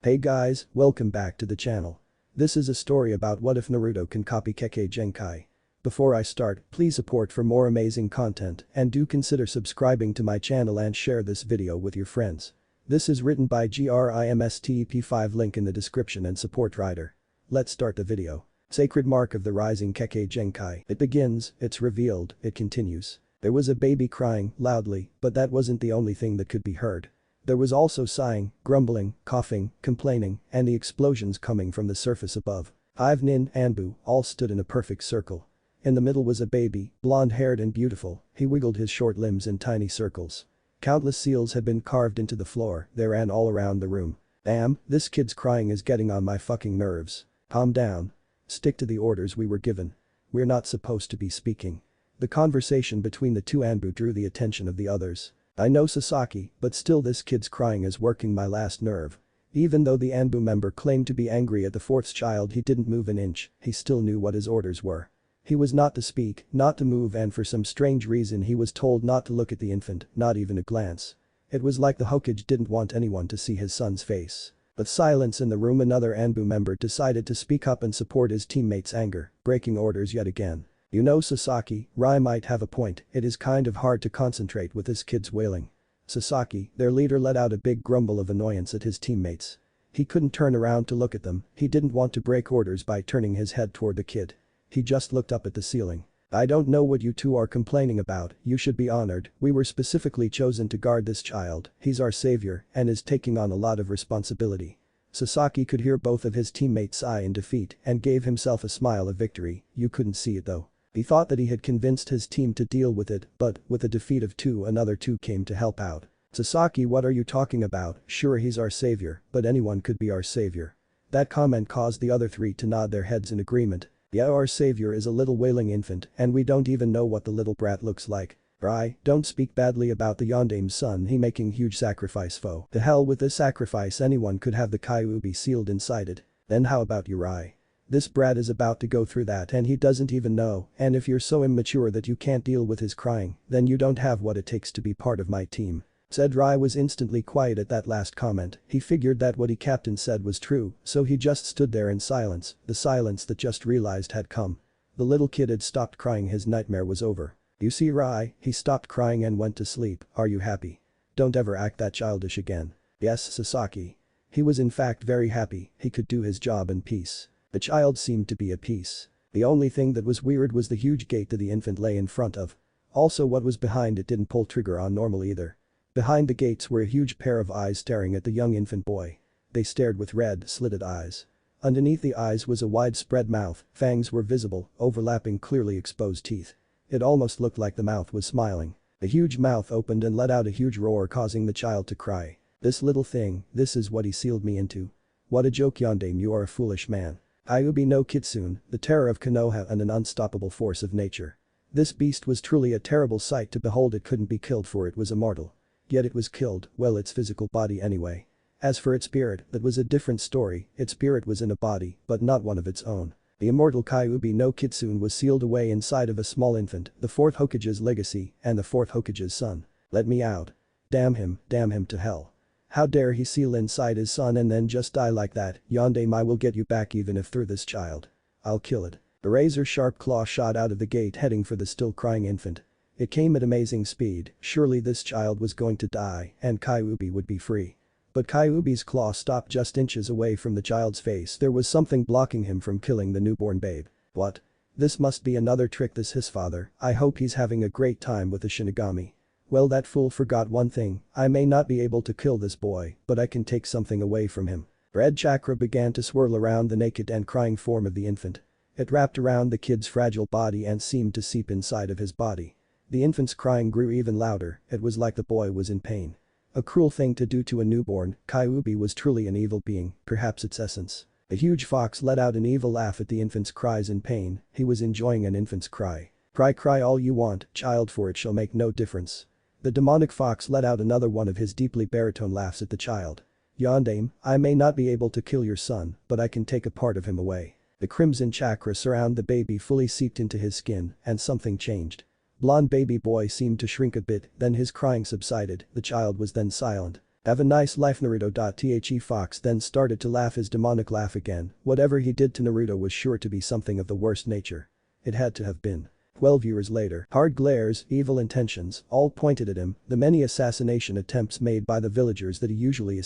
Hey guys, welcome back to the channel. This is a story about what if Naruto can copy Kekkei Genkai. Before I start, please support for more amazing content and do consider subscribing to my channel and share this video with your friends. This is written by GRIMSTEP5, link in the description and support writer. Let's start the video. Sacred mark of the rising Kekkei Genkai. It begins, it's revealed, it continues. There was a baby crying loudly, but that wasn't the only thing that could be heard. There was also sighing, grumbling, coughing, complaining, and the explosions coming from the surface above. Hive Nin and Boo all stood in a perfect circle. In the middle was a baby, blonde-haired and beautiful, he wiggled his short limbs in tiny circles. Countless seals had been carved into the floor, they ran all around the room. Damn, this kid's crying is getting on my fucking nerves. Calm down. Stick to the orders we were given. We're not supposed to be speaking. The conversation between the two Anbu drew the attention of the others. I know Sasaki, but still this kid's crying is working my last nerve. Even though the Anbu member claimed to be angry at the fourth child, he didn't move an inch, he still knew what his orders were. He was not to speak, not to move, and for some strange reason he was told not to look at the infant, not even a glance. It was like the Hokage didn't want anyone to see his son's face. With silence in the room, another Anbu member decided to speak up and support his teammates' anger, breaking orders yet again. You know Sasaki, Rai might have a point, it is kind of hard to concentrate with this kid's wailing. Sasaki, their leader, let out a big grumble of annoyance at his teammates. He couldn't turn around to look at them, he didn't want to break orders by turning his head toward the kid. He just looked up at the ceiling. I don't know what you two are complaining about, you should be honored, we were specifically chosen to guard this child, he's our savior and is taking on a lot of responsibility. Sasaki could hear both of his teammates sigh in defeat and gave himself a smile of victory, you couldn't see it though. He thought that he had convinced his team to deal with it, but with a defeat of two, another two came to help out. Sasaki, what are you talking about? Sure, he's our savior, but anyone could be our savior. That comment caused the other three to nod their heads in agreement. Yeah, our savior is a little wailing infant and we don't even know what the little brat looks like. Rai, don't speak badly about the Yondame's son, he making huge sacrifice foe. The hell with this sacrifice, anyone could have the Kyuubi sealed inside it. Then how about you, Rai? This brat is about to go through that and he doesn't even know, and if you're so immature that you can't deal with his crying, then you don't have what it takes to be part of my team. Said Rai was instantly quiet at that last comment, he figured that what he captain said was true, so he just stood there in silence, the silence that just realized had come. The little kid had stopped crying, his nightmare was over. You see Rai, he stopped crying and went to sleep, are you happy? Don't ever act that childish again. Yes, Sasaki. He was in fact very happy, he could do his job in peace. The child seemed to be at peace. The only thing that was weird was the huge gate that the infant lay in front of. Also, what was behind it didn't pull trigger on normal either. Behind the gates were a huge pair of eyes staring at the young infant boy. They stared with red, slitted eyes. Underneath the eyes was a widespread mouth, fangs were visible, overlapping clearly exposed teeth. It almost looked like the mouth was smiling. The huge mouth opened and let out a huge roar, causing the child to cry. This little thing, this is what he sealed me into. What a joke, Yondame, you are a foolish man. Kyuubi no Kitsune, the terror of Konoha and an unstoppable force of nature. This beast was truly a terrible sight to behold, it couldn't be killed for it was immortal. Yet it was killed, well, its physical body anyway. As for its spirit, that was a different story, its spirit was in a body, but not one of its own. The immortal Kyuubi no Kitsune was sealed away inside of a small infant, the fourth Hokage's legacy and the fourth Hokage's son. Let me out. Damn him to hell. How dare he seal inside his son and then just die like that, Yondame, I will get you back even if through this child. I'll kill it. The razor-sharp claw shot out of the gate heading for the still crying infant. It came at amazing speed, surely this child was going to die and Kyuubi would be free. But Kyuubi's claw stopped just inches away from the child's face, there was something blocking him from killing the newborn babe. What? This must be another trick, this his father, I hope he's having a great time with the Shinigami. Well, that fool forgot one thing, I may not be able to kill this boy, but I can take something away from him. Red chakra began to swirl around the naked and crying form of the infant. It wrapped around the kid's fragile body and seemed to seep inside of his body. The infant's crying grew even louder, it was like the boy was in pain. A cruel thing to do to a newborn, Kyuubi was truly an evil being, perhaps its essence. A huge fox let out an evil laugh at the infant's cries in pain, he was enjoying an infant's cry. Cry all you want, child, for it shall make no difference. The demonic fox let out another one of his deeply baritone laughs at the child. Yondame, I may not be able to kill your son, but I can take a part of him away. The crimson chakra surround the baby fully seeped into his skin and something changed. Blonde baby boy seemed to shrink a bit, then his crying subsided, the child was then silent. Have a nice life Naruto. The fox then started to laugh his demonic laugh again. Whatever he did to Naruto was sure to be something of the worst nature. It had to have been. 12 years later, hard glares, evil intentions, all pointed at him, the many assassination attempts made by the villagers that he usually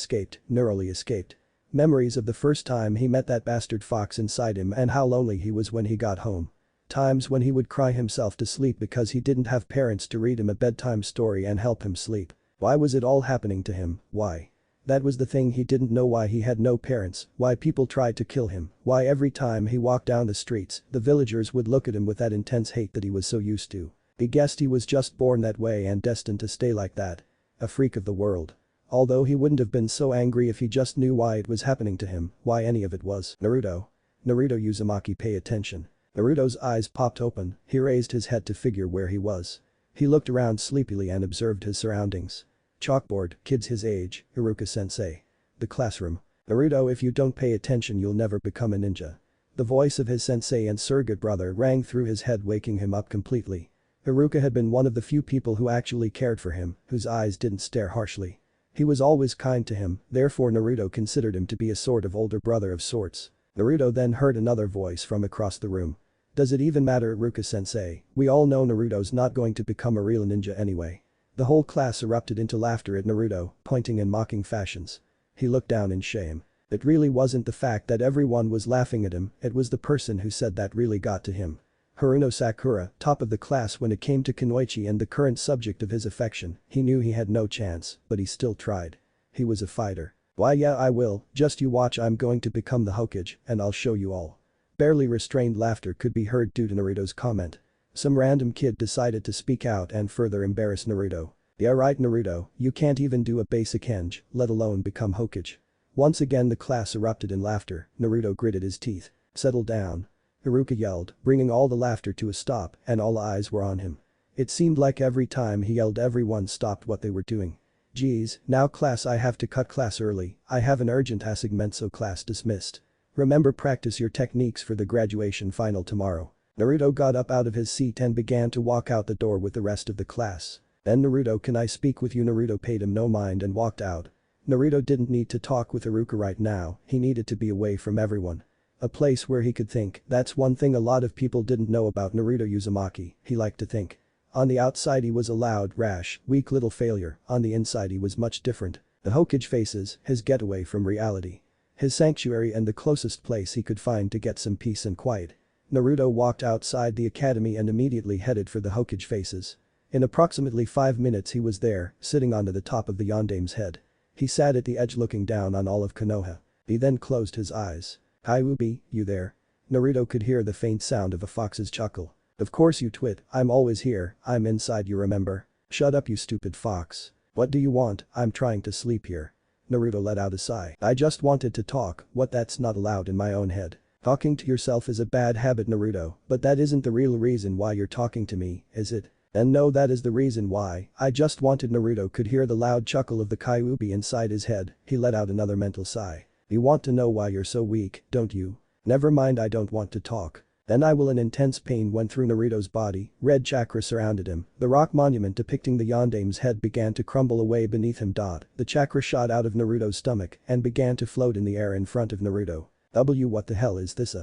narrowly escaped. Memories of the first time he met that bastard fox inside him and how lonely he was when he got home. Times when he would cry himself to sleep because he didn't have parents to read him a bedtime story and help him sleep. Why was it all happening to him? Why? That was the thing he didn't know, why he had no parents, why people tried to kill him, why every time he walked down the streets, the villagers would look at him with that intense hate that he was so used to. He guessed he was just born that way and destined to stay like that. A freak of the world. Although he wouldn't have been so angry if he just knew why it was happening to him, why any of it was. Naruto. Naruto Uzumaki, pay attention. Naruto's eyes popped open, he raised his head to figure where he was. He looked around sleepily and observed his surroundings. Chalkboard, kids his age, Iruka-sensei. The classroom. Naruto, if you don't pay attention you'll never become a ninja. The voice of his sensei and surrogate brother rang through his head, waking him up completely. Iruka had been one of the few people who actually cared for him, whose eyes didn't stare harshly. He was always kind to him, therefore Naruto considered him to be a sort of older brother of sorts. Naruto then heard another voice from across the room. Does it even matter, Iruka-sensei? We all know Naruto's not going to become a real ninja anyway. The whole class erupted into laughter at Naruto, pointing in mocking fashions. He looked down in shame. It really wasn't the fact that everyone was laughing at him, it was the person who said that really got to him. Haruno Sakura, top of the class when it came to Kunoichi and the current subject of his affection, he knew he had no chance, but he still tried. He was a fighter. Why yeah I will, just you watch, I'm going to become the Hokage, and I'll show you all. Barely restrained laughter could be heard due to Naruto's comment. Some random kid decided to speak out and further embarrass Naruto. Yeah right Naruto, you can't even do a basic henge, let alone become Hokage. Once again the class erupted in laughter. Naruto gritted his teeth. Settle down. Iruka yelled, bringing all the laughter to a stop, and all eyes were on him. It seemed like every time he yelled everyone stopped what they were doing. Geez, now class, I have to cut class early, I have an urgent assignment, so class dismissed. Remember, practice your techniques for the graduation final tomorrow. Naruto got up out of his seat and began to walk out the door with the rest of the class. Then Naruto, can I speak with you? Naruto paid him no mind and walked out. Naruto didn't need to talk with Iruka right now, he needed to be away from everyone. A place where he could think, that's one thing a lot of people didn't know about Naruto Uzumaki, he liked to think. On the outside he was a loud, rash, weak little failure, on the inside he was much different. The Hokage faces, his getaway from reality. His sanctuary and the closest place he could find to get some peace and quiet. Naruto walked outside the academy and immediately headed for the Hokage faces. In approximately 5 minutes he was there, sitting onto the top of the Yondame's head. He sat at the edge looking down on all of Konoha. He then closed his eyes. Kyuubi, you there? Naruto could hear the faint sound of a fox's chuckle. Of course you twit, I'm always here, I'm inside, you remember? Shut up you stupid fox. What do you want? I'm trying to sleep here. Naruto let out a sigh. I just wanted to talk, what, that's not allowed in my own head. Talking to yourself is a bad habit Naruto, but that isn't the real reason why you're talking to me, is it? And no, that is the reason why, I just wanted. Naruto could hear the loud chuckle of the Kyuubi inside his head, he let out another mental sigh. You want to know why you're so weak, don't you? Never mind, I don't want to talk. Then I will. An intense pain went through Naruto's body, red chakra surrounded him, the rock monument depicting the Yondame's head began to crumble away beneath him. The chakra shot out of Naruto's stomach and began to float in the air in front of Naruto. What the hell is this?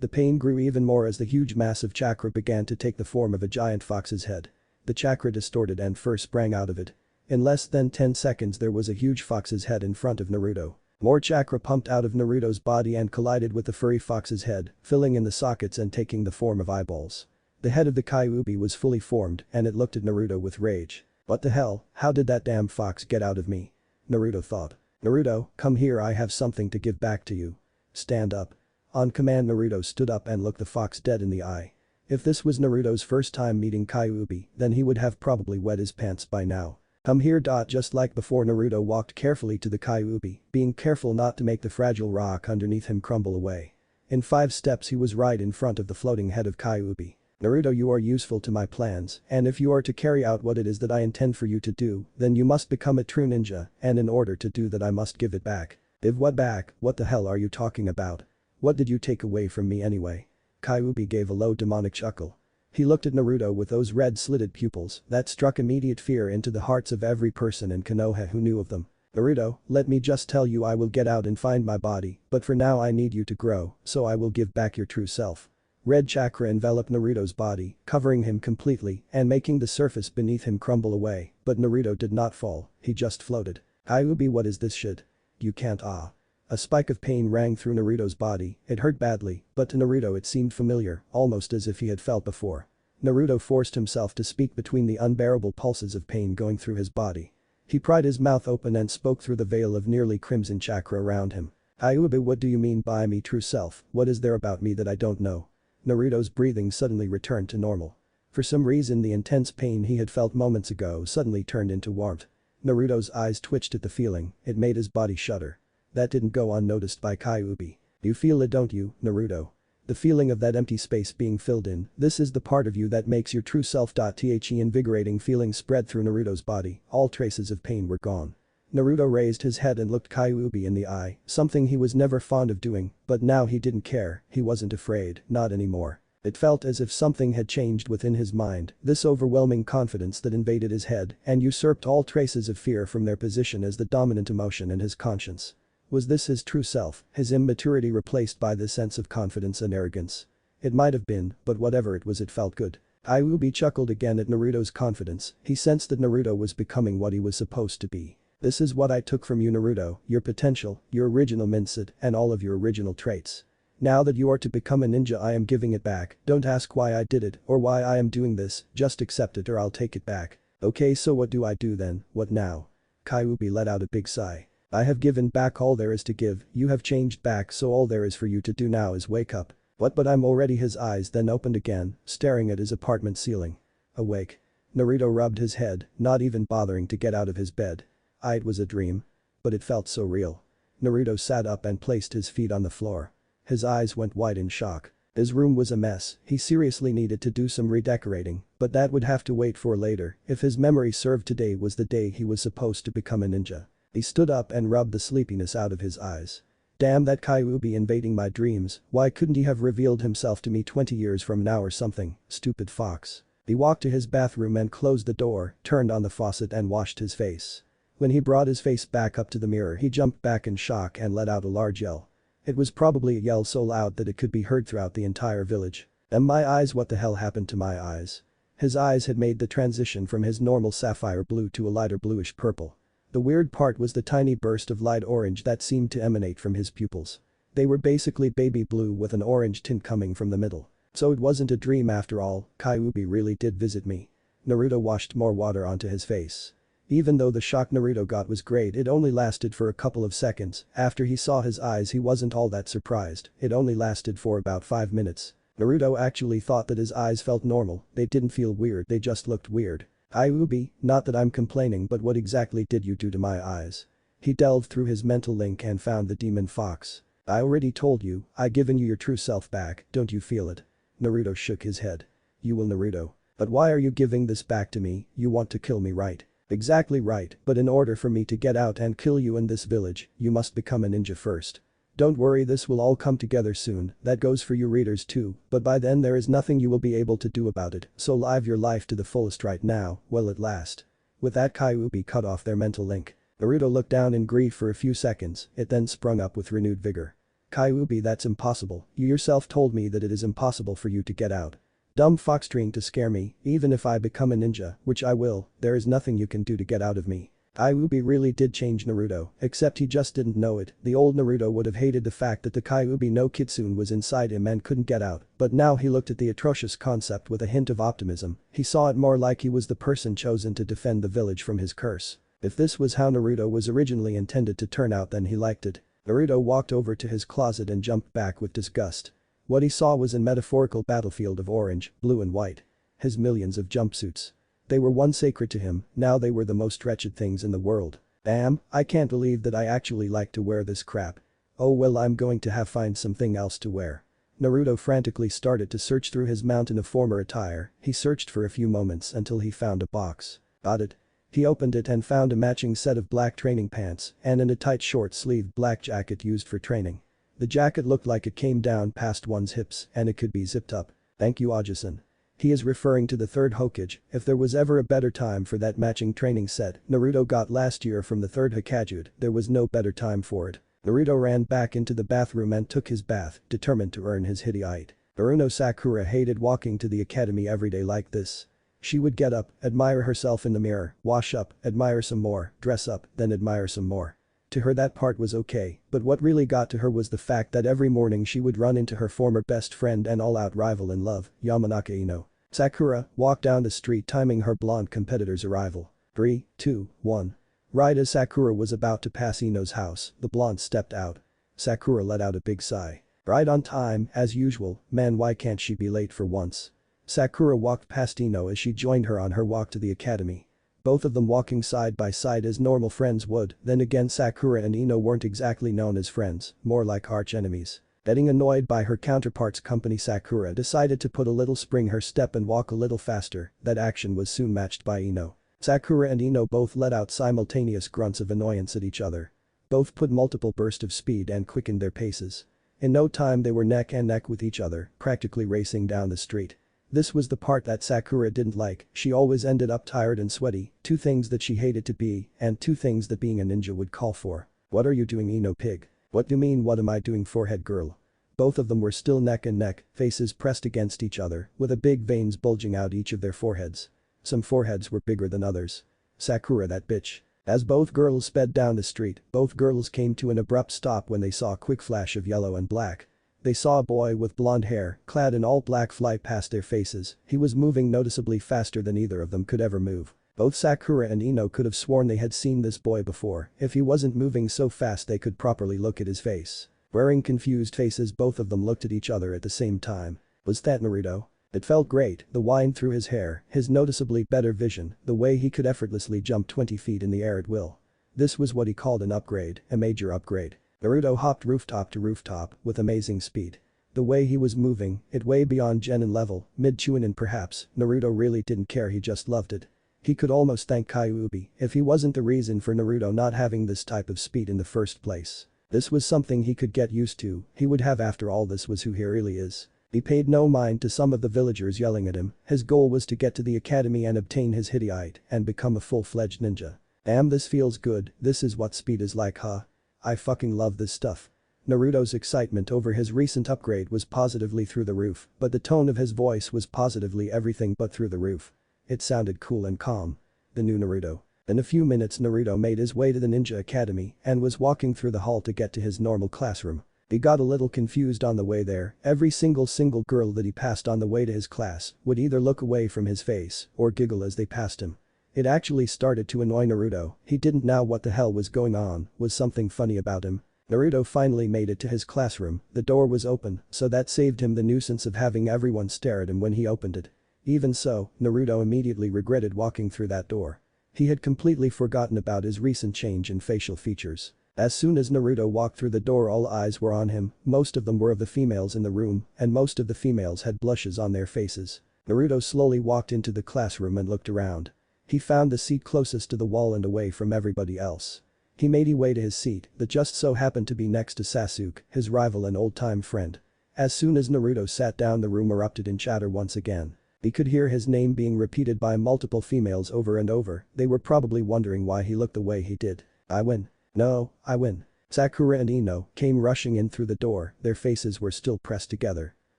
The pain grew even more as the huge massive chakra began to take the form of a giant fox's head. The chakra distorted and first sprang out of it. In less than 10 seconds there was a huge fox's head in front of Naruto. More chakra pumped out of Naruto's body and collided with the furry fox's head, filling in the sockets and taking the form of eyeballs. The head of the Kyuubi was fully formed and it looked at Naruto with rage. What the hell, how did that damn fox get out of me? Naruto thought. Naruto, come here, I have something to give back to you. Stand up. On command Naruto stood up and looked the fox dead in the eye. If this was Naruto's first time meeting Kyuubi, then he would have probably wet his pants by now. Come here. Just like before Naruto walked carefully to the Kyuubi, being careful not to make the fragile rock underneath him crumble away. In 5 steps he was right in front of the floating head of Kyuubi. Naruto, you are useful to my plans, and if you are to carry out what it is that I intend for you to do, then you must become a true ninja, and in order to do that I must give it back. Give what back? What the hell are you talking about? What did you take away from me anyway? Kyuubi gave a low demonic chuckle. He looked at Naruto with those red slitted pupils that struck immediate fear into the hearts of every person in Konoha who knew of them. Naruto, let me just tell you, I will get out and find my body, but for now I need you to grow, so I will give back your true self. Red chakra enveloped Naruto's body, covering him completely and making the surface beneath him crumble away, but Naruto did not fall, he just floated. Kyuubi, what is this shit? You can't. A spike of pain rang through Naruto's body, it hurt badly, but to Naruto it seemed familiar, almost as if he had felt before. Naruto forced himself to speak between the unbearable pulses of pain going through his body. He pried his mouth open and spoke through the veil of nearly crimson chakra around him. Kyuubi, what do you mean by me true self? What is there about me that I don't know? Naruto's breathing suddenly returned to normal. For some reason the intense pain he had felt moments ago suddenly turned into warmth. Naruto's eyes twitched at the feeling, it made his body shudder. That didn't go unnoticed by Kyuubi. You feel it, don't you, Naruto? The feeling of that empty space being filled in, this is the part of you that makes your true self. The invigorating feeling spread through Naruto's body, all traces of pain were gone. Naruto raised his head and looked Kyuubi in the eye, something he was never fond of doing, but now he didn't care, he wasn't afraid, not anymore. It felt as if something had changed within his mind, this overwhelming confidence that invaded his head and usurped all traces of fear from their position as the dominant emotion in his conscience. Was this his true self, his immaturity replaced by this sense of confidence and arrogance? It might have been, but whatever it was, it felt good. Kyuubi chuckled again at Naruto's confidence, he sensed that Naruto was becoming what he was supposed to be. This is what I took from you, Naruto, your potential, your original mindset, and all of your original traits. Now that you are to become a ninja, I am giving it back, don't ask why I did it or why I am doing this, just accept it or I'll take it back. Okay, so what do I do then, what now? Kyuubi let out a big sigh. I have given back all there is to give, you have changed back, so all there is for you to do now is wake up. What, but I'm already. His eyes then opened again, staring at his apartment ceiling. Awake. Naruto rubbed his head, not even bothering to get out of his bed. It was a dream. But it felt so real. Naruto sat up and placed his feet on the floor. His eyes went wide in shock. His room was a mess, he seriously needed to do some redecorating, but that would have to wait for later. If his memory served, today was the day he was supposed to become a ninja. He stood up and rubbed the sleepiness out of his eyes. Damn, that Kyuubi invading my dreams, why couldn't he have revealed himself to me 20 years from now or something, stupid fox. He walked to his bathroom and closed the door, turned on the faucet and washed his face. When he brought his face back up to the mirror, he jumped back in shock and let out a large yell. It was probably a yell so loud that it could be heard throughout the entire village. And my eyes, what the hell happened to my eyes? His eyes had made the transition from his normal sapphire blue to a lighter bluish purple. The weird part was the tiny burst of light orange that seemed to emanate from his pupils. They were basically baby blue with an orange tint coming from the middle. So it wasn't a dream after all, Kyuubi really did visit me. Naruto washed more water onto his face. Even though the shock Naruto got was great, it only lasted for a couple of seconds. After he saw his eyes, he wasn't all that surprised, it only lasted for about 5 minutes. Naruto actually thought that his eyes felt normal, they didn't feel weird, they just looked weird. Kyuubi, not that I'm complaining, but what exactly did you do to my eyes? He delved through his mental link and found the demon fox. I already told you, I given you your true self back, don't you feel it? Naruto shook his head. You will, Naruto. But why are you giving this back to me? You want to kill me, right? Exactly right, but in order for me to get out and kill you in this village, you must become a ninja first. Don't worry, this will all come together soon, that goes for you readers too, but by then there is nothing you will be able to do about it, so live your life to the fullest right now, while it lasts. With that, Kyuubi cut off their mental link. Naruto looked down in grief for a few seconds, it then sprung up with renewed vigor. Kyuubi, that's impossible, you yourself told me that it is impossible for you to get out. Dumb fox, trying to scare me, even if I become a ninja, which I will, there is nothing you can do to get out of me. Kyuubi really did change Naruto, except he just didn't know it. The old Naruto would have hated the fact that the Kyuubi no Kitsune was inside him and couldn't get out, but now he looked at the atrocious concept with a hint of optimism. He saw it more like he was the person chosen to defend the village from his curse. If this was how Naruto was originally intended to turn out, then he liked it. Naruto walked over to his closet and jumped back with disgust. What he saw was a metaphorical battlefield of orange, blue and white. His millions of jumpsuits. They were once sacred to him, now they were the most wretched things in the world. Damn, I can't believe that I actually like to wear this crap. Oh well, I'm going to have find something else to wear. Naruto frantically started to search through his mountain of former attire, he searched for a few moments until he found a box. Got it. He opened it and found a matching set of black training pants and a tight short-sleeved black jacket used for training. The jacket looked like it came down past one's hips and it could be zipped up. Thank you, Ajisan. He is referring to the third Hokage. If there was ever a better time for that matching training set Naruto got last year from the third Hokage, there was no better time for it. Naruto ran back into the bathroom and took his bath, determined to earn his Hittite. Naruto Sakura hated walking to the academy every day like this. She would get up, admire herself in the mirror, wash up, admire some more, dress up, then admire some more. To her that part was okay, but what really got to her was the fact that every morning she would run into her former best friend and all-out rival in love, Yamanaka Ino. Sakura walked down the street timing her blonde competitor's arrival. 3, 2, 1. Right as Sakura was about to pass Ino's house, the blonde stepped out. Sakura let out a big sigh. Right on time, as usual, man why can't she be late for once? Sakura walked past Ino as she joined her on her walk to the academy. Both of them walking side by side as normal friends would, then again Sakura and Ino weren't exactly known as friends, more like arch-enemies. Getting annoyed by her counterpart's company Sakura decided to put a little spring her step and walk a little faster. That action was soon matched by Ino. Sakura and Ino both let out simultaneous grunts of annoyance at each other. Both put multiple bursts of speed and quickened their paces. In no time they were neck and neck with each other, practically racing down the street. This was the part that Sakura didn't like, she always ended up tired and sweaty, two things that she hated to be, and two things that being a ninja would call for. What are you doing Ino pig? What do you mean what am I doing forehead girl? Both of them were still neck and neck, faces pressed against each other, with a big veins bulging out each of their foreheads. Some foreheads were bigger than others. Sakura that bitch. As both girls sped down the street, both girls came to an abrupt stop when they saw a quick flash of yellow and black. They saw a boy with blonde hair, clad in all black fly past their faces, he was moving noticeably faster than either of them could ever move. Both Sakura and Ino could have sworn they had seen this boy before, if he wasn't moving so fast they could properly look at his face. Wearing confused faces both of them looked at each other at the same time. Was that Naruto? It felt great, the wind through his hair, his noticeably better vision, the way he could effortlessly jump 20 feet in the air at will. This was what he called an upgrade, a major upgrade. Naruto hopped rooftop to rooftop with amazing speed. The way he was moving, it way beyond Genin level, mid-Chunin perhaps, Naruto really didn't care he just loved it. He could almost thank Kyuubi if he wasn't the reason for Naruto not having this type of speed in the first place. This was something he could get used to, he would have after all this was who he really is. He paid no mind to some of the villagers yelling at him, his goal was to get to the academy and obtain his Hittite and become a full-fledged ninja. Damn this feels good, this is what speed is like huh? I fucking love this stuff. Naruto's excitement over his recent upgrade was positively through the roof, but the tone of his voice was positively everything but through the roof. It sounded cool and calm. The new Naruto. In a few minutes Naruto made his way to the ninja academy and was walking through the hall to get to his normal classroom. He got a little confused on the way there, every single girl that he passed on the way to his class would either look away from his face or giggle as they passed him. It actually started to annoy Naruto, he didn't know what the hell was going on, was something funny about him. Naruto finally made it to his classroom, the door was open, so that saved him the nuisance of having everyone stare at him when he opened it. Even so, Naruto immediately regretted walking through that door. He had completely forgotten about his recent change in facial features. As soon as Naruto walked through the door all eyes were on him, most of them were of the females in the room, and most of the females had blushes on their faces. Naruto slowly walked into the classroom and looked around. He found the seat closest to the wall and away from everybody else. He made his way to his seat that just so happened to be next to Sasuke, his rival and old-time friend. As soon as Naruto sat down the room erupted in chatter once again. He could hear his name being repeated by multiple females over and over, they were probably wondering why he looked the way he did. I win. No, I win. Sakura and Ino came rushing in through the door, their faces were still pressed together.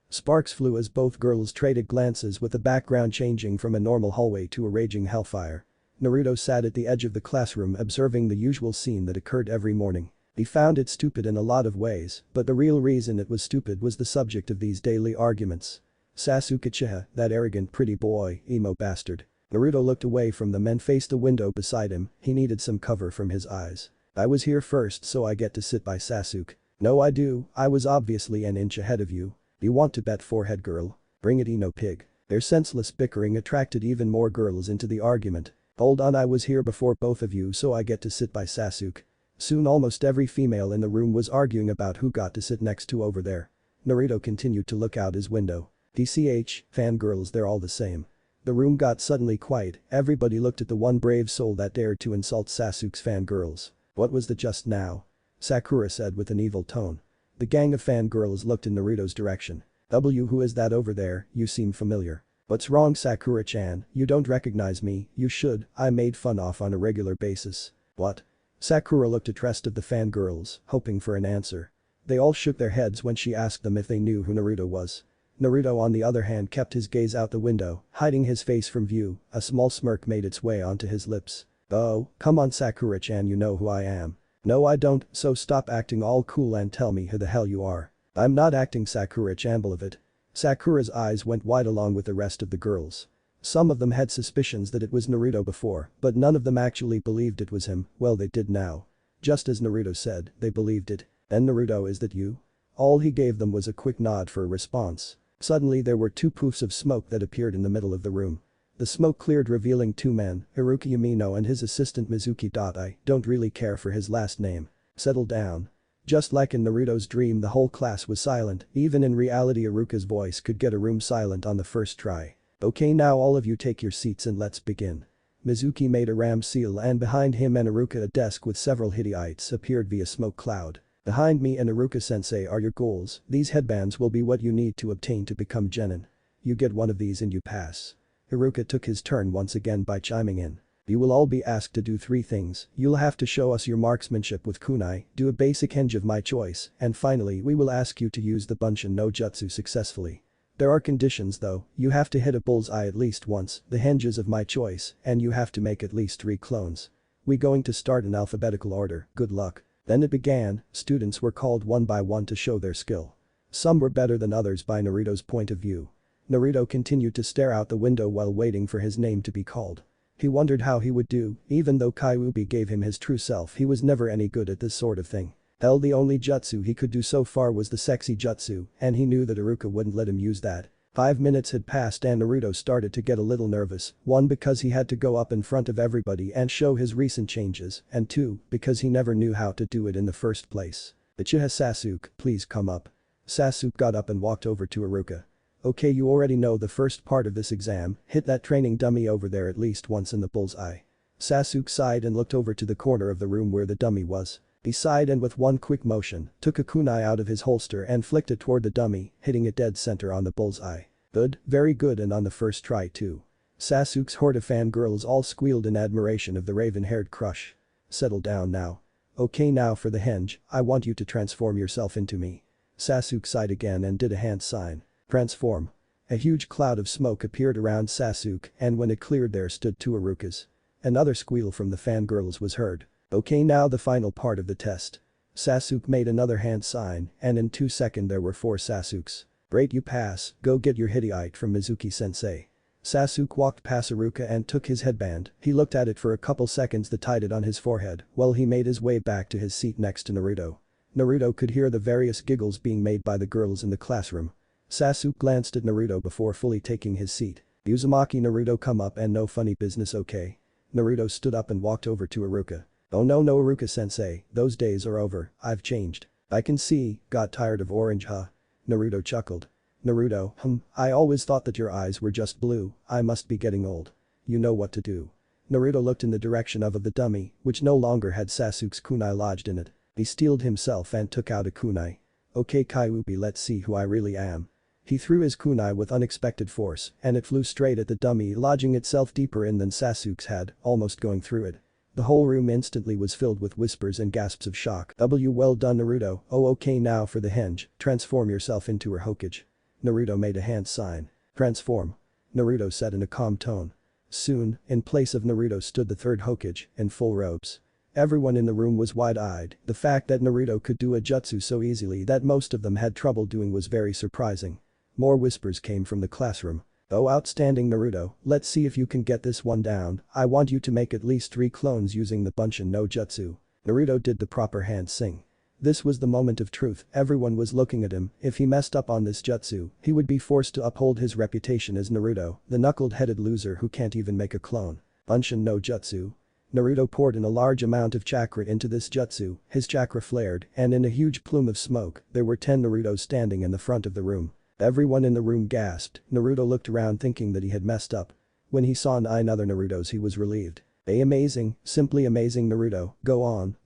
Sparks flew as both girls traded glances with the background changing from a normal hallway to a raging hellfire. Naruto sat at the edge of the classroom observing the usual scene that occurred every morning. He found it stupid in a lot of ways, but the real reason it was stupid was the subject of these daily arguments. Sasuke Uchiha, that arrogant pretty boy, emo bastard. Naruto looked away from them and faced the window beside him, he needed some cover from his eyes. I was here first so I get to sit by Sasuke. No I do, I was obviously an inch ahead of you. You want to bet forehead girl? Bring it Ino pig. Their senseless bickering attracted even more girls into the argument. Hold on I was here before both of you so I get to sit by Sasuke. Soon almost every female in the room was arguing about who got to sit next to over there. Naruto continued to look out his window. DCH, fangirls they're all the same. The room got suddenly quiet, everybody looked at the one brave soul that dared to insult Sasuke's fangirls. What was the just now? Sakura said with an evil tone. The gang of fangirls looked in Naruto's direction. Who is that over there, you seem familiar. What's wrong Sakura-chan, you don't recognize me, you should, I'm made fun of on a regular basis. What? Sakura looked at rest of the fangirls, hoping for an answer. They all shook their heads when she asked them if they knew who Naruto was. Naruto on the other hand kept his gaze out the window, hiding his face from view, a small smirk made its way onto his lips. Oh, come on Sakura-chan, you know who I am. No I don't, so stop acting all cool and tell me who the hell you are. I'm not acting Sakura-chan, believe it. Sakura's eyes went wide along with the rest of the girls. Some of them had suspicions that it was Naruto before, but none of them actually believed it was him, well they did now. Just as Naruto said, they believed it. And Naruto, is that you? All he gave them was a quick nod for a response. Suddenly there were two poofs of smoke that appeared in the middle of the room. The smoke cleared revealing two men, Haruka Yamino and his assistant Mizuki. I don't really care for his last name. Settle down. Just like in Naruto's dream the whole class was silent, even in reality Haruka's voice could get a room silent on the first try. Okay now all of you take your seats and let's begin. Mizuki made a ram seal and behind him and Haruka a desk with several Hittites appeared via smoke cloud. Behind me and Haruka-sensei are your goals, these headbands will be what you need to obtain to become genin. You get one of these and you pass. Haruka took his turn once again by chiming in. You will all be asked to do 3 things, you'll have to show us your marksmanship with kunai, do a basic henge of my choice, and finally we will ask you to use the Bunshin no Jutsu successfully. There are conditions though, you have to hit a bullseye at least once, the henges of my choice, and you have to make at least 3 clones. We going to start in alphabetical order, good luck. Then it began, students were called one by one to show their skill. Some were better than others by Naruto's point of view. Naruto continued to stare out the window while waiting for his name to be called. He wondered how he would do, even though Kyuubi gave him his true self he was never any good at this sort of thing. Hell the only jutsu he could do so far was the sexy jutsu and he knew that Haruka wouldn't let him use that. 5 minutes had passed and Naruto started to get a little nervous, 1 because he had to go up in front of everybody and show his recent changes, and 2 because he never knew how to do it in the first place. Uchiha Sasuke, please come up. Sasuke got up and walked over to Haruka. Okay you already know the first part of this exam, hit that training dummy over there at least once in the bullseye. Sasuke sighed and looked over to the corner of the room where the dummy was. He sighed and with one quick motion, took a kunai out of his holster and flicked it toward the dummy, hitting it dead center on the bullseye. Good, very good and on the first try too. Sasuke's horde of fangirls all squealed in admiration of the raven-haired crush. Settle down now. Okay now for the henge, I want you to transform yourself into me. Sasuke sighed again and did a hand sign. Transform. A huge cloud of smoke appeared around Sasuke and when it cleared there stood 2 Harukas. Another squeal from the fangirls was heard. Okay now the final part of the test. Sasuke made another hand sign and in 2 seconds there were 4 Sasukes. Great you pass, go get your Hittite from Mizuki-sensei. Sasuke walked past Haruka and took his headband, he looked at it for a couple seconds then tied it on his forehead while he made his way back to his seat next to Naruto. Naruto could hear the various giggles being made by the girls in the classroom. Sasuke glanced at Naruto before fully taking his seat. Uzumaki Naruto come up and no funny business okay? Naruto stood up and walked over to Haruka. Oh no Haruka-sensei, those days are over, I've changed. I can see, got tired of orange huh? Naruto chuckled. Naruto, I always thought that your eyes were just blue, I must be getting old. You know what to do. Naruto looked in the direction of the dummy, which no longer had Sasuke's kunai lodged in it. He steeled himself and took out a kunai. Okay Kyuubi, let's see who I really am. He threw his kunai with unexpected force and it flew straight at the dummy lodging itself deeper in than Sasuke's had, almost going through it. The whole room instantly was filled with whispers and gasps of shock. Well done Naruto, oh okay now for the henge, transform yourself into her Hokage. Naruto made a hand sign. Transform. Naruto said in a calm tone. Soon, in place of Naruto stood the 3rd Hokage, in full robes. Everyone in the room was wide-eyed, the fact that Naruto could do a jutsu so easily that most of them had trouble doing was very surprising. More whispers came from the classroom. Oh outstanding Naruto, let's see if you can get this one down, I want you to make at least 3 clones using the Bunshin no Jutsu. Naruto did the proper hand sing. This was the moment of truth, everyone was looking at him, if he messed up on this jutsu, he would be forced to uphold his reputation as Naruto, the knuckled-headed loser who can't even make a clone. Bunshin no Jutsu. Naruto poured in a large amount of chakra into this jutsu, his chakra flared, and in a huge plume of smoke, there were 10 Narutos standing in the front of the room. Everyone in the room gasped, Naruto looked around thinking that he had messed up. When he saw 9 other Narutos he was relieved. Amazing, simply amazing Naruto, go on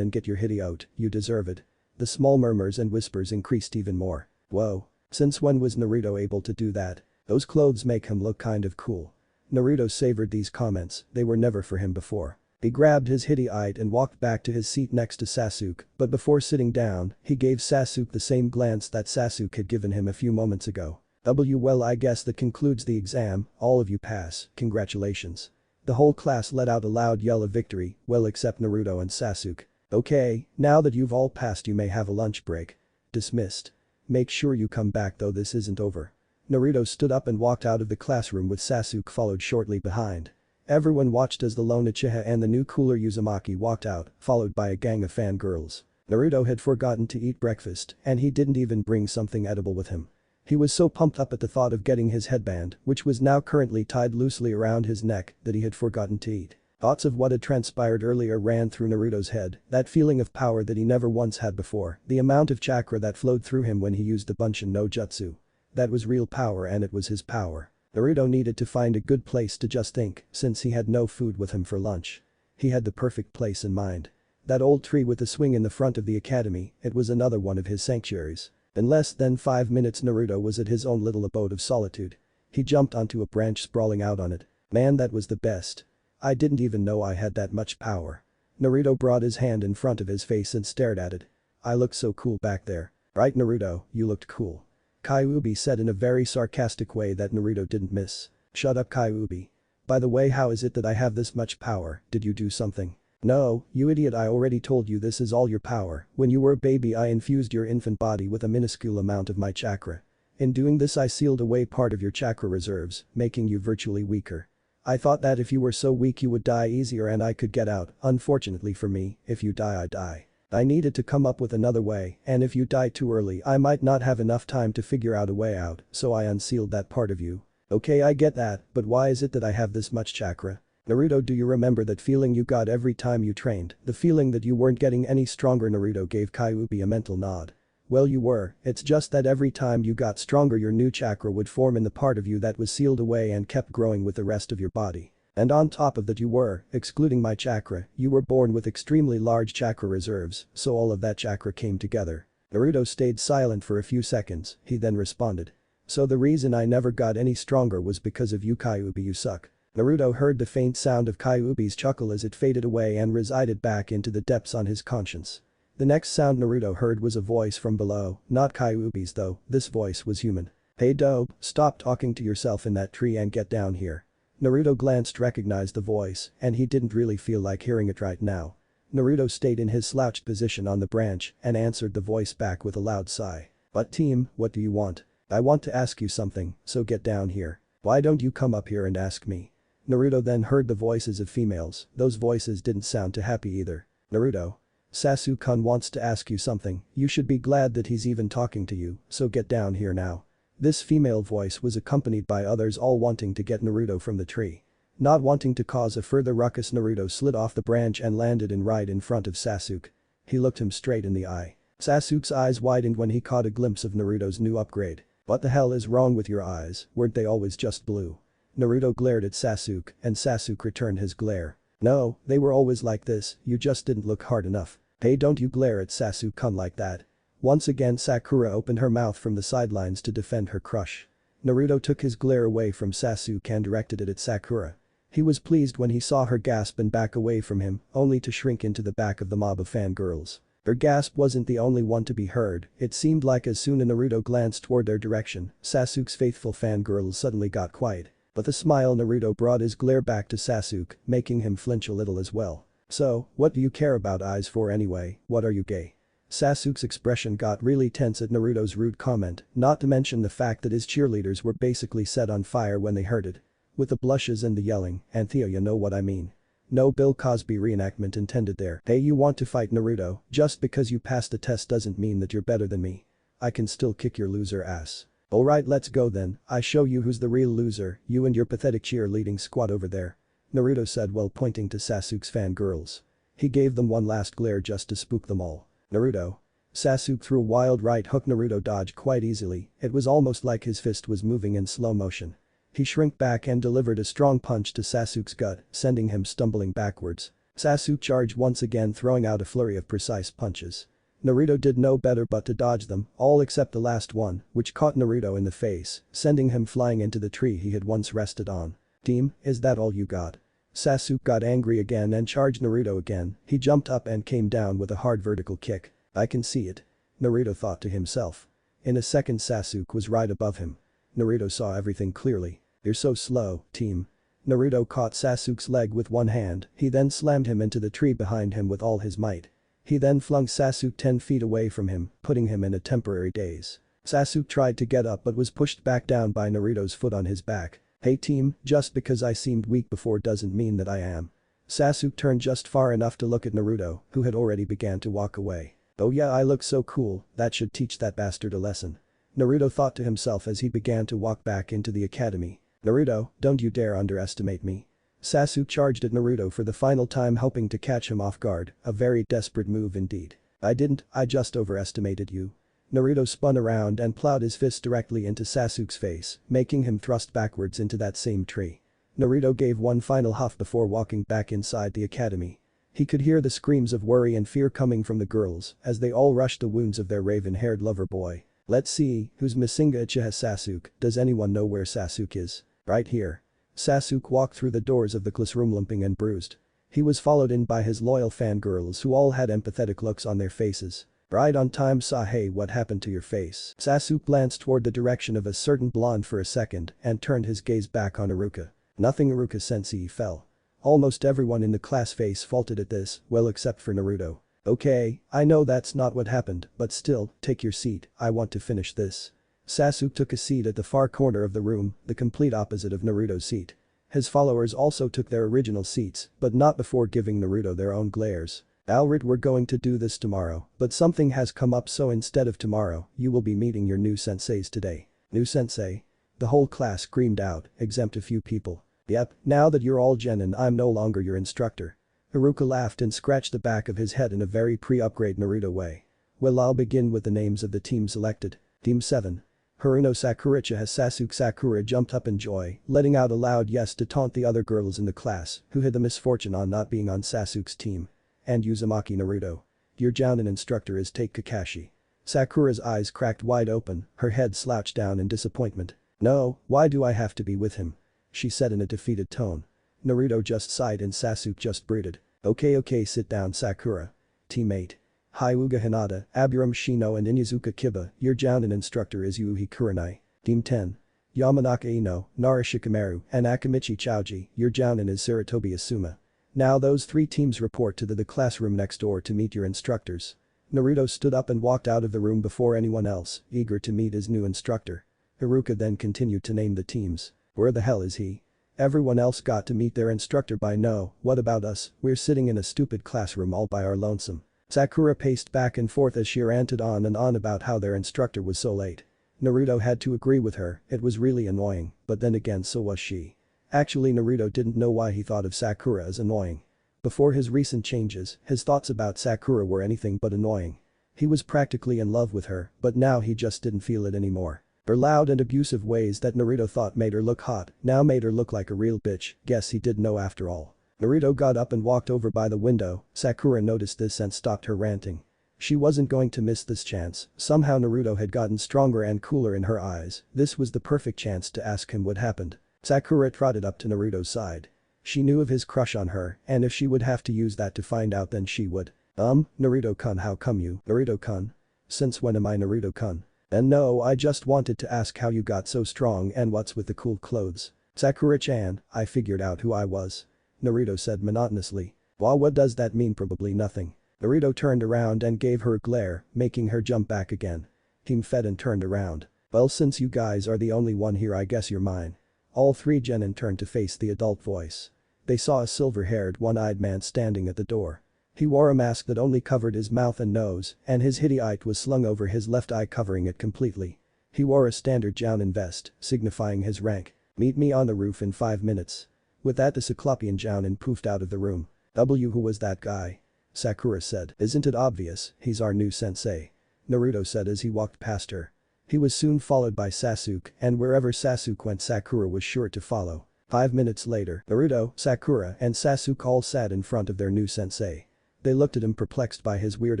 and get your Hittite, you deserve it. The small murmurs and whispers increased even more. Whoa. Since when was Naruto able to do that? Those clothes make him look kind of cool. Naruto savored these comments, they were never for him before. He grabbed his hittite and walked back to his seat next to Sasuke, but before sitting down, he gave Sasuke the same glance that Sasuke had given him a few moments ago. Well, I guess that concludes the exam, all of you pass, congratulations. The whole class let out a loud yell of victory, well except Naruto and Sasuke. Okay, now that you've all passed you may have a lunch break. Dismissed. Make sure you come back though this isn't over. Naruto stood up and walked out of the classroom with Sasuke followed shortly behind. Everyone watched as the lone Uchiha and the new cooler Uzumaki walked out, followed by a gang of fangirls. Naruto had forgotten to eat breakfast, and he didn't even bring something edible with him. He was so pumped up at the thought of getting his headband, which was now currently tied loosely around his neck, that he had forgotten to eat. Thoughts of what had transpired earlier ran through Naruto's head, that feeling of power that he never once had before, the amount of chakra that flowed through him when he used the Bunshin no Jutsu. That was real power and it was his power. Naruto needed to find a good place to just think, since he had no food with him for lunch. He had the perfect place in mind. That old tree with the swing in the front of the academy, it was another one of his sanctuaries. In less than 5 minutes Naruto was at his own little abode of solitude. He jumped onto a branch sprawling out on it. Man, that was the best. I didn't even know I had that much power. Naruto brought his hand in front of his face and stared at it. I looked so cool back there. Right Naruto, you looked cool. Kyuubi said in a very sarcastic way that Naruto didn't miss. Shut up Kyuubi. By the way, how is it that I have this much power, did you do something? No, you idiot, I already told you this is all your power. When you were a baby I infused your infant body with a minuscule amount of my chakra. In doing this I sealed away part of your chakra reserves, making you virtually weaker. I thought that if you were so weak you would die easier and I could get out, unfortunately for me, if you die I die. I needed to come up with another way, and if you die too early I might not have enough time to figure out a way out, so I unsealed that part of you. Okay, I get that, but why is it that I have this much chakra? Naruto, do you remember that feeling you got every time you trained, the feeling that you weren't getting any stronger? Naruto gave Kyuubi a mental nod. Well, you were, it's just that every time you got stronger your new chakra would form in the part of you that was sealed away and kept growing with the rest of your body. And on top of that you were, excluding my chakra, you were born with extremely large chakra reserves, so all of that chakra came together. Naruto stayed silent for a few seconds, he then responded. So the reason I never got any stronger was because of you Kyuubi, you suck. Naruto heard the faint sound of Kyuubi's chuckle as it faded away and resided back into the depths on his conscience. The next sound Naruto heard was a voice from below, not Kyuubi's though, this voice was human. Hey dope, stop talking to yourself in that tree and get down here. Naruto glanced, recognized the voice, and he didn't really feel like hearing it right now. Naruto stayed in his slouched position on the branch and answered the voice back with a loud sigh. But team, what do you want? I want to ask you something, so get down here. Why don't you come up here and ask me? Naruto then heard the voices of females, those voices didn't sound too happy either. Naruto. Sasuke-kun wants to ask you something, you should be glad that he's even talking to you, so get down here now. This female voice was accompanied by others all wanting to get Naruto from the tree. Not wanting to cause a further ruckus, Naruto slid off the branch and landed right in front of Sasuke. He looked him straight in the eye. Sasuke's eyes widened when he caught a glimpse of Naruto's new upgrade. What the hell is wrong with your eyes, weren't they always just blue? Naruto glared at Sasuke and Sasuke returned his glare. No, they were always like this, you just didn't look hard enough. Hey, don't you glare at Sasuke-kun like that. Once again Sakura opened her mouth from the sidelines to defend her crush. Naruto took his glare away from Sasuke and directed it at Sakura. He was pleased when he saw her gasp and back away from him, only to shrink into the back of the mob of fangirls. Her gasp wasn't the only one to be heard, it seemed like as soon as Naruto glanced toward their direction, Sasuke's faithful fangirls suddenly got quiet. With a smile Naruto brought his glare back to Sasuke, making him flinch a little as well. So, what do you care about eyes for anyway, what are you gay? Sasuke's expression got really tense at Naruto's rude comment, not to mention the fact that his cheerleaders were basically set on fire when they heard it. With the blushes and the yelling, and Theo, you know what I mean. No Bill Cosby reenactment intended there. Hey, you want to fight Naruto, just because you passed the test doesn't mean that you're better than me. I can still kick your loser ass. Alright, let's go then, I show you who's the real loser, you and your pathetic cheerleading squad over there. Naruto said while pointing to Sasuke's fangirls. He gave them one last glare just to spook them all. Naruto. Sasuke threw a wild right hook. Naruto dodged quite easily, it was almost like his fist was moving in slow motion. He shrank back and delivered a strong punch to Sasuke's gut, sending him stumbling backwards. Sasuke charged once again, throwing out a flurry of precise punches. Naruto did no better but to dodge them, all except the last one, which caught Naruto in the face, sending him flying into the tree he had once rested on. Team, is that all you got? Sasuke got angry again and charged Naruto again. He jumped up and came down with a hard vertical kick. I can see it. Naruto thought to himself. In a second Sasuke was right above him. Naruto saw everything clearly. You're so slow, team. Naruto caught Sasuke's leg with one hand, he then slammed him into the tree behind him with all his might. He then flung Sasuke 10 feet away from him, putting him in a temporary daze. Sasuke tried to get up but was pushed back down by Naruto's foot on his back. Hey team, just because I seemed weak before doesn't mean that I am. Sasuke turned just far enough to look at Naruto, who had already began to walk away. Oh yeah, I look so cool, that should teach that bastard a lesson. Naruto thought to himself as he began to walk back into the academy. Naruto, don't you dare underestimate me. Sasuke charged at Naruto for the final time, hoping to catch him off guard, a very desperate move indeed. I didn't, I just overestimated you. Naruto spun around and plowed his fist directly into Sasuke's face, making him thrust backwards into that same tree. Naruto gave one final huff before walking back inside the academy. He could hear the screams of worry and fear coming from the girls as they all rushed the wounds of their raven-haired lover boy. Let's see, who's Masinga Uchiha Sasuke, does anyone know where Sasuke is? Right here. Sasuke walked through the doors of the classroom limping and bruised. He was followed in by his loyal fangirls who all had empathetic looks on their faces. Right on time. Hey, what happened to your face? Sasuke glanced toward the direction of a certain blonde for a second and turned his gaze back on Iruka. Nothing. Iruka sensei fell. Almost everyone in the class face faulted at this, well except for Naruto. Okay, I know that's not what happened, but still, take your seat, I want to finish this. Sasuke took a seat at the far corner of the room, the complete opposite of Naruto's seat. His followers also took their original seats, but not before giving Naruto their own glares. Alright, we're going to do this tomorrow, but something has come up, so instead of tomorrow, you will be meeting your new senseis today. New sensei? The whole class screamed out, exempt a few people. Yep, now that you're all genin, I'm no longer your instructor. Iruka laughed and scratched the back of his head in a very pre-upgrade Naruto way. Well, I'll begin with the names of the team selected. Team 7. Haruno Sakura Uchiha Sasuke. Sakura jumped up in joy, letting out a loud yes to taunt the other girls in the class who had the misfortune on not being on Sasuke's team. And Uzumaki Naruto. Your jounin instructor is Take Kakashi. Sakura's eyes cracked wide open, her head slouched down in disappointment. No, why do I have to be with him? She said in a defeated tone. Naruto just sighed and Sasuke just brooded. Okay, sit down Sakura. Teammate. Hyuga Hinata, Aburam Shino and Inyazuka Kiba, your jounin instructor is Yuuhi Kurenai. Team 10. Yamanaka Ino, Nara Shikamaru, and Akamichi Chouji, your jounin is Saratobi Asuma. Now those three teams report to the classroom next door to meet your instructors. Naruto stood up and walked out of the room before anyone else, eager to meet his new instructor. Iruka then continued to name the teams. Where the hell is he? Everyone else got to meet their instructor by now, what about us, we're sitting in a stupid classroom all by our lonesome. Sakura paced back and forth as she ranted on and on about how their instructor was so late. Naruto had to agree with her, it was really annoying, but then again so was she. Actually Naruto didn't know why he thought of Sakura as annoying. Before his recent changes, his thoughts about Sakura were anything but annoying. He was practically in love with her, but now he just didn't feel it anymore. Her loud and abusive ways that Naruto thought made her look hot now made her look like a real bitch, guess he did know after all. Naruto got up and walked over by the window. Sakura noticed this and stopped her ranting. She wasn't going to miss this chance, somehow Naruto had gotten stronger and cooler in her eyes, this was the perfect chance to ask him what happened. Sakura trotted up to Naruto's side. She knew of his crush on her, and if she would have to use that to find out then she would. Naruto-kun, how come you? Naruto-kun? Since when am I Naruto-kun? And no, I just wanted to ask how you got so strong and what's with the cool clothes. Sakura-chan, I figured out who I was. Naruto said monotonously. Well, what does that mean? Probably nothing. Naruto turned around and gave her a glare, making her jump back again. He fed and turned around. Well, since you guys are the only one here, I guess you're mine. All three genin turned to face the adult voice. They saw a silver-haired, one-eyed man standing at the door. He wore a mask that only covered his mouth and nose, and his hideite was slung over his left eye, covering it completely. He wore a standard jounin vest, signifying his rank. Meet me on the roof in 5 minutes. With that the Cyclopean jounin poofed out of the room. Who was that guy? Sakura said. Isn't it obvious, he's our new sensei. Naruto said as he walked past her. He was soon followed by Sasuke, and wherever Sasuke went Sakura was sure to follow. 5 minutes later, Naruto, Sakura, and Sasuke all sat in front of their new sensei. They looked at him perplexed by his weird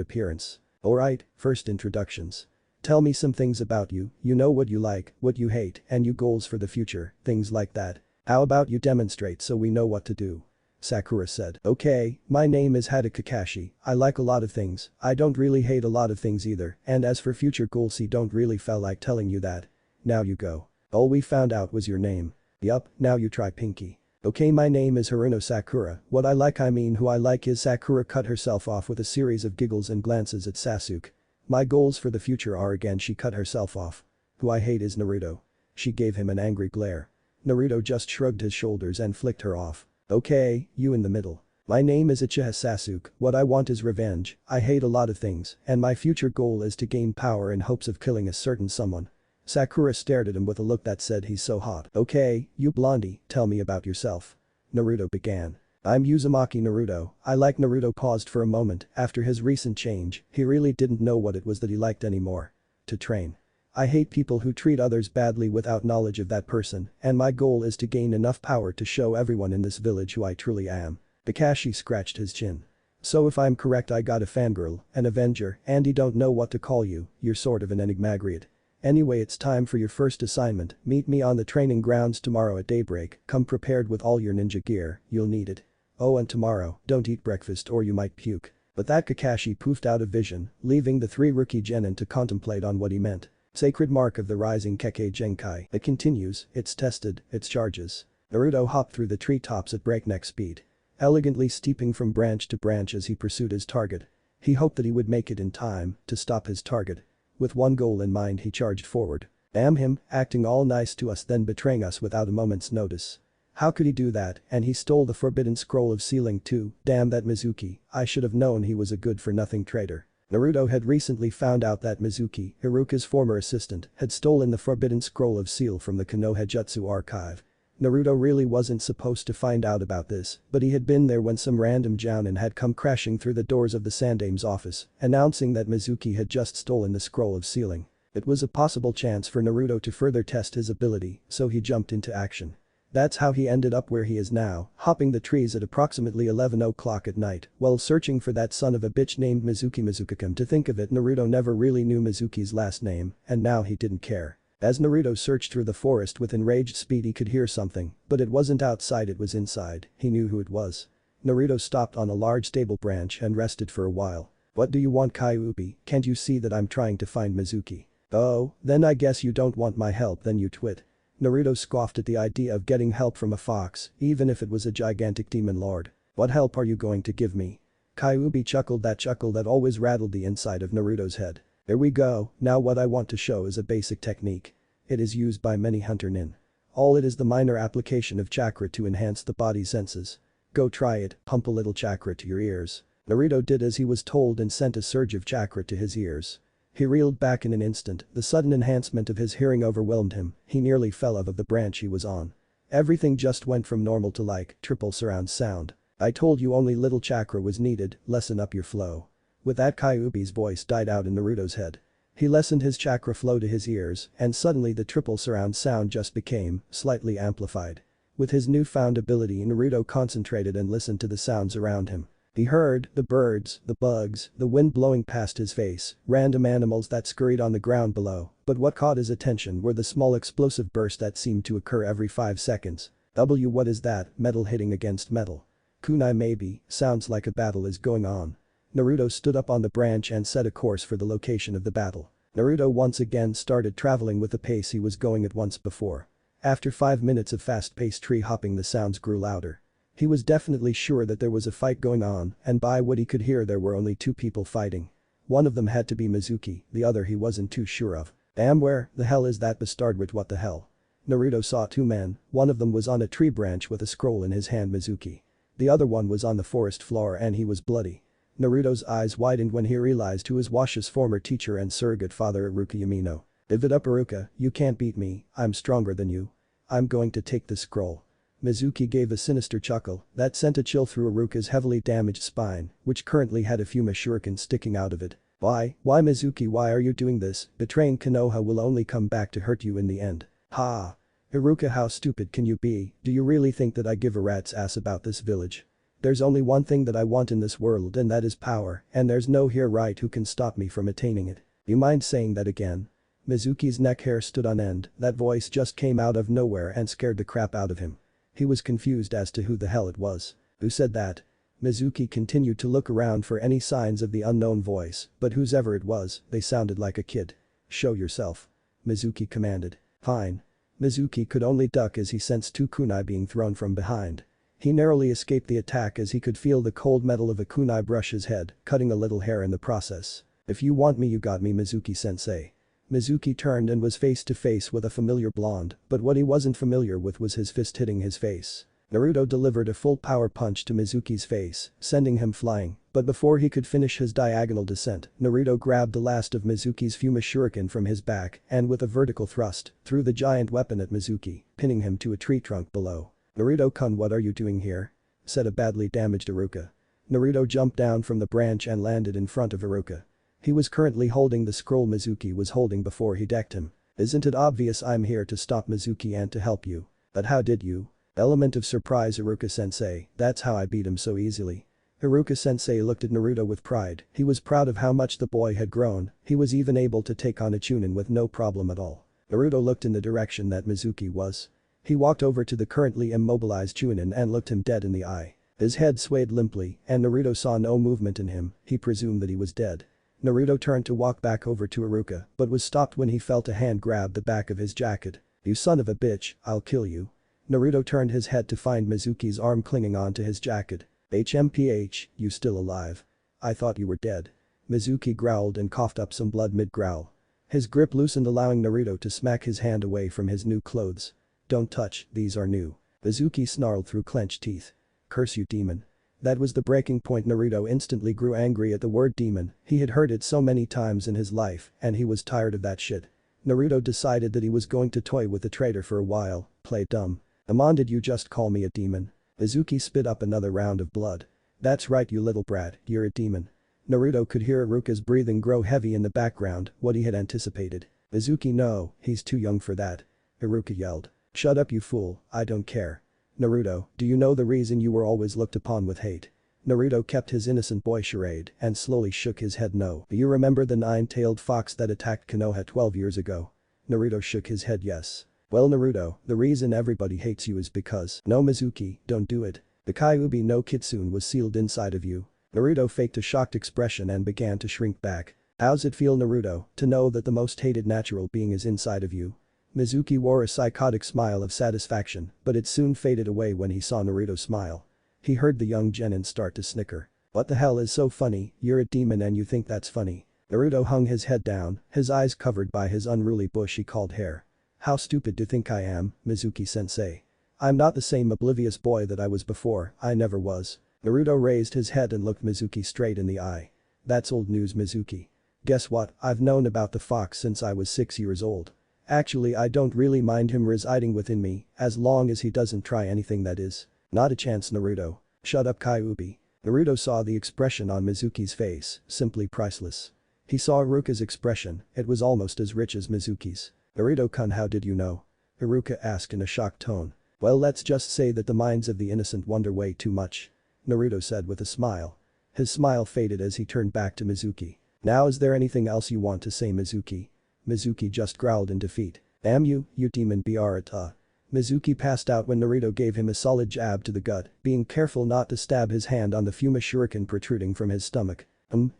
appearance. Alright, first introductions. Tell me some things about you, you know what you like, what you hate, and your goals for the future, things like that. How about you demonstrate so we know what to do? Sakura said. Okay, my name is Kakashi, I like a lot of things, I don't really hate a lot of things either, and as for future goals don't really feel like telling you that. Now you go. All we found out was your name. Yup, now you try Pinky. Okay, my name is Haruno Sakura, what I like I mean who I like is Sakura cut herself off with a series of giggles and glances at Sasuke. My goals for the future are again she cut herself off. Who I hate is Naruto. She gave him an angry glare. Naruto just shrugged his shoulders and flicked her off. Okay, you in the middle. My name is Uchiha Sasuke, what I want is revenge, I hate a lot of things, and my future goal is to gain power in hopes of killing a certain someone. Sakura stared at him with a look that said he's so hot. Okay, you blondie, tell me about yourself. Naruto began. I'm Uzumaki Naruto, I like Naruto paused for a moment, after his recent change, he really didn't know what it was that he liked anymore. To train. I hate people who treat others badly without knowledge of that person, and my goal is to gain enough power to show everyone in this village who I truly am. Kakashi scratched his chin. So if I'm correct I got a fangirl, an avenger, and you don't know what to call you, you're sort of an enigmagriad. Anyway it's time for your first assignment, meet me on the training grounds tomorrow at daybreak, come prepared with all your ninja gear, you'll need it. Oh and tomorrow, don't eat breakfast or you might puke. But that Kakashi poofed out of vision, leaving the three rookie genin to contemplate on what he meant. Sacred mark of the rising Kekkei Genkai. It continues, it's tested, it charges. Naruto hopped through the treetops at breakneck speed. Elegantly steeping from branch to branch as he pursued his target. He hoped that he would make it in time to stop his target. With one goal in mind he charged forward. Damn him, acting all nice to us then betraying us without a moment's notice. How could he do that, and he stole the forbidden scroll of sealing too, damn that Mizuki, I should have known he was a good-for-nothing traitor. Naruto had recently found out that Mizuki, Iruka's former assistant, had stolen the forbidden scroll of seal from the Konoha Jutsu archive. Naruto really wasn't supposed to find out about this, but he had been there when some random jounin had come crashing through the doors of the Sandame's office, announcing that Mizuki had just stolen the scroll of sealing. It was a possible chance for Naruto to further test his ability, so he jumped into action. That's how he ended up where he is now, hopping the trees at approximately 11 o'clock at night, while searching for that son of a bitch named Mizuki. Come to think of it, Naruto never really knew Mizuki's last name, and now he didn't care. As Naruto searched through the forest with enraged speed he could hear something, but it wasn't outside it was inside, he knew who it was. Naruto stopped on a large stable branch and rested for a while. What do you want Kyuubi, can't you see that I'm trying to find Mizuki? Oh, then I guess you don't want my help then you twit. Naruto scoffed at the idea of getting help from a fox, even if it was a gigantic demon lord. What help are you going to give me? Kyuubi chuckled that chuckle that always rattled the inside of Naruto's head. There we go, now what I want to show is a basic technique. It is used by many hunter nin. All it is the minor application of chakra to enhance the body's senses. Go try it, pump a little chakra to your ears. Naruto did as he was told and sent a surge of chakra to his ears. He reeled back in an instant, the sudden enhancement of his hearing overwhelmed him, he nearly fell out of the branch he was on. Everything just went from normal to like triple surround sound. I told you only little chakra was needed, lessen up your flow. With that Kyuubi's voice died out in Naruto's head. He lessened his chakra flow to his ears, and suddenly the triple surround sound just became slightly amplified. With his newfound ability Naruto concentrated and listened to the sounds around him. He heard the birds, the bugs, the wind blowing past his face, random animals that scurried on the ground below, but what caught his attention were the small explosive bursts that seemed to occur every 5 seconds. What is that, metal hitting against metal? Kunai maybe, sounds like a battle is going on. Naruto stood up on the branch and set a course for the location of the battle. Naruto once again started traveling with the pace he was going at once before. After 5 minutes of fast-paced tree hopping the sounds grew louder. He was definitely sure that there was a fight going on, and by what he could hear there were only 2 people fighting. One of them had to be Mizuki, the other he wasn't too sure of. Damn, where the hell is that bastard with what the hell? Naruto saw 2 men, one of them was on a tree branch with a scroll in his hand Mizuki. The other one was on the forest floor and he was bloody. Naruto's eyes widened when he realized who was Washa's former teacher and surrogate father Iruka Yamino. Give it up Iruka, you can't beat me, I'm stronger than you. I'm going to take the scroll. Mizuki gave a sinister chuckle that sent a chill through Iruka's heavily damaged spine, which currently had a few shurikens sticking out of it. Why Mizuki, why are you doing this? Betraying Konoha will only come back to hurt you in the end. Ha! Iruka, how stupid can you be, do you really think that I give a rat's ass about this village? There's only one thing that I want in this world and that is power, and there's no here right who can stop me from attaining it. You mind saying that again? Mizuki's neck hair stood on end, that voice just came out of nowhere and scared the crap out of him. He was confused as to who the hell it was. Who said that? Mizuki continued to look around for any signs of the unknown voice, but whoever it was, they sounded like a kid. Show yourself. Mizuki commanded. Fine. Mizuki could only duck as he sensed two kunai being thrown from behind. He narrowly escaped the attack as he could feel the cold metal of a kunai brush his head, cutting a little hair in the process. If you want me you got me, Mizuki-sensei. Mizuki turned and was face to face with a familiar blonde, but what he wasn't familiar with was his fist hitting his face. Naruto delivered a full power punch to Mizuki's face, sending him flying, but before he could finish his diagonal descent, Naruto grabbed the last of Mizuki's Fuma Shuriken from his back and with a vertical thrust, threw the giant weapon at Mizuki, pinning him to a tree trunk below. Naruto-kun, what are you doing here? Said a badly damaged Iruka. Naruto jumped down from the branch and landed in front of Iruka. He was currently holding the scroll Mizuki was holding before he decked him. Isn't it obvious I'm here to stop Mizuki and to help you? But how did you? Element of surprise, Iruka-sensei, that's how I beat him so easily. Iruka-sensei looked at Naruto with pride. He was proud of how much the boy had grown, he was even able to take on a Chunin with no problem at all. Naruto looked in the direction that Mizuki was. He walked over to the currently immobilized Chunin and looked him dead in the eye. His head swayed limply and Naruto saw no movement in him, he presumed that he was dead. Naruto turned to walk back over to Iruka but was stopped when he felt a hand grab the back of his jacket. You son of a bitch, I'll kill you. Naruto turned his head to find Mizuki's arm clinging onto his jacket. HMPH, you still alive? I thought you were dead. Mizuki growled and coughed up some blood mid-growl. His grip loosened allowing Naruto to smack his hand away from his new clothes. Don't touch, these are new. Mizuki snarled through clenched teeth. Curse you, demon. That was the breaking point. Naruto instantly grew angry at the word demon, he had heard it so many times in his life and he was tired of that shit. Naruto decided that he was going to toy with the traitor for a while, play dumb. Amon, did you just call me a demon? Mizuki spit up another round of blood. That's right, you little brat, you're a demon. Naruto could hear Iruka's breathing grow heavy in the background, what he had anticipated. Mizuki, no, he's too young for that. Iruka yelled. Shut up, you fool, I don't care. Naruto, do you know the reason you were always looked upon with hate? Naruto kept his innocent boy charade and slowly shook his head. No. Do you remember the nine-tailed fox that attacked Konoha 12 years ago? Naruto shook his head. Yes. Well, Naruto, the reason everybody hates you is because… No, Mizuki, don't do it. The Kyuubi no Kitsune was sealed inside of you. Naruto faked a shocked expression and began to shrink back. How's it feel, Naruto, to know that the most hated natural being is inside of you? Mizuki wore a psychotic smile of satisfaction, but it soon faded away when he saw Naruto smile. He heard the young genin start to snicker. What the hell is so funny, you're a demon and you think that's funny? Naruto hung his head down, his eyes covered by his unruly bushy-called hair. How stupid do you think I am, Mizuki-sensei? I'm not the same oblivious boy that I was before, I never was. Naruto raised his head and looked Mizuki straight in the eye. That's old news, Mizuki. Guess what, I've known about the fox since I was 6 years old. Actually, I don't really mind him residing within me, as long as he doesn't try anything, that is. Not a chance, Naruto. Shut up, Kyuubi. Naruto saw the expression on Mizuki's face, simply priceless. He saw Iruka's expression, it was almost as rich as Mizuki's. Naruto-kun, how did you know? Iruka asked in a shocked tone. Well, let's just say that the minds of the innocent wonder way too much. Naruto said with a smile. His smile faded as he turned back to Mizuki. Now, is there anything else you want to say, Mizuki? Mizuki just growled in defeat. Damn you, you demon Barata. Mizuki passed out when Naruto gave him a solid jab to the gut, being careful not to stab his hand on the Fuma Shuriken protruding from his stomach.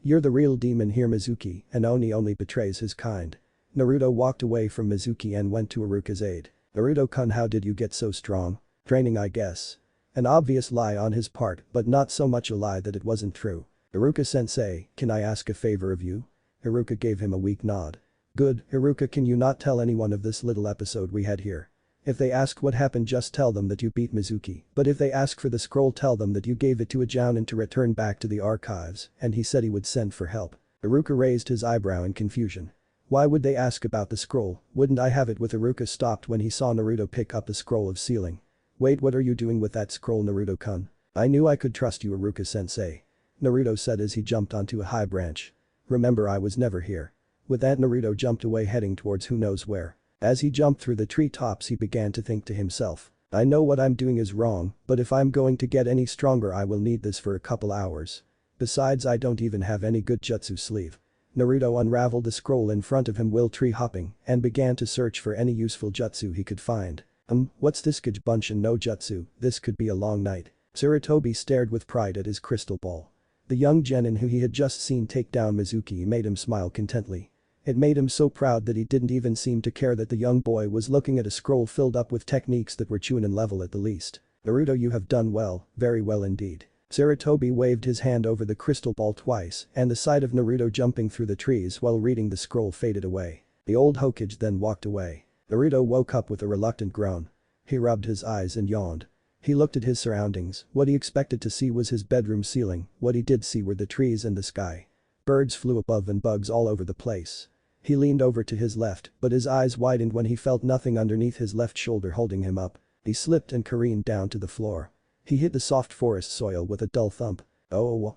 You're the real demon here, Mizuki, and Oni only betrays his kind. Naruto walked away from Mizuki and went to Iruka's aid. Naruto-kun, how did you get so strong? Training, I guess. An obvious lie on his part, but not so much a lie that it wasn't true. Iruka-sensei, can I ask a favor of you? Iruka gave him a weak nod. Good, Iruka, can you not tell anyone of this little episode we had here? If they ask what happened, just tell them that you beat Mizuki, but if they ask for the scroll, tell them that you gave it to a jounin to return back to the archives and he said he would send for help. Iruka raised his eyebrow in confusion. Why would they ask about the scroll? Wouldn't I have it with? Iruka stopped when he saw Naruto pick up the scroll of sealing. Wait, what are you doing with that scroll, Naruto-kun? I knew I could trust you, Iruka-sensei. Naruto said as he jumped onto a high branch. Remember, I was never here. With that, Naruto jumped away heading towards who knows where. As he jumped through the treetops, he began to think to himself. I know what I'm doing is wrong, but if I'm going to get any stronger I will need this for a couple hours. Besides I don't even have any good jutsu sleeve. Naruto unraveled the scroll in front of him while tree hopping and began to search for any useful jutsu he could find. What's this Bunshin no jutsu, this could be a long night. Sarutobi stared with pride at his crystal ball. The young genin who he had just seen take down Mizuki made him smile contently. It made him so proud that he didn't even seem to care that the young boy was looking at a scroll filled up with techniques that were chunin level at the least. Naruto, you have done well, very well indeed. Sarutobi waved his hand over the crystal ball twice and the sight of Naruto jumping through the trees while reading the scroll faded away. The old Hokage then walked away. Naruto woke up with a reluctant groan. He rubbed his eyes and yawned. He looked at his surroundings, what he expected to see was his bedroom ceiling, what he did see were the trees and the sky. Birds flew above and bugs all over the place. He leaned over to his left, but his eyes widened when he felt nothing underneath his left shoulder holding him up. He slipped and careened down to the floor. He hit the soft forest soil with a dull thump. Oh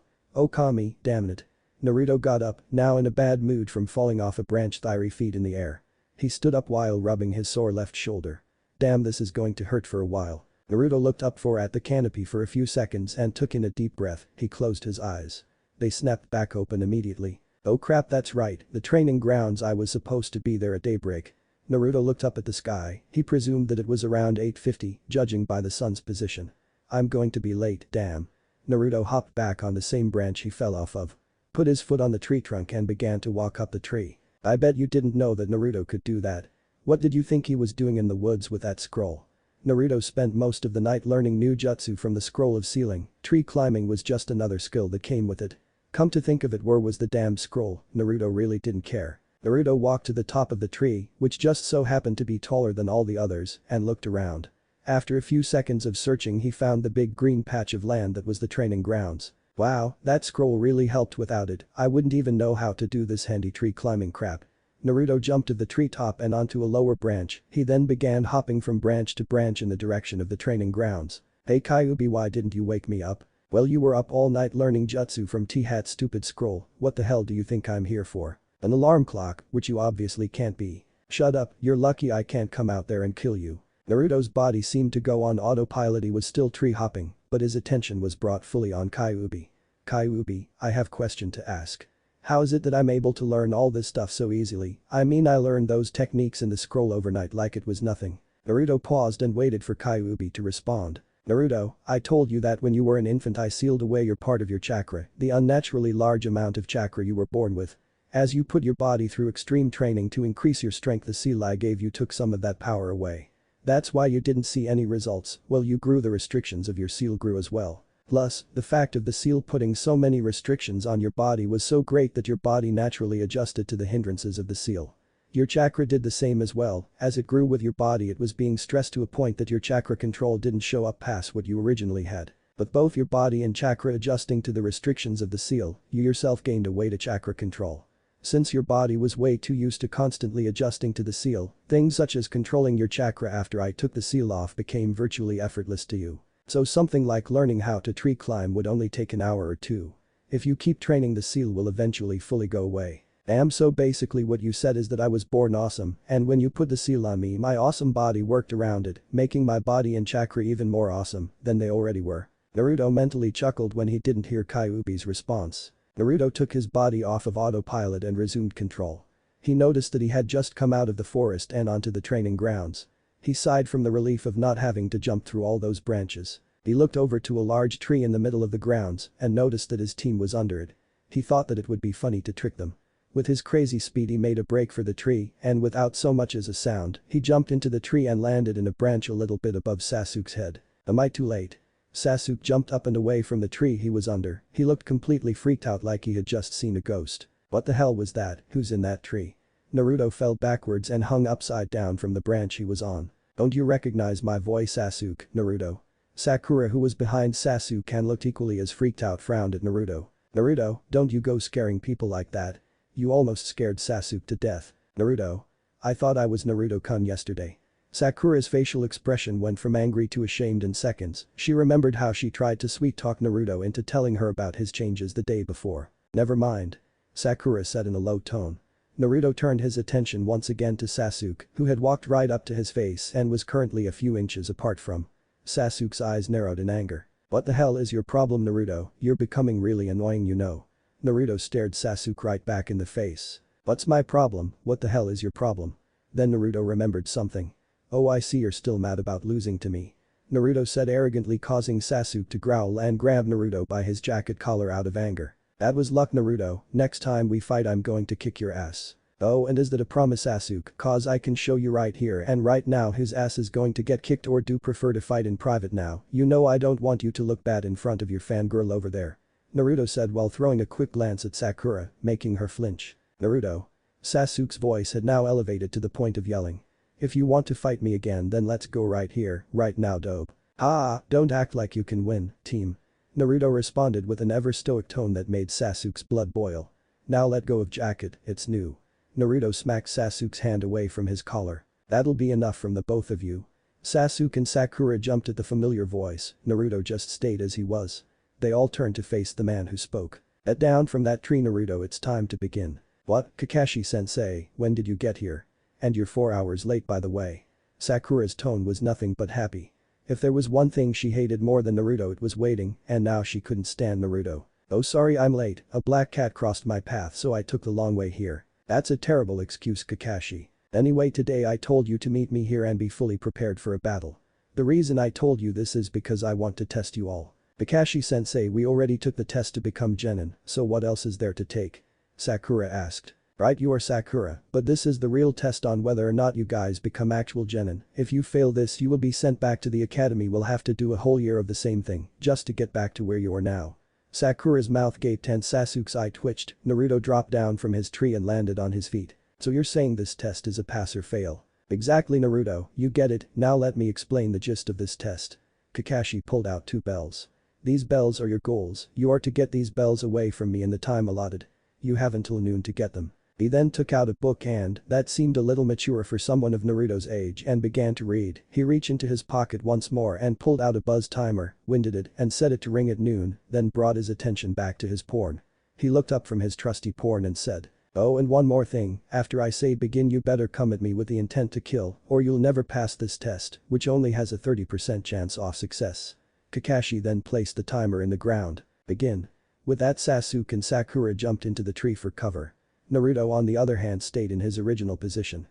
Kami, damn it. Naruto got up, now in a bad mood from falling off a branch 3 feet in the air. He stood up while rubbing his sore left shoulder. Damn, this is going to hurt for a while. Naruto looked up at the canopy for a few seconds and took in a deep breath. He closed his eyes. They snapped back open immediately. Oh crap, that's right, the training grounds, I was supposed to be there at daybreak. Naruto looked up at the sky, he presumed that it was around 8:50, judging by the sun's position. I'm going to be late, damn. Naruto hopped back on the same branch he fell off of. Put his foot on the tree trunk and began to walk up the tree. I bet you didn't know that Naruto could do that. What did you think he was doing in the woods with that scroll? Naruto spent most of the night learning new jutsu from the scroll of sealing, tree climbing was just another skill that came with it. Come to think of it, where was the damn scroll? Naruto really didn't care. Naruto walked to the top of the tree, which just so happened to be taller than all the others, and looked around. After a few seconds of searching he found the big green patch of land that was the training grounds. Wow, that scroll really helped, without it, I wouldn't even know how to do this handy tree climbing crap. Naruto jumped to the treetop and onto a lower branch, he then began hopping from branch to branch in the direction of the training grounds. Hey Kyuubi, why didn't you wake me up? Well, you were up all night learning jutsu from T-Hat's stupid scroll, what the hell do you think I'm here for? An alarm clock, which you obviously can't be. Shut up, you're lucky I can't come out there and kill you. Naruto's body seemed to go on autopilot, he was still tree hopping, but his attention was brought fully on Kyuubi. Kyuubi, I have a question to ask. How is it that I'm able to learn all this stuff so easily? I mean, I learned those techniques in the scroll overnight like it was nothing. Naruto paused and waited for Kyuubi to respond. Naruto, I told you that when you were an infant I sealed away your part of your chakra, the unnaturally large amount of chakra you were born with. As you put your body through extreme training to increase your strength, the seal I gave you took some of that power away. That's why you didn't see any results, well, you grew, the restrictions of your seal grew as well. Plus, the fact of the seal putting so many restrictions on your body was so great that your body naturally adjusted to the hindrances of the seal. Your chakra did the same as well, as it grew with your body it was being stressed to a point that your chakra control didn't show up past what you originally had. But both your body and chakra adjusting to the restrictions of the seal, you yourself gained a way to chakra control. Since your body was way too used to constantly adjusting to the seal, things such as controlling your chakra after I took the seal off became virtually effortless to you. So something like learning how to tree climb would only take an hour or two. If you keep training, the seal will eventually fully go away. So basically what you said is that I was born awesome, and when you put the seal on me my awesome body worked around it, making my body and chakra even more awesome than they already were. Naruto mentally chuckled when he didn't hear Kyuubi's response. Naruto took his body off of autopilot and resumed control. He noticed that he had just come out of the forest and onto the training grounds. He sighed from the relief of not having to jump through all those branches. He looked over to a large tree in the middle of the grounds and noticed that his team was under it. He thought that it would be funny to trick them. With his crazy speed he made a break for the tree and without so much as a sound, he jumped into the tree and landed in a branch a little bit above Sasuke's head. Am I too late? Sasuke jumped up and away from the tree he was under, he looked completely freaked out like he had just seen a ghost. What the hell was that, who's in that tree? Naruto fell backwards and hung upside down from the branch he was on. Don't you recognize my voice, Sasuke, Naruto? Sakura, who was behind Sasuke and looked equally as freaked out, frowned at Naruto. Naruto, don't you go scaring people like that. You almost scared Sasuke to death. Naruto. I thought I was Naruto-kun yesterday. Sakura's facial expression went from angry to ashamed in seconds, she remembered how she tried to sweet-talk Naruto into telling her about his changes the day before. Never mind. Sakura said in a low tone. Naruto turned his attention once again to Sasuke, who had walked right up to his face and was currently a few inches apart from. Sasuke's eyes narrowed in anger. "What the hell is your problem, Naruto? You're becoming really annoying, you know." Naruto stared Sasuke right back in the face. "What's my problem? What the hell is your problem?" Then Naruto remembered something. "Oh, I see you're still mad about losing to me," Naruto said, arrogantly, causing Sasuke to growl and grab Naruto by his jacket collar out of anger. "That was luck, Naruto. Next time we fight I'm going to kick your ass." "Oh, and is that a promise, Sasuke? Cause I can show you right here and right now his ass is going to get kicked, or do prefer to fight in private now? You know I don't want you to look bad in front of your fangirl over there," Naruto said while throwing a quick glance at Sakura, making her flinch. "Naruto." Sasuke's voice had now elevated to the point of yelling. "If you want to fight me again then let's go right here, right now, dope." "Ah, don't act like you can win, team," Naruto responded with an ever-stoic tone that made Sasuke's blood boil. "Now let go of jacket, it's new." Naruto smacked Sasuke's hand away from his collar. "That'll be enough from the both of you." Sasuke and Sakura jumped at the familiar voice. Naruto just stayed as he was. They all turned to face the man who spoke. "Get down from that tree, Naruto, it's time to begin." "What, Kakashi-sensei, when did you get here? And you're 4 hours late, by the way." Sakura's tone was nothing but happy. If there was one thing she hated more than Naruto it was waiting, and now she couldn't stand Naruto. "Oh, sorry I'm late, a black cat crossed my path so I took the long way here." "That's a terrible excuse, Kakashi. Anyway, today I told you to meet me here and be fully prepared for a battle. The reason I told you this is because I want to test you all." "Kakashi-sensei, we already took the test to become genin, so what else is there to take?" Sakura asked. "Right, you are Sakura, but this is the real test on whether or not you guys become actual genin. If you fail this you will be sent back to the academy, we'll have to do a whole year of the same thing, just to get back to where you are now." Sakura's mouth gaped and Sasuke's eye twitched. Naruto dropped down from his tree and landed on his feet. "So you're saying this test is a pass or fail?" "Exactly, Naruto, you get it, now let me explain the gist of this test." Kakashi pulled out 2 bells. "These bells are your goals, you are to get these bells away from me in the time allotted. You have until noon to get them." He then took out a book and, that seemed a little mature for someone of Naruto's age, and began to read. He reached into his pocket once more and pulled out a buzz timer, winded it and set it to ring at noon, then brought his attention back to his porn. He looked up from his trusty porn and said, "Oh, and one more thing, after I say begin you better come at me with the intent to kill or you'll never pass this test, which only has a 30% chance of success." Kakashi then placed the timer in the ground. "Begin." With that, Sasuke and Sakura jumped into the tree for cover. Naruto on the other hand stayed in his original position.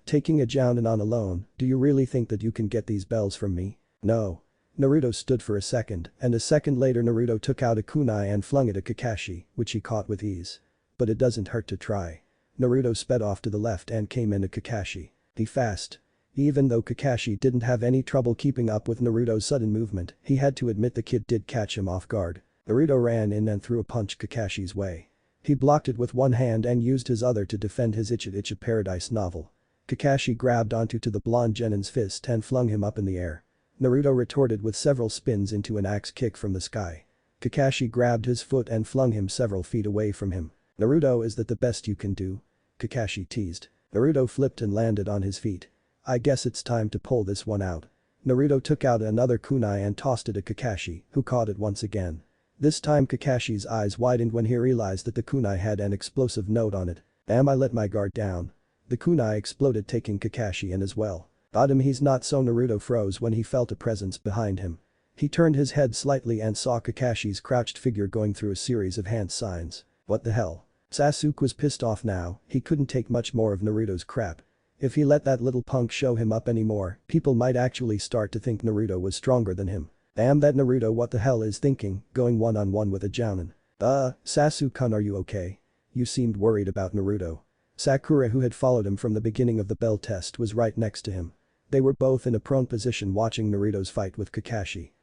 Taking a jounin on alone, do you really think that you can get these bells from me?" "No." Naruto stood for a second, and a second later Naruto took out a kunai and flung it at Kakashi, which he caught with ease. "But it doesn't hurt to try." Naruto sped off to the left and came into Kakashi. He fast. Even though Kakashi didn't have any trouble keeping up with Naruto's sudden movement, he had to admit the kid did catch him off guard. Naruto ran in and threw a punch Kakashi's way. He blocked it with one hand and used his other to defend his Ichi Paradise novel. Kakashi grabbed onto the blonde genin's fist and flung him up in the air. Naruto retorted with several spins into an axe kick from the sky. Kakashi grabbed his foot and flung him several feet away from him. "Naruto, is that the best you can do?" Kakashi teased. Naruto flipped and landed on his feet. "I guess it's time to pull this one out." Naruto took out another kunai and tossed it at Kakashi, who caught it once again. This time Kakashi's eyes widened when he realized that the kunai had an explosive note on it. "Damn, I let my guard down." The kunai exploded, taking Kakashi in as well. "Got him, he's not so." Naruto froze when he felt a presence behind him. He turned his head slightly and saw Kakashi's crouched figure going through a series of hand signs. What the hell? Sasuke was pissed off now, he couldn't take much more of Naruto's crap. If he let that little punk show him up anymore, people might actually start to think Naruto was stronger than him. Damn that Naruto, what the hell is thinking, going one-on-one with a jounin. Sasuke-kun, are you okay? You seemed worried about Naruto. Sakura, who had followed him from the beginning of the bell test, was right next to him. They were both in a prone position watching Naruto's fight with Kakashi.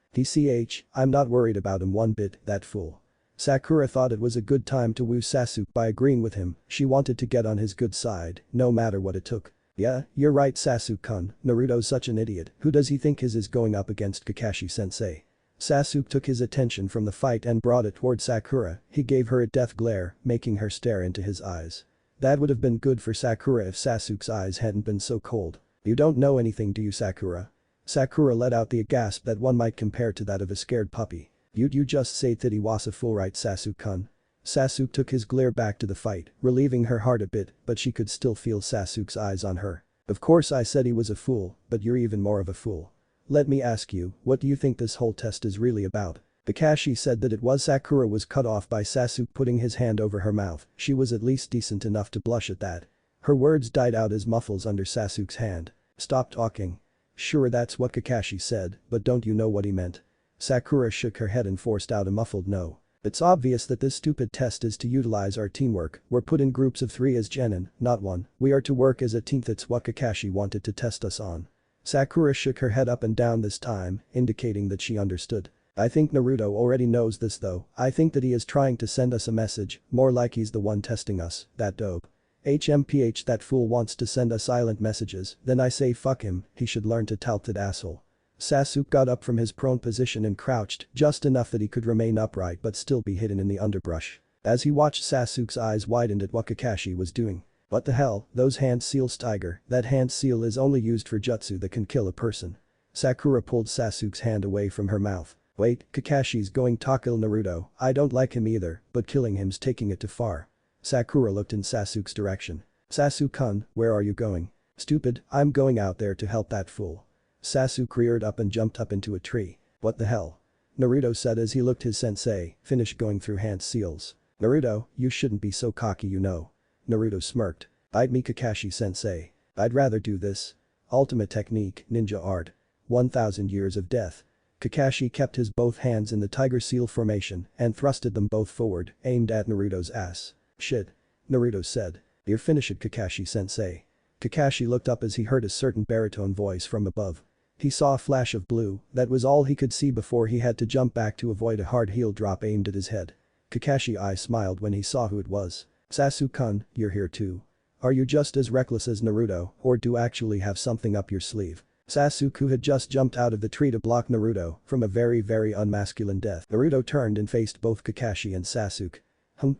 I'm not worried about him one bit, that fool." Sakura thought it was a good time to woo Sasuke by agreeing with him, she wanted to get on his good side, no matter what it took. "Yeah, you're right, Sasuke-kun, Naruto's such an idiot, who does he think is going up against Kakashi-sensei?" Sasuke took his attention from the fight and brought it toward Sakura, he gave her a death glare, making her stare into his eyes. That would have been good for Sakura if Sasuke's eyes hadn't been so cold. "You don't know anything, do you, Sakura?" Sakura let out the gasp that one might compare to that of a scared puppy. You just say that he was a fool, right, Sasuke-kun?" Sasuke took his glare back to the fight, relieving her heart a bit, but she could still feel Sasuke's eyes on her. Of course I said he was a fool, but you're even more of a fool. Let me ask you, what do you think this whole test is really about? Kakashi said that it was Sakura was cut off by Sasuke putting his hand over her mouth. She was at least decent enough to blush at that. Her words died out as muffles under Sasuke's hand. Stop talking. Sure, that's what Kakashi said, but don't you know what he meant? Sakura shook her head and forced out a muffled no. It's obvious that this stupid test is to utilize our teamwork. We're put in groups of 3 as genin, not 1. We are to work as a team. That's what Kakashi wanted to test us on. Sakura shook her head up and down this time, indicating that she understood. I think Naruto already knows this though. I think that he is trying to send us a message, more like he's the one testing us, that dope. HMPH, that fool wants to send us silent messages, then I say fuck him, he should learn to tout that asshole. Sasuke got up from his prone position and crouched, just enough that he could remain upright but still be hidden in the underbrush. As he watched, Sasuke's eyes widened at what Kakashi was doing. What the hell, those hand seals, tiger, that hand seal is only used for jutsu that can kill a person. Sakura pulled Sasuke's hand away from her mouth. Wait, Kakashi's going to kill Naruto. I don't like him either, but killing him's taking it too far. Sakura looked in Sasuke's direction. Sasuke-kun, where are you going? Stupid, I'm going out there to help that fool. Sasuke reared up and jumped up into a tree. What the hell? Naruto said as he looked his sensei, finished going through hand seals. Naruto, you shouldn't be so cocky, you know. Naruto smirked. Bite me, Kakashi sensei. I'd rather do this. Ultimate technique, ninja art. 1000 years of death. Kakashi kept his both hands in the tiger seal formation and thrusted them both forward, aimed at Naruto's ass. Shit. Naruto said. You're finished, Kakashi sensei. Kakashi looked up as he heard a certain baritone voice from above. He saw a flash of blue, that was all he could see before he had to jump back to avoid a hard heel drop aimed at his head. Kakashi's eye smiled when he saw who it was. Sasuke-kun, you're here too. Are you just as reckless as Naruto, or do you actually have something up your sleeve? Sasuke, who had just jumped out of the tree to block Naruto from a very unmasculine death. Naruto turned and faced both Kakashi and Sasuke.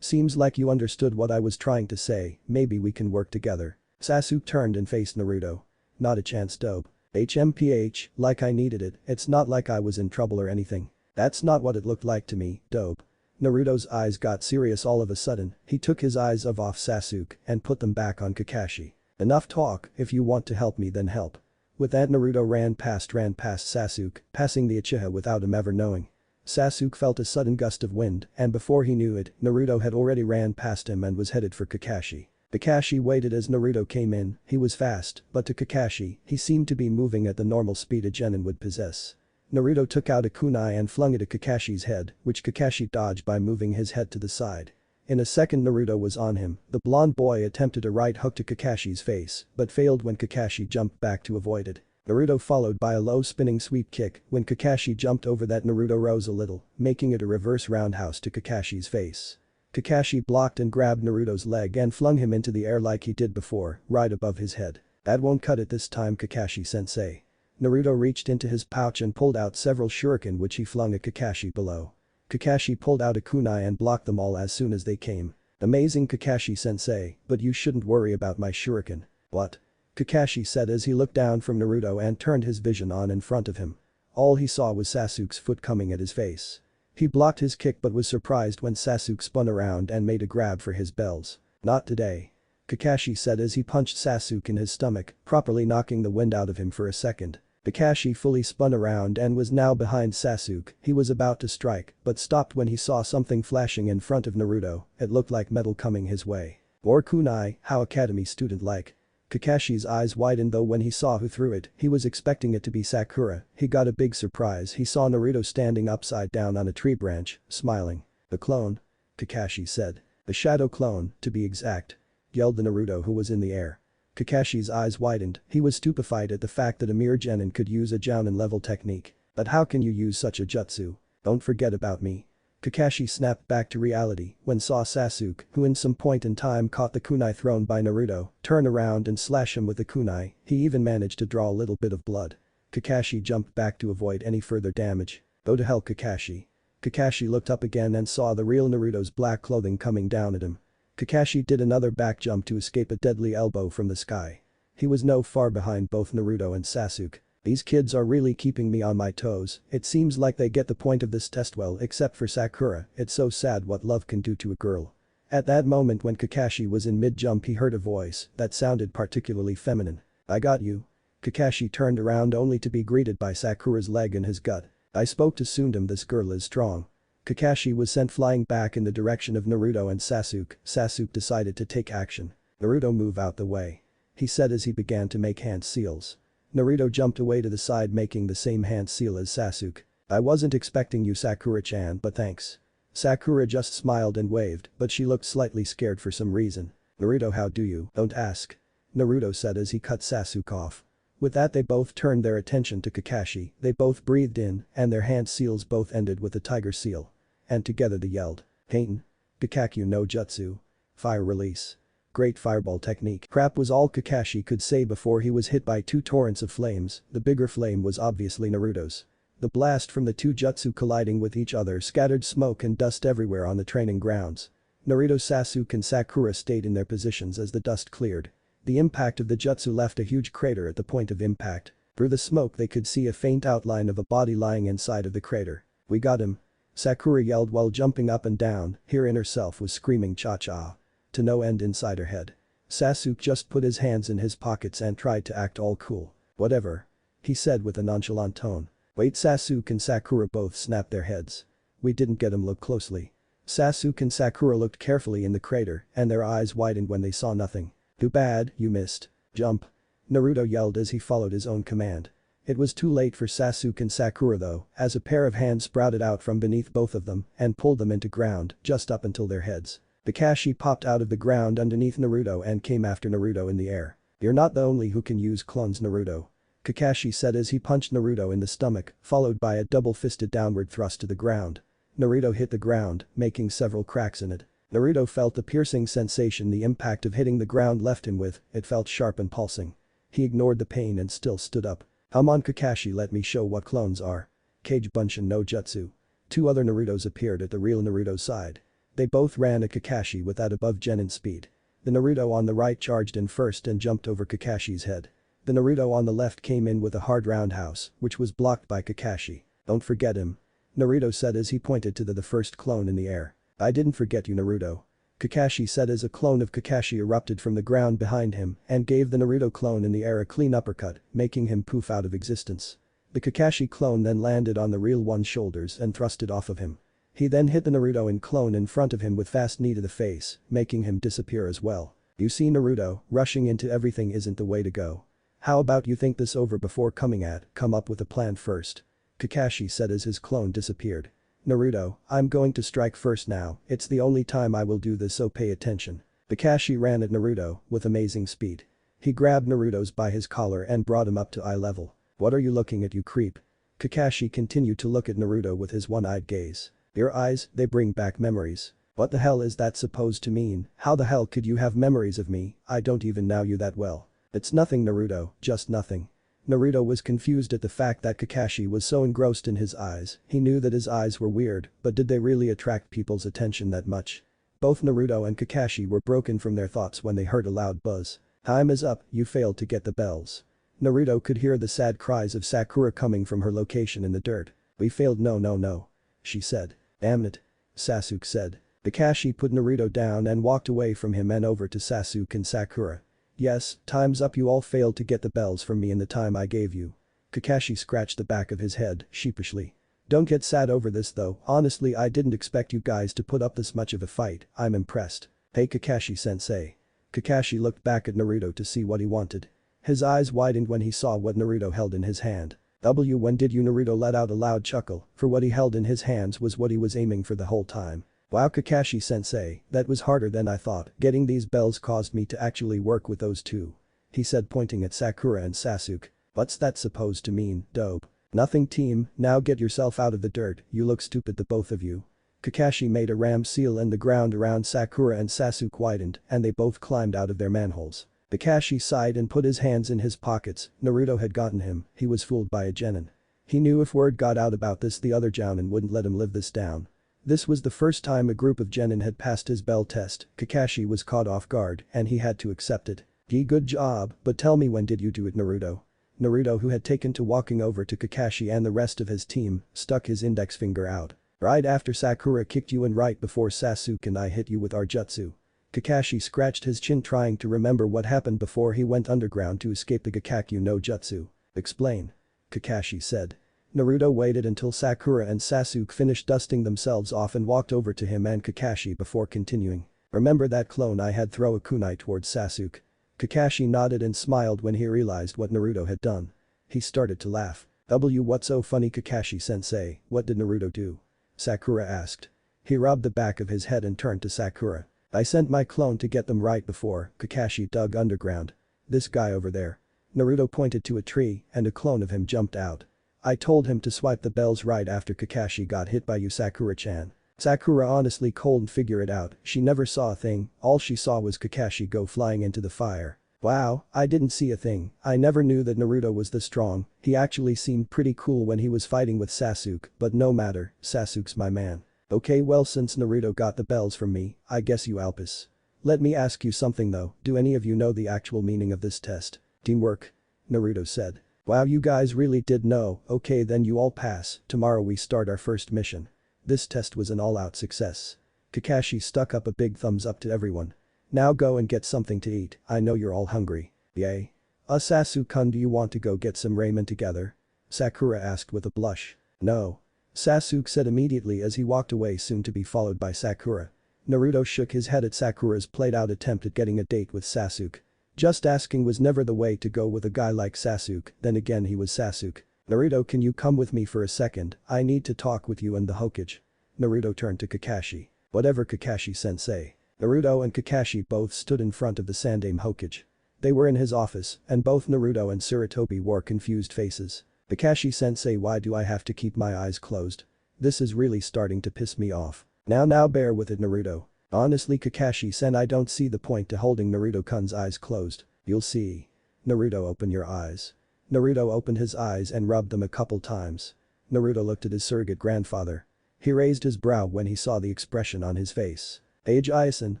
Seems like you understood what I was trying to say, maybe we can work together. Sasuke turned and faced Naruto. Not a chance, dope. HMPH, like I needed it, it's not like I was in trouble or anything. That's not what it looked like to me, dope. Naruto's eyes got serious all of a sudden. He took his eyes off Sasuke and put them back on Kakashi. Enough talk, if you want to help me then help. With that, Naruto ran past Sasuke, passing the Uchiha without him ever knowing. Sasuke felt a sudden gust of wind, and before he knew it, Naruto had already ran past him and was headed for Kakashi. Kakashi waited as Naruto came in. He was fast, but to Kakashi, he seemed to be moving at the normal speed a genin would possess. Naruto took out a kunai and flung it at Kakashi's head, which Kakashi dodged by moving his head to the side. In a second, Naruto was on him. The blonde boy attempted a right hook to Kakashi's face, but failed when Kakashi jumped back to avoid it. Naruto followed by a low spinning sweep kick. When Kakashi jumped over that, Naruto rose a little, making it a reverse roundhouse to Kakashi's face. Kakashi blocked and grabbed Naruto's leg and flung him into the air like he did before, right above his head. That won't cut it this time, Kakashi-sensei. Naruto reached into his pouch and pulled out several shuriken which he flung at Kakashi below. Kakashi pulled out a kunai and blocked them all as soon as they came. Amazing, Kakashi-sensei, but you shouldn't worry about my shuriken. What? Kakashi said as he looked down from Naruto and turned his vision on in front of him. All he saw was Sasuke's foot coming at his face. He blocked his kick but was surprised when Sasuke spun around and made a grab for his bells. Not today. Kakashi said as he punched Sasuke in his stomach, properly knocking the wind out of him for a second. Kakashi fully spun around and was now behind Sasuke. He was about to strike, but stopped when he saw something flashing in front of Naruto. It looked like metal coming his way. Or kunai, how academy student-like. Kakashi's eyes widened though when he saw who threw it. He was expecting it to be Sakura. He got a big surprise. He saw Naruto standing upside down on a tree branch, smiling. The clone? Kakashi said. The shadow clone, to be exact. Yelled the Naruto who was in the air. Kakashi's eyes widened. He was stupefied at the fact that a mere genin could use a jounin level technique. But how can you use such a jutsu? Don't forget about me. Kakashi snapped back to reality when saw Sasuke, who in some point in time caught the kunai thrown by Naruto, turn around and slash him with the kunai. He even managed to draw a little bit of blood. Kakashi jumped back to avoid any further damage. Go to hell, Kakashi. Kakashi looked up again and saw the real Naruto's black clothing coming down at him. Kakashi did another back jump to escape a deadly elbow from the sky. He was no far behind both Naruto and Sasuke. These kids are really keeping me on my toes, it seems like they get the point of this test well except for Sakura, it's so sad what love can do to a girl. At that moment when Kakashi was in mid-jump he heard a voice that sounded particularly feminine. I got you. Kakashi turned around only to be greeted by Sakura's leg in his gut. I spoke to Sundam, this girl is strong. Kakashi was sent flying back in the direction of Naruto and Sasuke. Sasuke decided to take action. Naruto, move out the way. He said as he began to make hand seals. Naruto jumped away to the side making the same hand seal as Sasuke. I wasn't expecting you, Sakura-chan, but thanks. Sakura just smiled and waved, but she looked slightly scared for some reason. Naruto, how do you? Don't ask. Naruto said as he cut Sasuke off. With that they both turned their attention to Kakashi, they both breathed in, and their hand seals both ended with a tiger seal. And together they yelled. Heian. Kakaku no Jutsu. Fire release. Great fireball technique. Crap was all Kakashi could say before he was hit by two torrents of flames, the bigger flame was obviously Naruto's. The blast from the two jutsu colliding with each other scattered smoke and dust everywhere on the training grounds. Naruto, Sasuke and Sakura stayed in their positions as the dust cleared. The impact of the jutsu left a huge crater at the point of impact. Through the smoke they could see a faint outline of a body lying inside of the crater. We got him. Sakura yelled while jumping up and down, her inner self was screaming cha-cha. To no end inside her head. Sasuke just put his hands in his pockets and tried to act all cool. Whatever. He said with a nonchalant tone. Wait, Sasuke and Sakura both snapped their heads. We didn't get him, look closely. Sasuke and Sakura looked carefully in the crater and their eyes widened when they saw nothing. Too bad, you missed. Jump. Naruto yelled as he followed his own command. It was too late for Sasuke and Sakura though, as a pair of hands sprouted out from beneath both of them and pulled them into ground just up until their heads. Kakashi popped out of the ground underneath Naruto and came after Naruto in the air. You're not the only who can use clones, Naruto. Kakashi said as he punched Naruto in the stomach, followed by a double-fisted downward thrust to the ground. Naruto hit the ground, making several cracks in it. Naruto felt the piercing sensation the impact of hitting the ground left him with, it felt sharp and pulsing. He ignored the pain and still stood up. Come on Kakashi, let me show what clones are. Kage Bunshin no Jutsu. Two other Narutos appeared at the real Naruto's side. They both ran at Kakashi with that above genin speed. The Naruto on the right charged in first and jumped over Kakashi's head. The Naruto on the left came in with a hard roundhouse, which was blocked by Kakashi. Don't forget him. Naruto said as he pointed to the first clone in the air. I didn't forget you, Naruto. Kakashi said as a clone of Kakashi erupted from the ground behind him and gave the Naruto clone in the air a clean uppercut, making him poof out of existence. The Kakashi clone then landed on the real one's shoulders and thrusted off of him. He then hit the Naruto in clone in front of him with fast knee to the face, making him disappear as well. You see, Naruto, rushing into everything isn't the way to go. How about you think this over before come up with a plan first. Kakashi said as his clone disappeared. Naruto, I'm going to strike first now, it's the only time I will do this, so pay attention. Kakashi ran at Naruto with amazing speed. He grabbed Naruto's by his collar and brought him up to eye level. What are you looking at, you creep? Kakashi continued to look at Naruto with his one-eyed gaze. Your eyes, they bring back memories. What the hell is that supposed to mean? How the hell could you have memories of me? I don't even know you that well. It's nothing, Naruto, just nothing. Naruto was confused at the fact that Kakashi was so engrossed in his eyes, he knew that his eyes were weird, but did they really attract people's attention that much? Both Naruto and Kakashi were broken from their thoughts when they heard a loud buzz. Time is up, you failed to get the bells. Naruto could hear the sad cries of Sakura coming from her location in the dirt. We failed, no. She said. Damn it. Sasuke said. Kakashi put Naruto down and walked away from him and over to Sasuke and Sakura. Yes, time's up, you all failed to get the bells from me in the time I gave you. Kakashi scratched the back of his head, sheepishly. Don't get sad over this though, honestly I didn't expect you guys to put up this much of a fight, I'm impressed. Hey Kakashi-sensei. Kakashi looked back at Naruto to see what he wanted. His eyes widened when he saw what Naruto held in his hand. When did you? Naruto let out a loud chuckle, for what he held in his hands was what he was aiming for the whole time. Wow, Kakashi-sensei, that was harder than I thought, getting these bells caused me to actually work with those two. He said, pointing at Sakura and Sasuke. What's that supposed to mean, dope? Nothing, team, now get yourself out of the dirt, you look stupid, the both of you. Kakashi made a ram seal and the ground around Sakura and Sasuke widened and they both climbed out of their manholes. Kakashi sighed and put his hands in his pockets. Naruto had gotten him, he was fooled by a genin. He knew if word got out about this the other jounin wouldn't let him live this down. This was the first time a group of genin had passed his bell test. Kakashi was caught off guard and he had to accept it. Good job, but tell me, when did you do it, Naruto? Naruto, who had taken to walking over to Kakashi and the rest of his team, stuck his index finger out. Right after Sakura kicked you and right before Sasuke and I hit you with our jutsu. Kakashi scratched his chin trying to remember what happened before he went underground to escape the Gakakyu no Jutsu. Explain. Kakashi said. Naruto waited until Sakura and Sasuke finished dusting themselves off and walked over to him and Kakashi before continuing. Remember that clone I had throw a kunai towards Sasuke? Kakashi nodded and smiled when he realized what Naruto had done. He started to laugh. What's so funny, Kakashi-sensei, what did Naruto do? Sakura asked. He rubbed the back of his head and turned to Sakura. I sent my clone to get them right before Kakashi dug underground. This guy over there. Naruto pointed to a tree and a clone of him jumped out. I told him to swipe the bells right after Kakashi got hit by you, Sakura-chan. Sakura honestly couldn't figure it out, she never saw a thing, all she saw was Kakashi go flying into the fire. Wow, I didn't see a thing, I never knew that Naruto was this strong, he actually seemed pretty cool when he was fighting with Sasuke, but no matter, Sasuke's my man. Okay, well, since Naruto got the bells from me, I guess you Alpus. Let me ask you something though, do any of you know the actual meaning of this test? Teamwork? Naruto said. Wow, you guys really did know, okay then you all pass, tomorrow we start our first mission. This test was an all-out success. Kakashi stuck up a big thumbs up to everyone. Now go and get something to eat, I know you're all hungry. Yay. Sasuke-kun, do you want to go get some ramen together? Sakura asked with a blush. No. Sasuke said immediately as he walked away, soon to be followed by Sakura. Naruto shook his head at Sakura's played-out attempt at getting a date with Sasuke. Just asking was never the way to go with a guy like Sasuke, then again he was Sasuke. Naruto, can you come with me for a second, I need to talk with you and the Hokage. Naruto turned to Kakashi. Whatever, Kakashi-sensei. Naruto and Kakashi both stood in front of the Sandaime Hokage. They were in his office, and both Naruto and Sarutobi wore confused faces. Kakashi-sensei, why do I have to keep my eyes closed? This is really starting to piss me off. Now bear with it, Naruto. Honestly, Kakashi-sen, I don't see the point to holding Naruto-kun's eyes closed. You'll see. Naruto, open your eyes. Naruto opened his eyes and rubbed them a couple times. Naruto looked at his surrogate grandfather. He raised his brow when he saw the expression on his face. Age-san,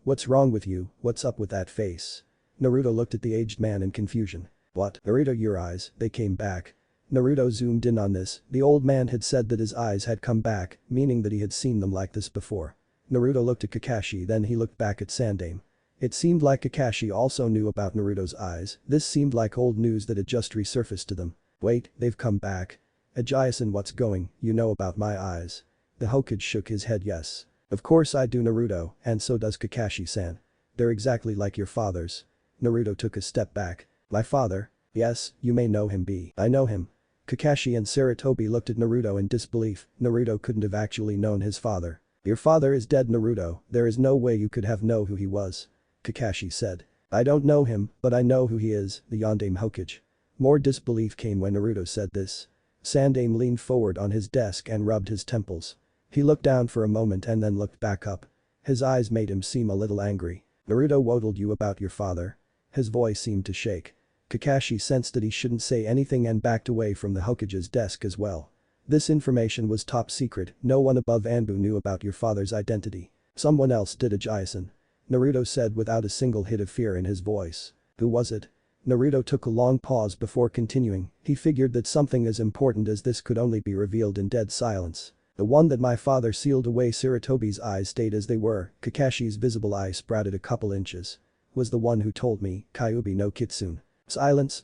what's wrong with you, what's up with that face? Naruto looked at the aged man in confusion. What? Naruto, your eyes, they came back. Naruto zoomed in on this, the old man had said that his eyes had come back, meaning that he had seen them like this before. Naruto looked at Kakashi, then he looked back at Sandaime. It seemed like Kakashi also knew about Naruto's eyes, this seemed like old news that had just resurfaced to them. Wait, they've come back. Age-san, what's going, you know about my eyes? The Hokage shook his head. Yes. Of course I do, Naruto, and so does Kakashi-san. They're exactly like your father's. Naruto took a step back. My father? Yes, you may know him. I know him. Kakashi and Sarutobi looked at Naruto in disbelief, Naruto couldn't have actually known his father. Your father is dead, Naruto, there is no way you could have known who he was. Kakashi said. I don't know him, but I know who he is, the Yondaime Hokage. More disbelief came when Naruto said this. Sandaime leaned forward on his desk and rubbed his temples. He looked down for a moment and then looked back up. His eyes made him seem a little angry. Naruto, what told you about your father? His voice seemed to shake. Kakashi sensed that he shouldn't say anything and backed away from the Hokage's desk as well. This information was top secret, no one above Anbu knew about your father's identity. Someone else did, Age-san. Naruto said without a single hit of fear in his voice. Who was it? Naruto took a long pause before continuing, he figured that something as important as this could only be revealed in dead silence. The one that my father sealed away. Sarutobi's eyes stayed as they were, Kakashi's visible eye sprouted a couple inches. Was the one who told me, Kyuubi no Kitsune. Silence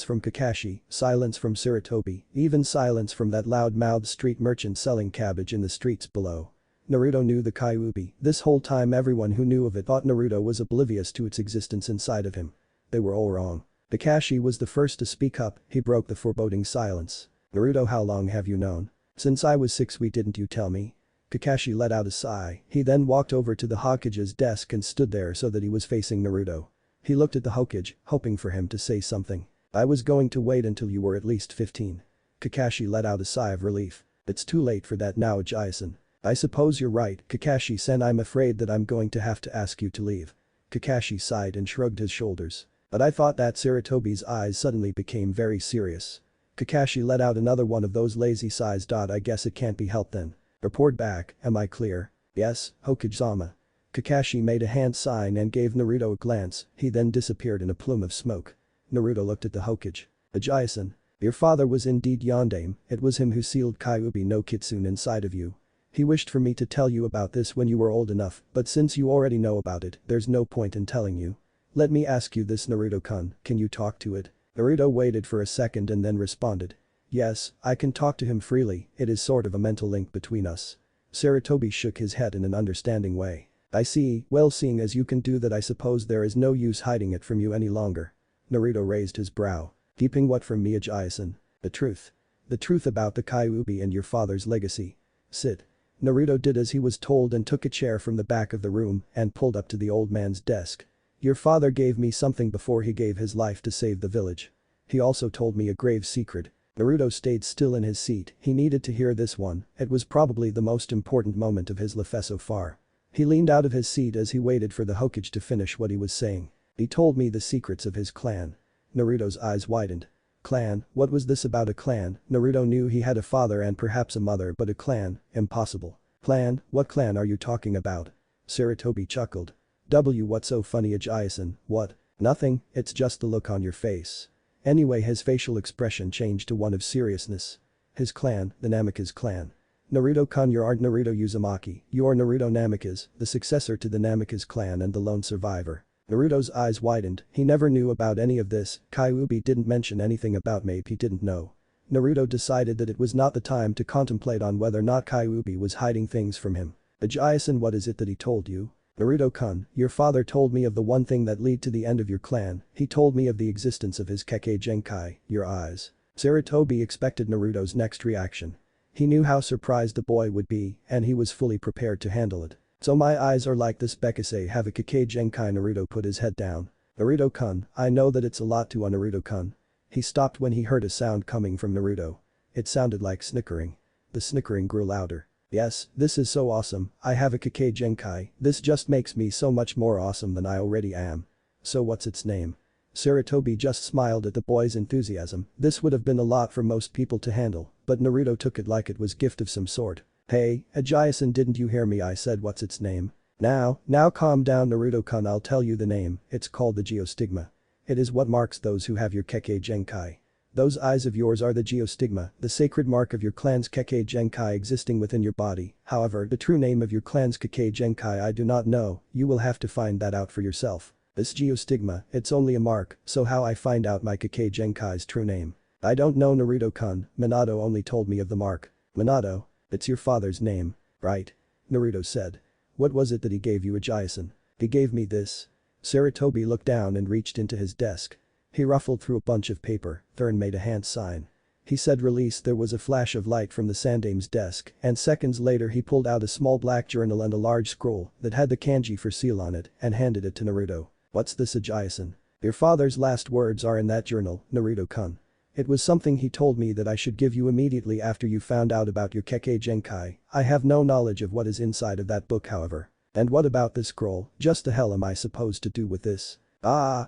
from Kakashi, silence from Sarutobi, even silence from that loud-mouthed street merchant selling cabbage in the streets below. Naruto knew the Kyuubi, this whole time everyone who knew of it thought Naruto was oblivious to its existence inside of him. They were all wrong. Kakashi was the first to speak up, he broke the foreboding silence. Naruto, how long have you known? Since I was 6. Why didn't you tell me? Kakashi let out a sigh, he then walked over to the Hokage's desk and stood there so that he was facing Naruto. He looked at the Hokage, hoping for him to say something. I was going to wait until you were at least 15. Kakashi let out a sigh of relief. It's too late for that now, Age-san. I suppose you're right, Kakashi-sen, I'm afraid that I'm going to have to ask you to leave. Kakashi sighed and shrugged his shoulders. But I thought that. Sarutobi's eyes suddenly became very serious. Kakashi let out another one of those lazy sighs. I guess it can't be helped then. Report back, am I clear? Yes, Hokage-sama. Kakashi made a hand sign and gave Naruto a glance, he then disappeared in a plume of smoke. Naruto looked at the Hokage. Ajaisen. Your father was indeed Yondaime, it was him who sealed Kyuubi no Kitsune inside of you. He wished for me to tell you about this when you were old enough, but since you already know about it, there's no point in telling you. Let me ask you this, Naruto-kun, can you talk to it? Naruto waited for a second and then responded. Yes, I can talk to him freely, it is sort of a mental link between us. Sarutobi shook his head in an understanding way. I see, well, seeing as you can do that, I suppose there is no use hiding it from you any longer. Naruto raised his brow. Keeping what from me, Ajaisen? The truth. The truth about the Kyuubi and your father's legacy. Sit. Naruto did as he was told and took a chair from the back of the room and pulled up to the old man's desk. Your father gave me something before he gave his life to save the village. He also told me a grave secret. Naruto stayed still in his seat, he needed to hear this one, it was probably the most important moment of his life so far. He leaned out of his seat as he waited for the Hokage to finish what he was saying. He told me the secrets of his clan. Naruto's eyes widened. Clan, what was this about a clan? Naruto knew he had a father and perhaps a mother, but a clan, impossible. Clan, what clan are you talking about? Sarutobi chuckled. What's so funny, Ajaisen, what? Nothing, it's just the look on your face. Anyway, his facial expression changed to one of seriousness. His clan, the Namikaze clan. Naruto-kun, you aren't Naruto Uzumaki, you are Naruto Namikaze, the successor to the Namikaze clan and the lone survivor. Naruto's eyes widened, he never knew about any of this, Kyuubi didn't mention anything about Mape he didn't know. Naruto decided that it was not the time to contemplate on whether or not Kyuubi was hiding things from him. Ajaisen, what is it that he told you? Naruto-kun, your father told me of the one thing that led to the end of your clan, he told me of the existence of his Kekkei Genkai, your eyes. Sarutobi expected Naruto's next reaction. He knew how surprised the boy would be, and he was fully prepared to handle it. So my eyes are like this, Bekase have a Kekkei Genkai. Naruto put his head down. Naruto-kun, I know that it's a lot to Naruto-kun. He stopped when he heard a sound coming from Naruto. It sounded like snickering. The snickering grew louder. Yes, this is so awesome, I have a Kekkei Genkai, this just makes me so much more awesome than I already am. So what's its name? Sarutobi just smiled at the boy's enthusiasm, this would have been a lot for most people to handle, but Naruto took it like it was gift of some sort. Hey, Ajaisen, didn't you hear me? I said what's its name? Now calm down, Naruto-kun, I'll tell you the name, it's called the Geostigma. It is what marks those who have your Kekkei Genkai. Those eyes of yours are the Geostigma, the sacred mark of your clan's Kekkei Genkai existing within your body, however the true name of your clan's Kekkei Genkai I do not know, you will have to find that out for yourself. This Geostigma, it's only a mark, so how I find out my Kekkei Genkai's true name? I don't know, Naruto-kun, Minato only told me of the mark. Minato? It's your father's name, right? Naruto said. What was it that he gave you, Ajaisen? He gave me this. Sarutobi looked down and reached into his desk. He ruffled through a bunch of paper, Thurn made a hand sign. He said release, there was a flash of light from the Sandaime's desk and seconds later he pulled out a small black journal and a large scroll that had the kanji for seal on it and handed it to Naruto. What's this, Ajaisen? Your father's last words are in that journal, Naruto-kun. It was something he told me that I should give you immediately after you found out about your Kekkei Genkai, I have no knowledge of what is inside of that book however. And what about this scroll, just the hell am I supposed to do with this?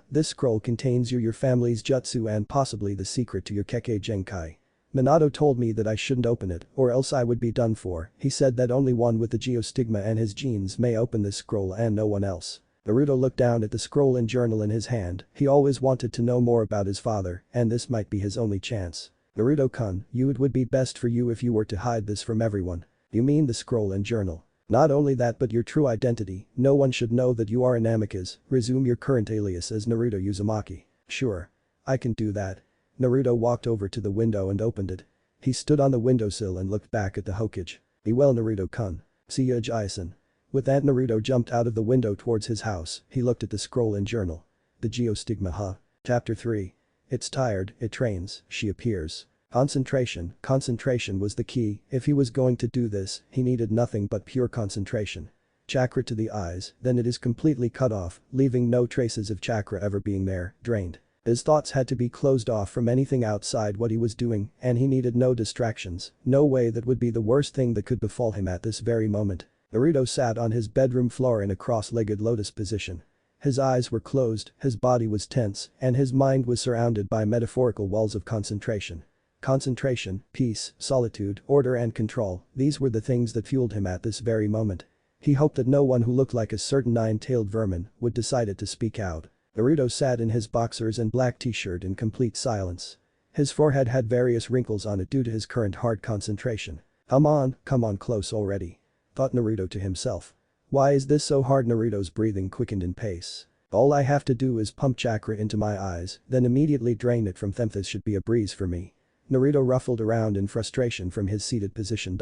This scroll contains your family's jutsu and possibly the secret to your Kekkei Genkai. Minato told me that I shouldn't open it or else I would be done for, he said that only one with the Geostigma and his genes may open this scroll and no one else. Naruto looked down at the scroll and journal in his hand, he always wanted to know more about his father and this might be his only chance. Naruto-kun, it would be best for you if you were to hide this from everyone. You mean the scroll and journal? Not only that but your true identity, no one should know that you are a Namikaze, resume your current alias as Naruto Uzumaki. Sure. I can do that. Naruto walked over to the window and opened it. He stood on the windowsill and looked back at the Hokage. Be well, Naruto-kun. See ya, Ajaisen. With that, Naruto jumped out of the window towards his house, he looked at the scroll and journal. The Geostigma, huh? Chapter 3. It's tired, it trains, she appears. Concentration was the key, if he was going to do this, he needed nothing but pure concentration. Chakra to the eyes, then it is completely cut off, leaving no traces of chakra ever being there, drained. His thoughts had to be closed off from anything outside what he was doing and he needed no distractions, no way that would be the worst thing that could befall him at this very moment. Naruto sat on his bedroom floor in a cross-legged lotus position. His eyes were closed, his body was tense, and his mind was surrounded by metaphorical walls of concentration. Concentration, peace, solitude, order and control, these were the things that fueled him at this very moment. He hoped that no one who looked like a certain nine-tailed vermin would decide to speak out. Naruto sat in his boxers and black t-shirt in complete silence. His forehead had various wrinkles on it due to his current hard concentration. Come on close already," thought Naruto to himself. Why is this so hard? Naruto's breathing quickened in pace. All I have to do is pump chakra into my eyes, then immediately drain it from them. This should be a breeze for me. Naruto ruffled around in frustration from his seated position.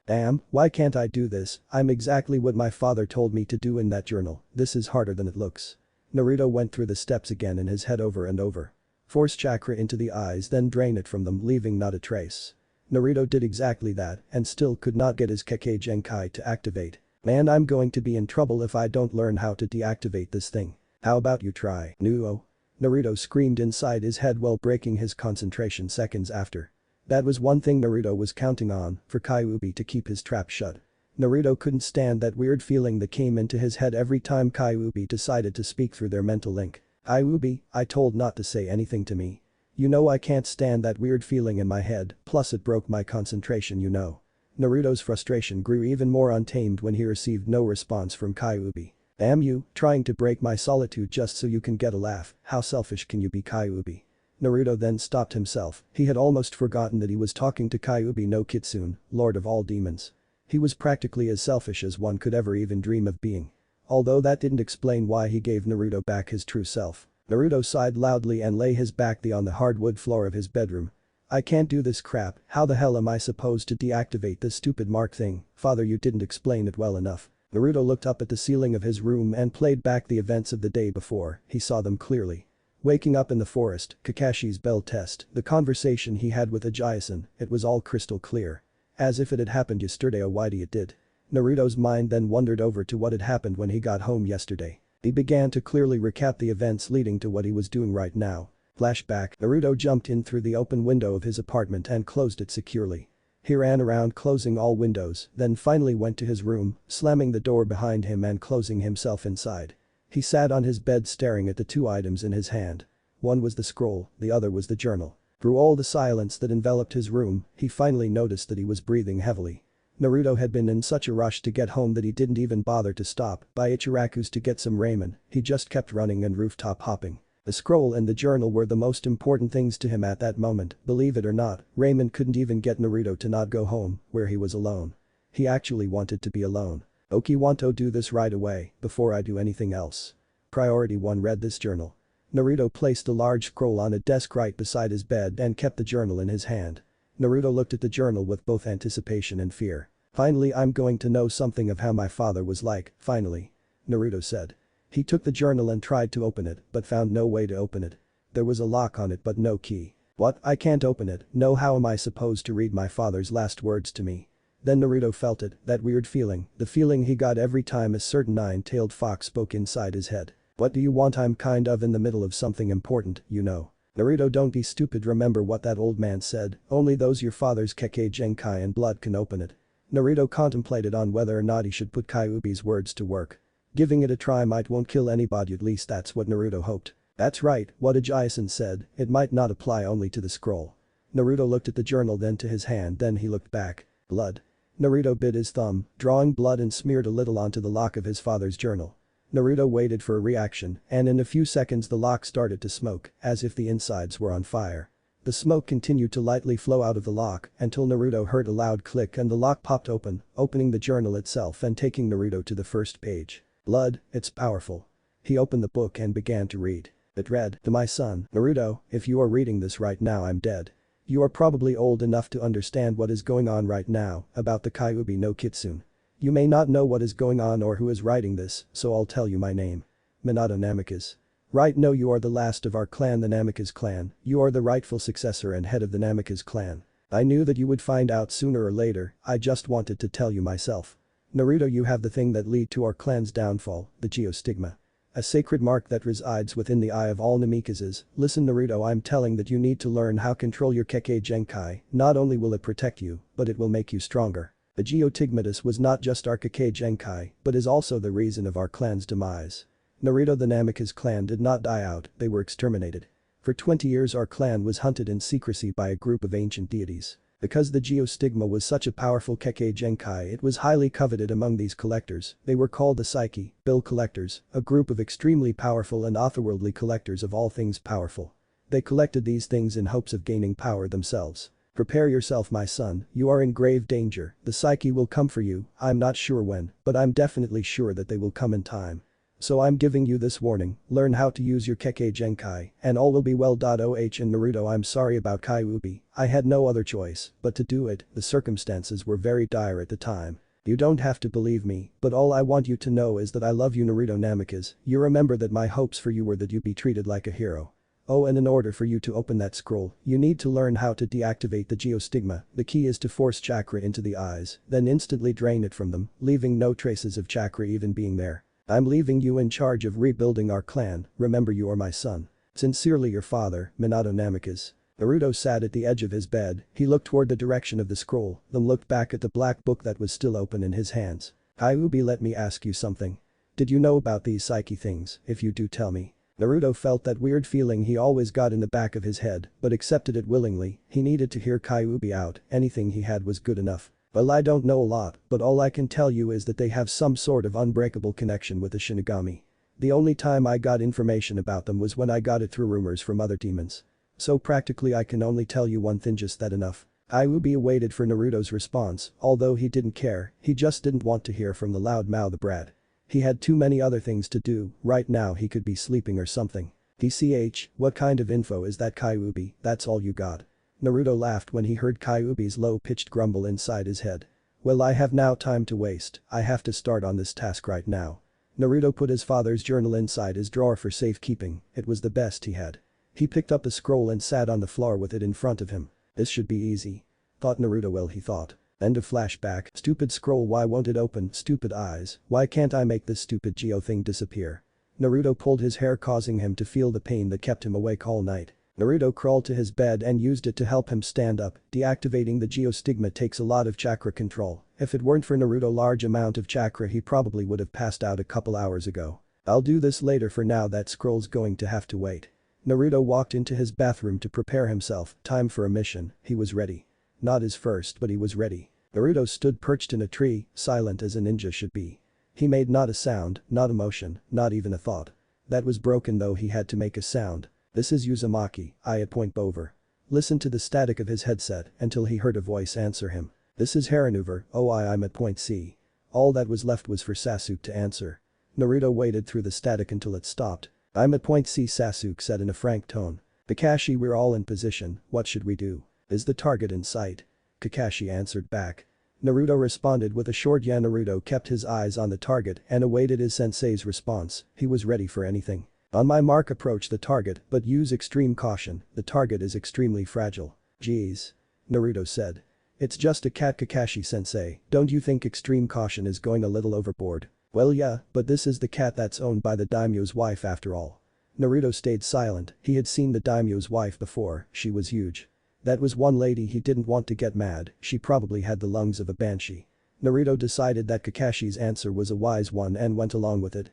Damn, why can't I do this? I'm exactly what my father told me to do in that journal. This is harder than it looks. Naruto went through the steps again in his head over and over. Force chakra into the eyes, then drain it from them, leaving not a trace. Naruto did exactly that and still could not get his Kekkei Genkai to activate. Man, I'm going to be in trouble if I don't learn how to deactivate this thing. How about you try, Nuo? Naruto screamed inside his head while breaking his concentration seconds after. That was one thing Naruto was counting on, for Kyuubi to keep his trap shut. Naruto couldn't stand that weird feeling that came into his head every time Kyuubi decided to speak through their mental link. Kyuubi, I told not to say anything to me. You know I can't stand that weird feeling in my head, plus it broke my concentration, you know. Naruto's frustration grew even more untamed when he received no response from Kyuubi. Damn you, trying to break my solitude just so you can get a laugh, how selfish can you be, Kyuubi? Naruto then stopped himself. He had almost forgotten that he was talking to Kyuubi no Kitsune, Lord of all demons. He was practically as selfish as one could ever even dream of being. Although that didn't explain why he gave Naruto back his true self. Naruto sighed loudly and lay his back on the hardwood floor of his bedroom. I can't do this crap, how the hell am I supposed to deactivate this stupid mark thing? Father, you didn't explain it well enough. Naruto looked up at the ceiling of his room and played back the events of the day before. He saw them clearly. Waking up in the forest, Kakashi's bell test, the conversation he had with Ajayasen, it was all crystal clear. As if it had happened yesterday. Oh, why it did. Naruto's mind then wandered over to what had happened when he got home yesterday. He began to clearly recap the events leading to what he was doing right now. Flashback, Naruto jumped in through the open window of his apartment and closed it securely. He ran around closing all windows, then finally went to his room, slamming the door behind him and closing himself inside. He sat on his bed staring at the two items in his hand. One was the scroll, the other was the journal. Through all the silence that enveloped his room, he finally noticed that he was breathing heavily. Naruto had been in such a rush to get home that he didn't even bother to stop by Ichiraku's to get some ramen, he just kept running and rooftop hopping. The scroll and the journal were the most important things to him at that moment. Believe it or not, Raymond couldn't even get Naruto to not go home, where he was alone. He actually wanted to be alone. "Okay, want to do this right away, before I do anything else. Priority 1, read this journal." Naruto placed a large scroll on a desk right beside his bed and kept the journal in his hand. Naruto looked at the journal with both anticipation and fear. Finally, I'm going to know something of how my father was like, finally. Naruto said. He took the journal and tried to open it, but found no way to open it. There was a lock on it but no key. What? I can't open it. No, how am I supposed to read my father's last words to me? Then Naruto felt it, that weird feeling, the feeling he got every time a certain nine-tailed fox spoke inside his head. What do you want? I'm kind of in the middle of something important, you know. Naruto, don't be stupid, remember what that old man said, only those your father's Kekkei Genkai and blood can open it. Naruto contemplated on whether or not he should put Kyuubi's words to work. Giving it a try won't kill anybody, at least that's what Naruto hoped. That's right, what Ajayasen said, it might not apply only to the scroll. Naruto looked at the journal, then to his hand, then he looked back. Blood. Naruto bit his thumb, drawing blood and smeared a little onto the lock of his father's journal. Naruto waited for a reaction, and in a few seconds the lock started to smoke, as if the insides were on fire. The smoke continued to lightly flow out of the lock until Naruto heard a loud click and the lock popped open, opening the journal itself and taking Naruto to the first page. Blood, it's powerful. He opened the book and began to read. It read, "To my son, Naruto, if you are reading this right now, I'm dead. You are probably old enough to understand what is going on right now about the Kyuubi no Kitsune. You may not know what is going on or who is writing this, so I'll tell you my name. Minato Namikaze. Right, no, you are the last of our clan, the Namikaze clan. You are the rightful successor and head of the Namikaze clan. I knew that you would find out sooner or later, I just wanted to tell you myself. Naruto, you have the thing that lead to our clan's downfall, the geostigma. A sacred mark that resides within the eye of all Namikazes. Listen Naruto, I'm telling that you need to learn how to control your Kekkei Genkai, not only will it protect you, but it will make you stronger. The geotigmatus was not just our Kekkei Genkai, but is also the reason of our clan's demise. Naruto, the Namikaze clan did not die out, they were exterminated. For 20 years our clan was hunted in secrecy by a group of ancient deities. Because the geostigma was such a powerful Kekkei Genkai, it was highly coveted among these collectors. They were called the Psyche, bill collectors, a group of extremely powerful and otherworldly collectors of all things powerful. They collected these things in hopes of gaining power themselves. Prepare yourself, my son, you are in grave danger, the Psyche will come for you, I'm not sure when, but I'm definitely sure that they will come in time. So I'm giving you this warning, learn how to use your Kekkei Genkai, and all will be well. Oh and Naruto, I'm sorry about Kyuubi, I had no other choice, but to do it, the circumstances were very dire at the time. You don't have to believe me, but all I want you to know is that I love you, Naruto. Namikaze, you remember that my hopes for you were that you'd be treated like a hero. Oh, and in order for you to open that scroll, you need to learn how to deactivate the geostigma. The key is to force chakra into the eyes, then instantly drain it from them, leaving no traces of chakra even being there. I'm leaving you in charge of rebuilding our clan, remember you are my son. Sincerely your father, Minato. Namikaze. Naruto sat at the edge of his bed, he looked toward the direction of the scroll, then looked back at the black book that was still open in his hands. Kyuubi, let me ask you something. Did you know about these Psyche things? If you do, tell me. Naruto felt that weird feeling he always got in the back of his head, but accepted it willingly. He needed to hear Kyuubi out, anything he had was good enough. Well, I don't know a lot, but all I can tell you is that they have some sort of unbreakable connection with the Shinigami. The only time I got information about them was when I got it through rumors from other demons. So practically I can only tell you one thing, just that enough. Kyuubi waited for Naruto's response, although he didn't care, he just didn't want to hear from the loud-mouthed brat. He had too many other things to do, right now he could be sleeping or something. DCH, what kind of info is that, Kyuubi? That's all you got? Naruto laughed when he heard Kyuubi's low-pitched grumble inside his head. Well, I have no time to waste, I have to start on this task right now. Naruto put his father's journal inside his drawer for safekeeping, it was the best he had. He picked up the scroll and sat on the floor with it in front of him. This should be easy. Thought Naruto. Well, he thought. End of flashback. Stupid scroll, why won't it open? Stupid eyes, why can't I make this stupid geo thing disappear? Naruto pulled his hair, causing him to feel the pain that kept him awake all night. Naruto crawled to his bed and used it to help him stand up. Deactivating the geostigma takes a lot of chakra control. If it weren't for Naruto's large amount of chakra, he probably would have passed out a couple hours ago. I'll do this later, for now that scroll's going to have to wait. Naruto walked into his bathroom to prepare himself, time for a mission, he was ready. Not his first, but he was ready. Naruto stood perched in a tree, silent as a ninja should be. He made not a sound, not a motion, not even a thought. That was broken though, he had to make a sound. This is Uzumaki, I at point over. Listened to the static of his headset until he heard a voice answer him. This is Haranuver, oh I'm at point C. All that was left was for Sasuke to answer. Naruto waited through the static until it stopped. I'm at point C, Sasuke said in a frank tone. Kakashi, we're all in position, what should we do? Is the target in sight? Kakashi answered back. Naruto responded with a short yeah. Naruto kept his eyes on the target and awaited his sensei's response, he was ready for anything. On my mark, approach the target, but use extreme caution, the target is extremely fragile. Geez. Naruto said. It's just a cat, Kakashi sensei, don't you think extreme caution is going a little overboard? Well yeah, but this is the cat that's owned by the daimyo's wife after all. Naruto stayed silent, he had seen the daimyo's wife before, she was huge. That was one lady he didn't want to get mad, she probably had the lungs of a banshee. Naruto decided that Kakashi's answer was a wise one and went along with it.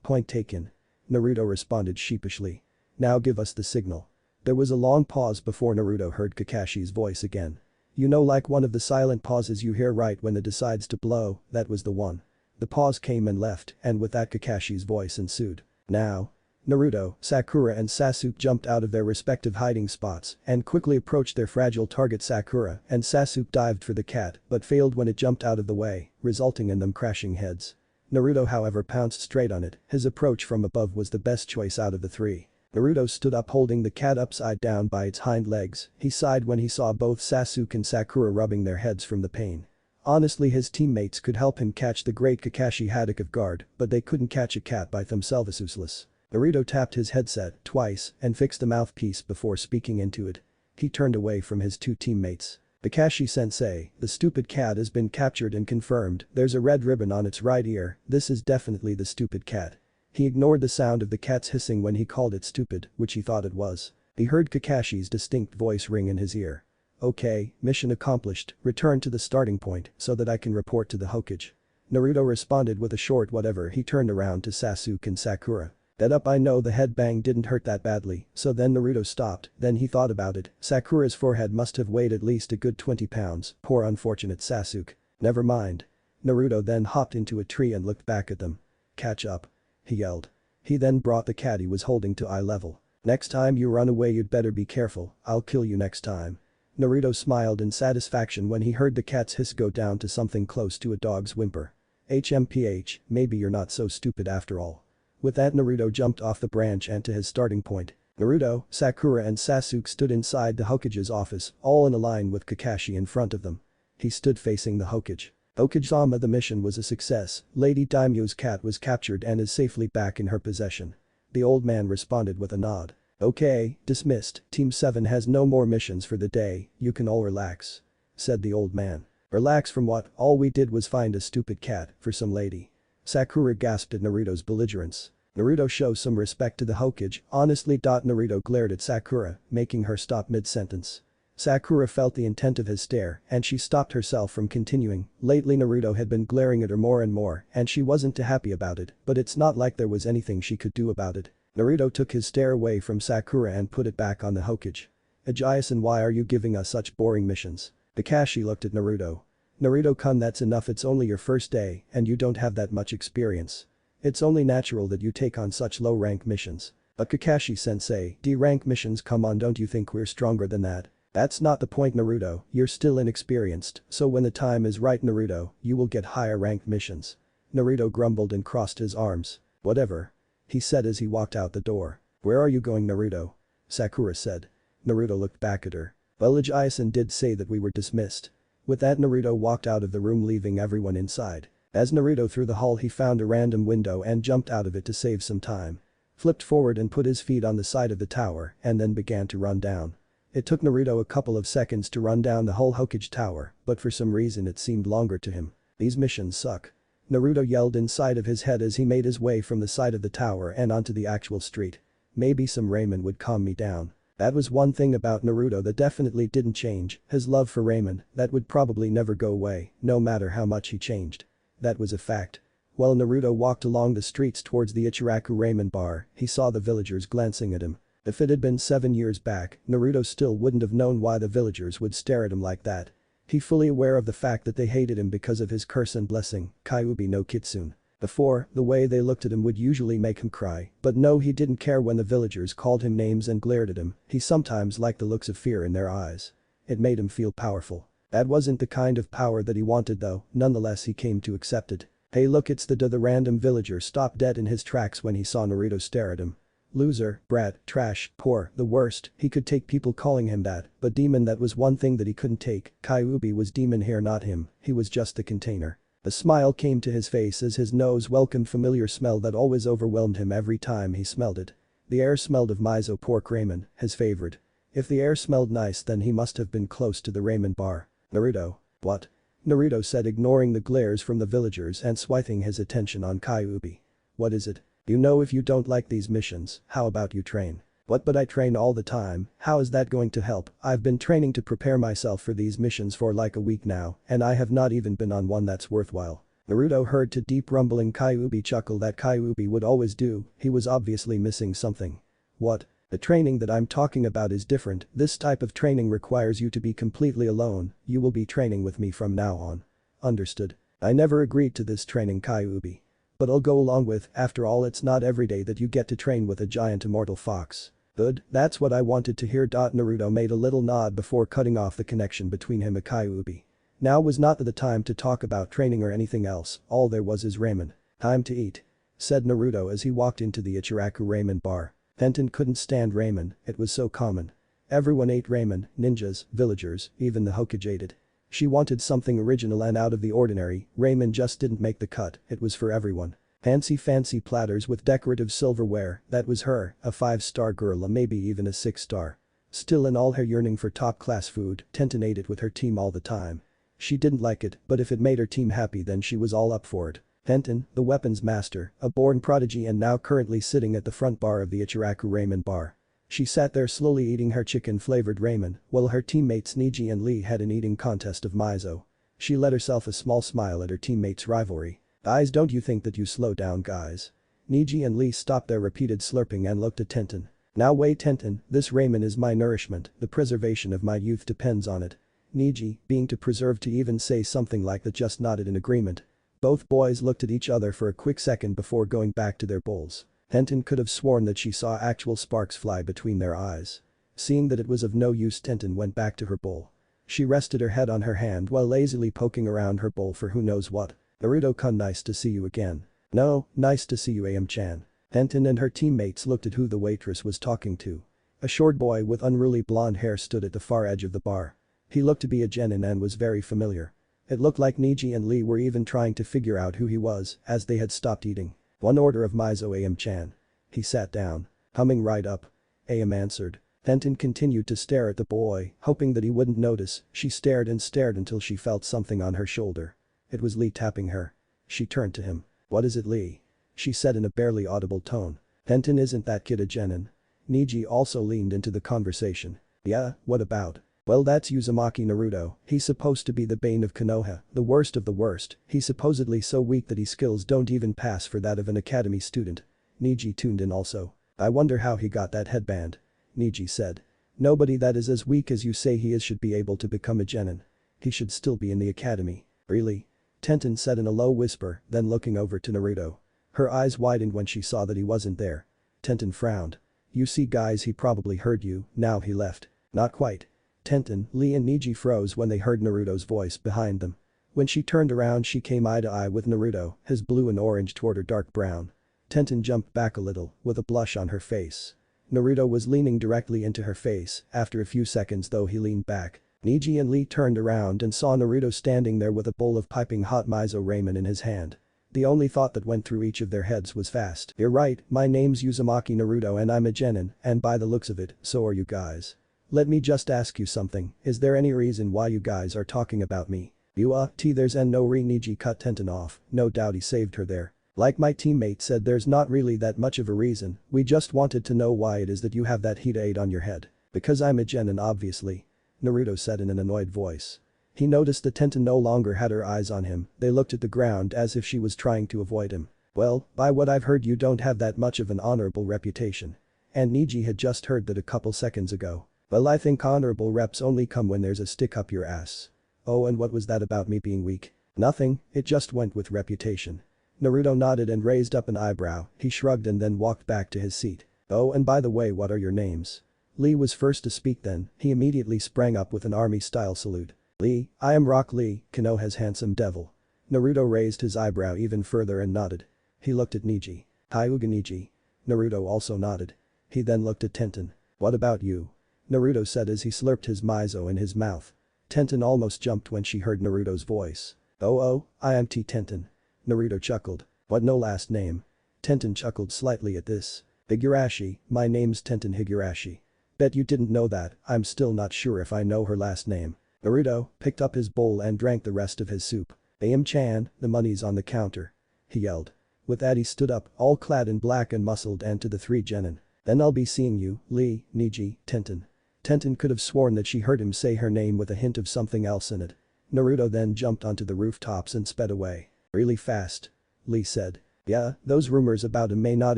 Point taken. Naruto responded sheepishly. Now give us the signal. There was a long pause before Naruto heard Kakashi's voice again. You know, like one of the silent pauses you hear right when it decides to blow, that was the one. The pause came and left, and with that Kakashi's voice ensued. Now. Naruto, Sakura and Sasuke jumped out of their respective hiding spots and quickly approached their fragile target. Sakura and Sasuke dived for the cat but failed when it jumped out of the way, resulting in them crashing heads. Naruto however pounced straight on it, his approach from above was the best choice out of the three. Naruto stood up holding the cat upside down by its hind legs, he sighed when he saw both Sasuke and Sakura rubbing their heads from the pain. Honestly, his teammates could help him catch the great Kakashi Haddock of guard, but they couldn't catch a cat by themselves. Useless. Naruto tapped his headset twice and fixed the mouthpiece before speaking into it. He turned away from his two teammates. Kakashi-sensei, the stupid cat has been captured and confirmed, there's a red ribbon on its right ear, this is definitely the stupid cat. He ignored the sound of the cat's hissing when he called it stupid, which he thought it was. He heard Kakashi's distinct voice ring in his ear. Okay, mission accomplished, return to the starting point so that I can report to the Hokage. Naruto responded with a short whatever. He turned around to Sasuke and Sakura. That up, I know the headbang didn't hurt that badly, so then Naruto stopped, then he thought about it, Sakura's forehead must have weighed at least a good 20 pounds, poor unfortunate Sasuke. Never mind. Naruto then hopped into a tree and looked back at them. Catch up. He yelled. He then brought the cat he was holding to eye level. Next time you run away you'd better be careful, I'll kill you next time. Naruto smiled in satisfaction when he heard the cat's hiss go down to something close to a dog's whimper. HMPH, maybe you're not so stupid after all. With that Naruto jumped off the branch and to his starting point. Naruto, Sakura and Sasuke stood inside the Hokage's office, all in a line with Kakashi in front of them. He stood facing the Hokage. Hokage-sama, the mission was a success, Lady Daimyo's cat was captured and is safely back in her possession. The old man responded with a nod. Okay, dismissed, Team 7 has no more missions for the day, you can all relax. Said the old man. Relax from what, all we did was find a stupid cat for some lady. Sakura gasped at Naruto's belligerence. Naruto shows some respect to the Hokage, honestly. Naruto glared at Sakura, making her stop mid-sentence. Sakura felt the intent of his stare and she stopped herself from continuing. Lately Naruto had been glaring at her more and more and she wasn't too happy about it, but it's not like there was anything she could do about it. Naruto took his stare away from Sakura and put it back on the Hokage. Ajayasen, why are you giving us such boring missions? Kakashi looked at Naruto. Naruto-kun, that's enough, it's only your first day and you don't have that much experience. It's only natural that you take on such low-rank missions. But Kakashi-sensei, D-rank missions, come on, don't you think we're stronger than that? That's not the point, Naruto, you're still inexperienced, so when the time is right, Naruto, you will get higher ranked missions. Naruto grumbled and crossed his arms. Whatever. He said as he walked out the door. Where are you going, Naruto? Sakura said. Naruto looked back at her. Well, Ajayasen did say that we were dismissed. With that Naruto walked out of the room, leaving everyone inside. As Naruto through the hall, he found a random window and jumped out of it to save some time. Flipped forward and put his feet on the side of the tower and then began to run down. It took Naruto a couple of seconds to run down the whole Hokage tower, but for some reason it seemed longer to him. These missions suck. Naruto yelled inside of his head as he made his way from the side of the tower and onto the actual street. Maybe some ramen would calm me down. That was one thing about Naruto that definitely didn't change, his love for ramen, that would probably never go away, no matter how much he changed. That was a fact. While Naruto walked along the streets towards the Ichiraku ramen bar, he saw the villagers glancing at him. If it had been 7 years back, Naruto still wouldn't have known why the villagers would stare at him like that. He fully aware of the fact that they hated him because of his curse and blessing, Kyuubi no Kitsune. Before, the way they looked at him would usually make him cry, but no, he didn't care when the villagers called him names and glared at him, he sometimes liked the looks of fear in their eyes. It made him feel powerful. That wasn't the kind of power that he wanted though, nonetheless he came to accept it. Hey look, it's the random villager stopped dead in his tracks when he saw Naruto stare at him. Loser, brat, trash, poor, the worst, he could take people calling him that, but demon, that was one thing that he couldn't take. Kyuubi was demon here, not him, he was just the container. A smile came to his face as his nose welcomed familiar smell that always overwhelmed him every time he smelled it. The air smelled of miso pork ramen, his favorite. If the air smelled nice, then he must have been close to the ramen bar. Naruto. What? Naruto said, ignoring the glares from the villagers and swiping his attention on Kyuubi. What is it? You know, if you don't like these missions, how about you train? What, but I train all the time, how is that going to help? I've been training to prepare myself for these missions for like a week now, and I have not even been on one that's worthwhile. Naruto heard to deep rumbling Kyuubi chuckle that Kyuubi would always do, he was obviously missing something. What? The training that I'm talking about is different, this type of training requires you to be completely alone, you will be training with me from now on. Understood. I never agreed to this training, Kyuubi. But I'll go along with, after all it's not every day that you get to train with a giant immortal fox. Good, that's what I wanted to hear. Naruto made a little nod before cutting off the connection between him and Kyuubi. Now was not the time to talk about training or anything else, all there was is ramen. Time to eat. Said Naruto as he walked into the Ichiraku ramen bar. Tenten couldn't stand ramen, it was so common. Everyone ate ramen, ninjas, villagers, even the Hokage ate it. She wanted something original and out of the ordinary, ramen just didn't make the cut, it was for everyone. Fancy platters with decorative silverware, that was her, a 5-star girl or maybe even a 6-star. Still, in all her yearning for top-class food, Tenten ate it with her team all the time. She didn't like it, but if it made her team happy then she was all up for it. Tenten, the weapons master, a born prodigy and now currently sitting at the front bar of the Ichiraku ramen bar. She sat there slowly eating her chicken-flavored ramen, while her teammates Neji and Lee had an eating contest of miso. She let herself a small smile at her teammates' rivalry. Guys, don't you think that you slow down, guys? Neji and Lee stopped their repeated slurping and looked at Tenten. Now wait, Tenten, this ramen is my nourishment, the preservation of my youth depends on it. Neji, being too preserved to even say something like that, just nodded in agreement. Both boys looked at each other for a quick second before going back to their bowls. Tenten could have sworn that she saw actual sparks fly between their eyes. Seeing that it was of no use, Tenten went back to her bowl. She rested her head on her hand while lazily poking around her bowl for who knows what. Naruto-kun, nice to see you again. No, nice to see you Am-chan. Tenten and her teammates looked at who the waitress was talking to. A short boy with unruly blonde hair stood at the far edge of the bar. He looked to be a genin and was very familiar. It looked like Niji and Lee were even trying to figure out who he was as they had stopped eating. One order of miso Am-chan. He sat down. Humming right up. Am answered. Tenten continued to stare at the boy, hoping that he wouldn't notice. She stared and stared until she felt something on her shoulder. It was Lee tapping her. She turned to him. What is it, Lee? She said in a barely audible tone. Tenten, isn't that kid a genin? Niji also leaned into the conversation. Yeah, what about? Well, that's Uzumaki Naruto. He's supposed to be the bane of Konoha, the worst of the worst. He's supposedly so weak that his skills don't even pass for that of an academy student. Niji tuned in also. I wonder how he got that headband. Niji said. Nobody that is as weak as you say he is should be able to become a genin. He should still be in the academy. Really? Tenten said in a low whisper, then looking over to Naruto. Her eyes widened when she saw that he wasn't there. Tenten frowned. You see guys, he probably heard you, now he left. Not quite. Tenten, Lee and Niji froze when they heard Naruto's voice behind them. When she turned around she came eye to eye with Naruto, his blue and orange toward her dark brown. Tenten jumped back a little, with a blush on her face. Naruto was leaning directly into her face, after a few seconds though he leaned back. Niji and Lee turned around and saw Naruto standing there with a bowl of piping hot miso ramen in his hand. The only thought that went through each of their heads was fast. You're right, my name's Uzumaki Naruto and I'm a genin, and by the looks of it, so are you guys. Let me just ask you something, is there any reason why you guys are talking about me? There's no re. Niji cut Tenten off, no doubt he saved her there. Like my teammate said, there's not really that much of a reason, we just wanted to know why it is that you have that heat aid on your head. Because I'm a genin obviously. Naruto said in an annoyed voice. He noticed that Tenten no longer had her eyes on him, they looked at the ground as if she was trying to avoid him. Well, by what I've heard you don't have that much of an honorable reputation. And Niji had just heard that a couple seconds ago. Well, I think honorable reps only come when there's a stick up your ass. Oh, and what was that about me being weak? Nothing, it just went with reputation. Naruto nodded and raised up an eyebrow, he shrugged and then walked back to his seat. Oh, and by the way, what are your names? Lee was first to speak then, he immediately sprang up with an army-style salute. Lee, I am Rock Lee, Konoha's handsome devil. Naruto raised his eyebrow even further and nodded. He looked at Niji. Hyuga Niji. Naruto also nodded. He then looked at Tenten. What about you? Naruto said as he slurped his miso in his mouth. Tenten almost jumped when she heard Naruto's voice. Oh, I am T. Tenten. Naruto chuckled. What, no last name? Tenten chuckled slightly at this. Higurashi, my name's Tenten Higurashi. Bet you didn't know that, I'm still not sure if I know her last name. Naruto picked up his bowl and drank the rest of his soup. Am-chan, the money's on the counter. He yelled. With that he stood up, all clad in black and muscled, and to the three genin. Then I'll be seeing you, Lee, Niji, Tenten. Tenten could have sworn that she heard him say her name with a hint of something else in it. Naruto then jumped onto the rooftops and sped away. Really fast. Lee said. Yeah, those rumors about him may not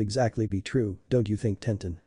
exactly be true, don't you think, Tenten?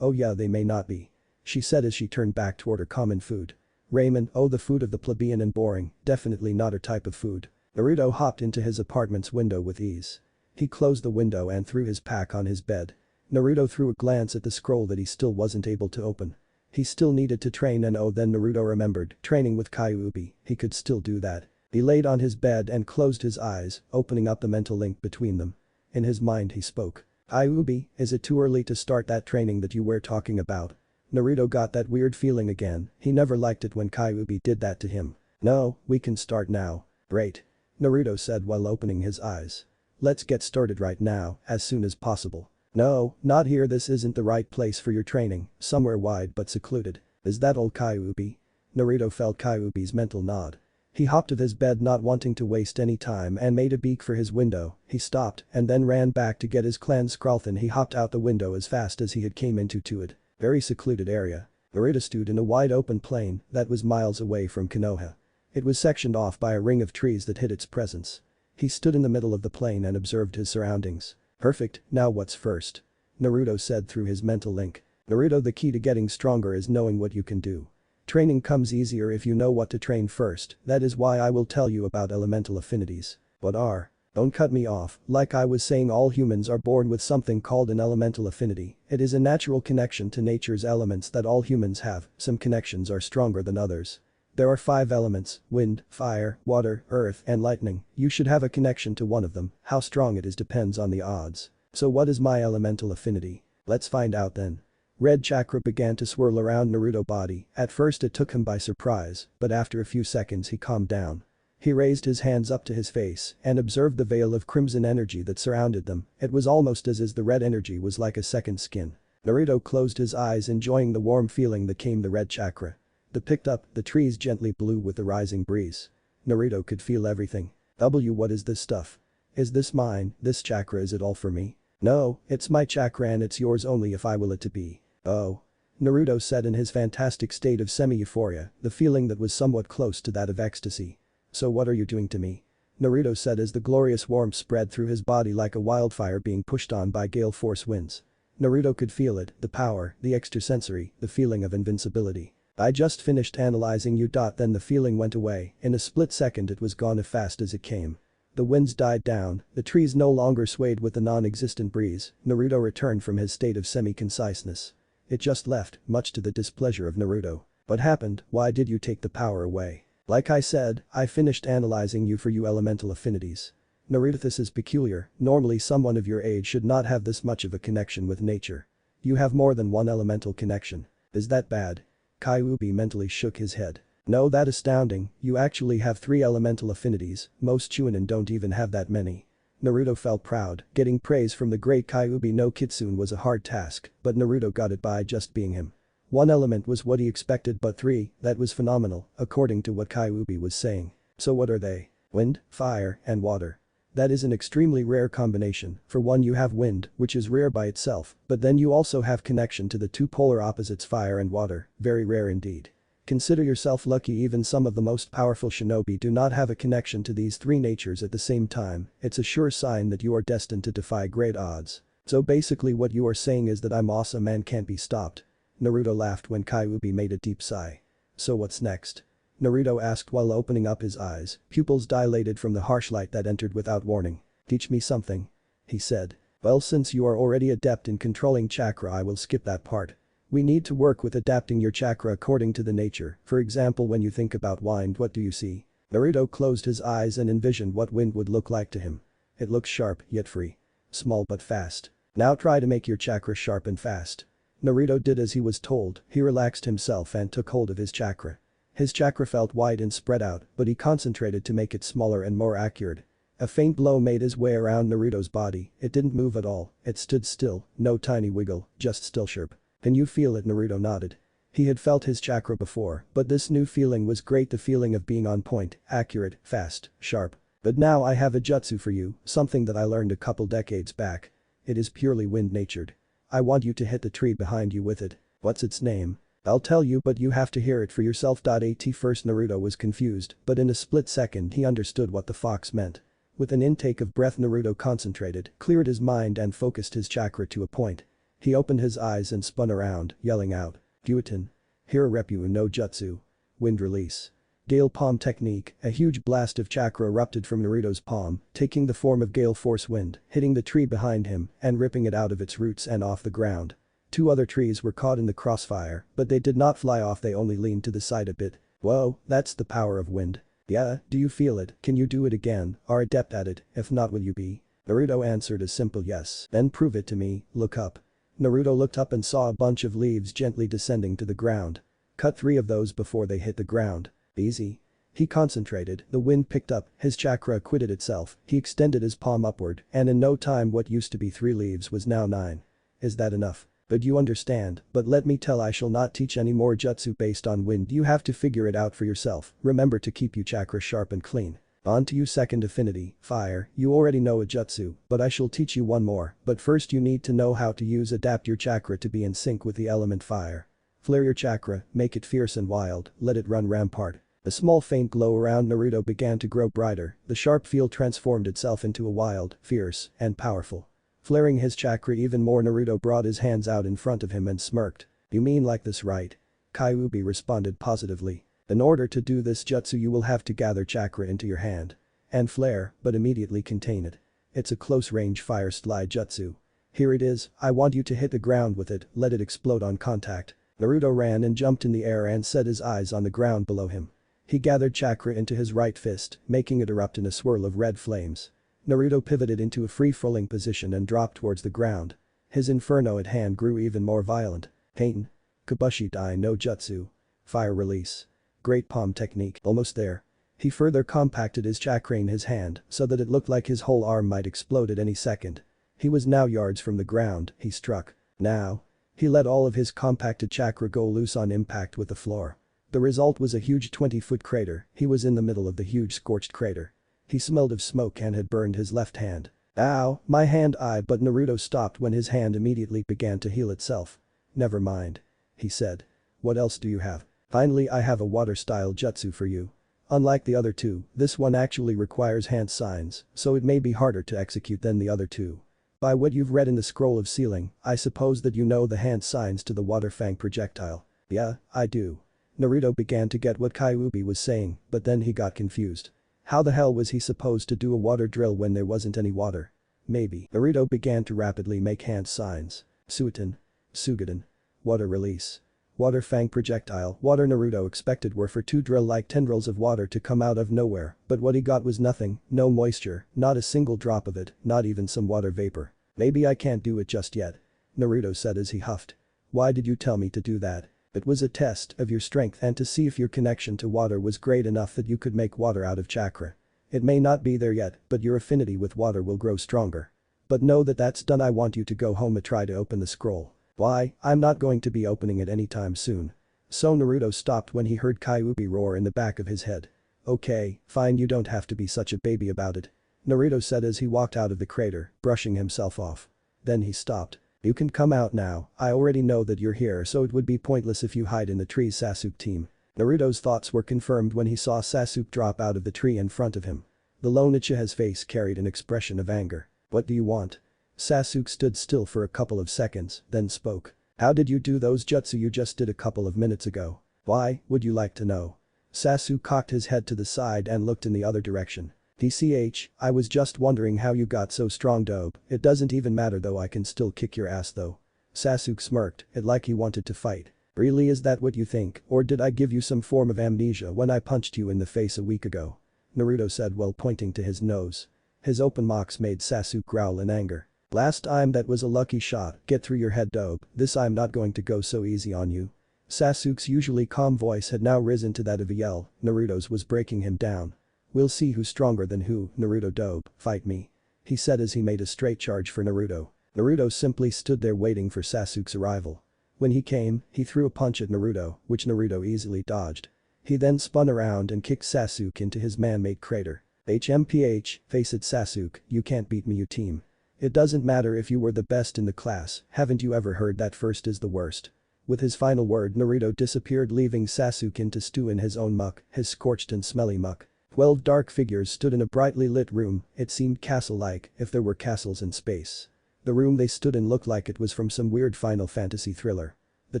Oh yeah, they may not be. She said as she turned back toward her common food. Ramen, oh the food of the plebeian and boring, definitely not her type of food. Naruto hopped into his apartment's window with ease. He closed the window and threw his pack on his bed. Naruto threw a glance at the scroll that he still wasn't able to open. He still needed to train and then Naruto remembered, training with Kyuubi, he could still do that. He laid on his bed and closed his eyes, opening up the mental link between them. In his mind he spoke. Kyuubi, is it too early to start that training that you were talking about? Naruto got that weird feeling again, he never liked it when Kyuubi did that to him. No, we can start now. Great. Naruto said while opening his eyes. Let's get started right now, as soon as possible. No, not here, this isn't the right place for your training, somewhere wide but secluded. Is that all, Kyuubi? Naruto felt Kyuubi's mental nod. He hopped to his bed not wanting to waste any time and made a beak for his window, he stopped and then ran back to get his clan scroll. Then he hopped out the window as fast as he had came into it. Very secluded area. Naruto stood in a wide open plain that was miles away from Konoha. It was sectioned off by a ring of trees that hid its presence. He stood in the middle of the plain and observed his surroundings. Perfect, now what's first? Naruto said through his mental link. Naruto, the key to getting stronger is knowing what you can do. Training comes easier if you know what to train first, that is why I will tell you about elemental affinities. What are? Don't cut me off, like I was saying, all humans are born with something called an elemental affinity. It is a natural connection to nature's elements that all humans have. Some connections are stronger than others. There are 5 elements: wind, fire, water, earth, and lightning. You should have a connection to one of them. How strong it is depends on the odds. So what is my elemental affinity? Let's find out then. Red chakra began to swirl around Naruto's body. At first it took him by surprise, but after a few seconds he calmed down. He raised his hands up to his face and observed the veil of crimson energy that surrounded them. It was almost as if the red energy was like a second skin. Naruto closed his eyes, enjoying the warm feeling that came the red chakra. Picked up, the trees gently blew with the rising breeze. Naruto could feel everything. What is this stuff? Is this mine, this chakra, is it all for me? No, it's my chakra and it's yours only if I will it to be. Oh. Naruto said in his fantastic state of semi-euphoria, the feeling that was somewhat close to that of ecstasy. So what are you doing to me? Naruto said as the glorious warmth spread through his body like a wildfire being pushed on by gale force winds. Naruto could feel it, the power, the extrasensory, the feeling of invincibility. I just finished analyzing you. Then the feeling went away. In a split second it was gone as fast as it came. The winds died down, the trees no longer swayed with the non-existent breeze. Naruto returned from his state of semi-conciseness. It just left, much to the displeasure of Naruto. What happened? Why did you take the power away? Like I said, I finished analyzing you for your elemental affinities. Naruto, this is peculiar. Normally someone of your age should not have this much of a connection with nature. You have more than one elemental connection. Is that bad? Kyuubi mentally shook his head. No, that's astounding, you actually have 3 elemental affinities, most Chunin don't even have that many. Naruto felt proud. Getting praise from the great Kyuubi no Kitsune was a hard task, but Naruto got it by just being him. 1 element was what he expected, but 3, that was phenomenal, according to what Kyuubi was saying. So what are they? Wind, fire, and water. That is an extremely rare combination. For one, you have wind, which is rare by itself, but then you also have connection to the 2 polar opposites, fire and water, very rare indeed. Consider yourself lucky. Even some of the most powerful shinobi do not have a connection to these 3 natures at the same time. It's a sure sign that you are destined to defy great odds. So basically what you are saying is that I'm awesome and can't be stopped. Naruto laughed when Kyuubi made a deep sigh. So what's next? Naruto asked while opening up his eyes, pupils dilated from the harsh light that entered without warning. Teach me something. He said. Well, since you are already adept in controlling chakra, I will skip that part. We need to work with adapting your chakra according to the nature. For example, when you think about wind, what do you see? Naruto closed his eyes and envisioned what wind would look like to him. It looks sharp, yet free. Small but fast. Now try to make your chakra sharp and fast. Naruto did as he was told. He relaxed himself and took hold of his chakra. His chakra felt wide and spread out, but he concentrated to make it smaller and more accurate. A faint glow made his way around Naruto's body. It didn't move at all. It stood still, no tiny wiggle, just still sharp. Can you feel it? Naruto nodded. He had felt his chakra before, but this new feeling was great, the feeling of being on point, accurate, fast, sharp. But now I have a jutsu for you, something that I learned a couple decades back. It is purely wind-natured. I want you to hit the tree behind you with it. What's its name? I'll tell you, but you have to hear it for yourself. At first Naruto was confused, but in a split second he understood what the fox meant. With an intake of breath, Naruto concentrated, cleared his mind and focused his chakra to a point. He opened his eyes and spun around, yelling out. Gyuuten. Hira Reppu no Jutsu. Wind release. Gale palm technique. A huge blast of chakra erupted from Naruto's palm, taking the form of gale force wind, hitting the tree behind him and ripping it out of its roots and off the ground. 2 other trees were caught in the crossfire, but they did not fly off, they only leaned to the side a bit. Whoa, that's the power of wind. Yeah, do you feel it? Can you do it again? Are adept at it? If not, will you be? Naruto answered a simple yes. Then prove it to me. Look up. Naruto looked up and saw a bunch of leaves gently descending to the ground. Cut 3 of those before they hit the ground. Easy. He concentrated, the wind picked up, his chakra acquitted itself, he extended his palm upward, and in no time what used to be 3 leaves was now 9. Is that enough? But you understand, but let me tell, I shall not teach any more jutsu based on wind. You have to figure it out for yourself. Remember to keep your chakra sharp and clean. On to you, second affinity, fire. You already know a jutsu, but I shall teach you one more. But first you need to know how to adapt your chakra to be in sync with the element fire. Flare your chakra, make it fierce and wild, let it run rampart. A small faint glow around Naruto began to grow brighter, the sharp field transformed itself into a wild, fierce, and powerful. Flaring his chakra even more, Naruto brought his hands out in front of him and smirked. You mean like this, right? Kyuubi responded positively. In order to do this jutsu you will have to gather chakra into your hand. and flare, but immediately contain it. It's a close-range fire slide jutsu. Here it is, I want you to hit the ground with it, let it explode on contact. Naruto ran and jumped in the air and set his eyes on the ground below him. He gathered chakra into his right fist, making it erupt in a swirl of red flames. Naruto pivoted into a free-falling position and dropped towards the ground. His inferno at hand grew even more violent. Haten. Kabushi Dai no Jutsu. Fire release. Great palm technique, almost there. He further compacted his chakra in his hand so that it looked like his whole arm might explode at any second. He was now yards from the ground, he struck. Now. He let all of his compacted chakra go loose on impact with the floor. The result was a huge 20-foot crater. He was in the middle of the huge scorched crater. He smelled of smoke and had burned his left hand. Ow, my hand but Naruto stopped when his hand immediately began to heal itself. Never mind. He said. What else do you have? Finally I have a water-style jutsu for you. Unlike the other two, this one actually requires hand signs, so it may be harder to execute than the other two. By what you've read in the scroll of sealing, I suppose that you know the hand signs to the water fang projectile. Yeah, I do. Naruto began to get what Kyuubi was saying, but then he got confused. How the hell was he supposed to do a water drill when there wasn't any water? Maybe. Naruto began to rapidly make hand signs. Suiten. Sugaden. Water release. Water fang projectile. Water Naruto expected were for two drill-like tendrils of water to come out of nowhere, but what he got was nothing, no moisture, not a single drop of it, not even some water vapor. Maybe I can't do it just yet. Naruto said as he huffed. Why did you tell me to do that? It was a test of your strength and to see if your connection to water was great enough that you could make water out of chakra. It may not be there yet, but your affinity with water will grow stronger. But know that that's done. I want you to go home and try to open the scroll. Why, I'm not going to be opening it anytime soon. So Naruto stopped when he heard Kyuubi roar in the back of his head. Okay, fine, you don't have to be such a baby about it. Naruto said as he walked out of the crater, brushing himself off. Then he stopped. You can come out now, I already know that you're here so it would be pointless if you hide in the trees. Sasuke team. Naruto's thoughts were confirmed when he saw Sasuke drop out of the tree in front of him. The lone Uchiha's face carried an expression of anger. What do you want? Sasuke stood still for a couple of seconds, then spoke. How did you do those jutsu you just did a couple of minutes ago? Why, would you like to know? Sasuke cocked his head to the side and looked in the other direction. TCH, I was just wondering how you got so strong dope, it doesn't even matter though, I can still kick your ass though. Sasuke smirked, it like he wanted to fight. Really, is that what you think, or did I give you some form of amnesia when I punched you in the face a week ago? Naruto said while pointing to his nose. His open mocks made Sasuke growl in anger. Last time that was a lucky shot, get through your head dope, this I'm not going to go so easy on you. Sasuke's usually calm voice had now risen to that of a yell. Naruto's was breaking him down. We'll see who's stronger than who, Naruto dope, fight me. He said as he made a straight charge for Naruto. Naruto simply stood there waiting for Sasuke's arrival. When he came, he threw a punch at Naruto, which Naruto easily dodged. He then spun around and kicked Sasuke into his man-made crater. HMPH, face it Sasuke, you can't beat me, you team. It doesn't matter if you were the best in the class, haven't you ever heard that first is the worst? With his final word Naruto disappeared, leaving Sasuke to stew in his own muck, his scorched and smelly muck. 12 dark figures stood in a brightly lit room, it seemed castle-like if there were castles in space. The room they stood in looked like it was from some weird Final Fantasy thriller. The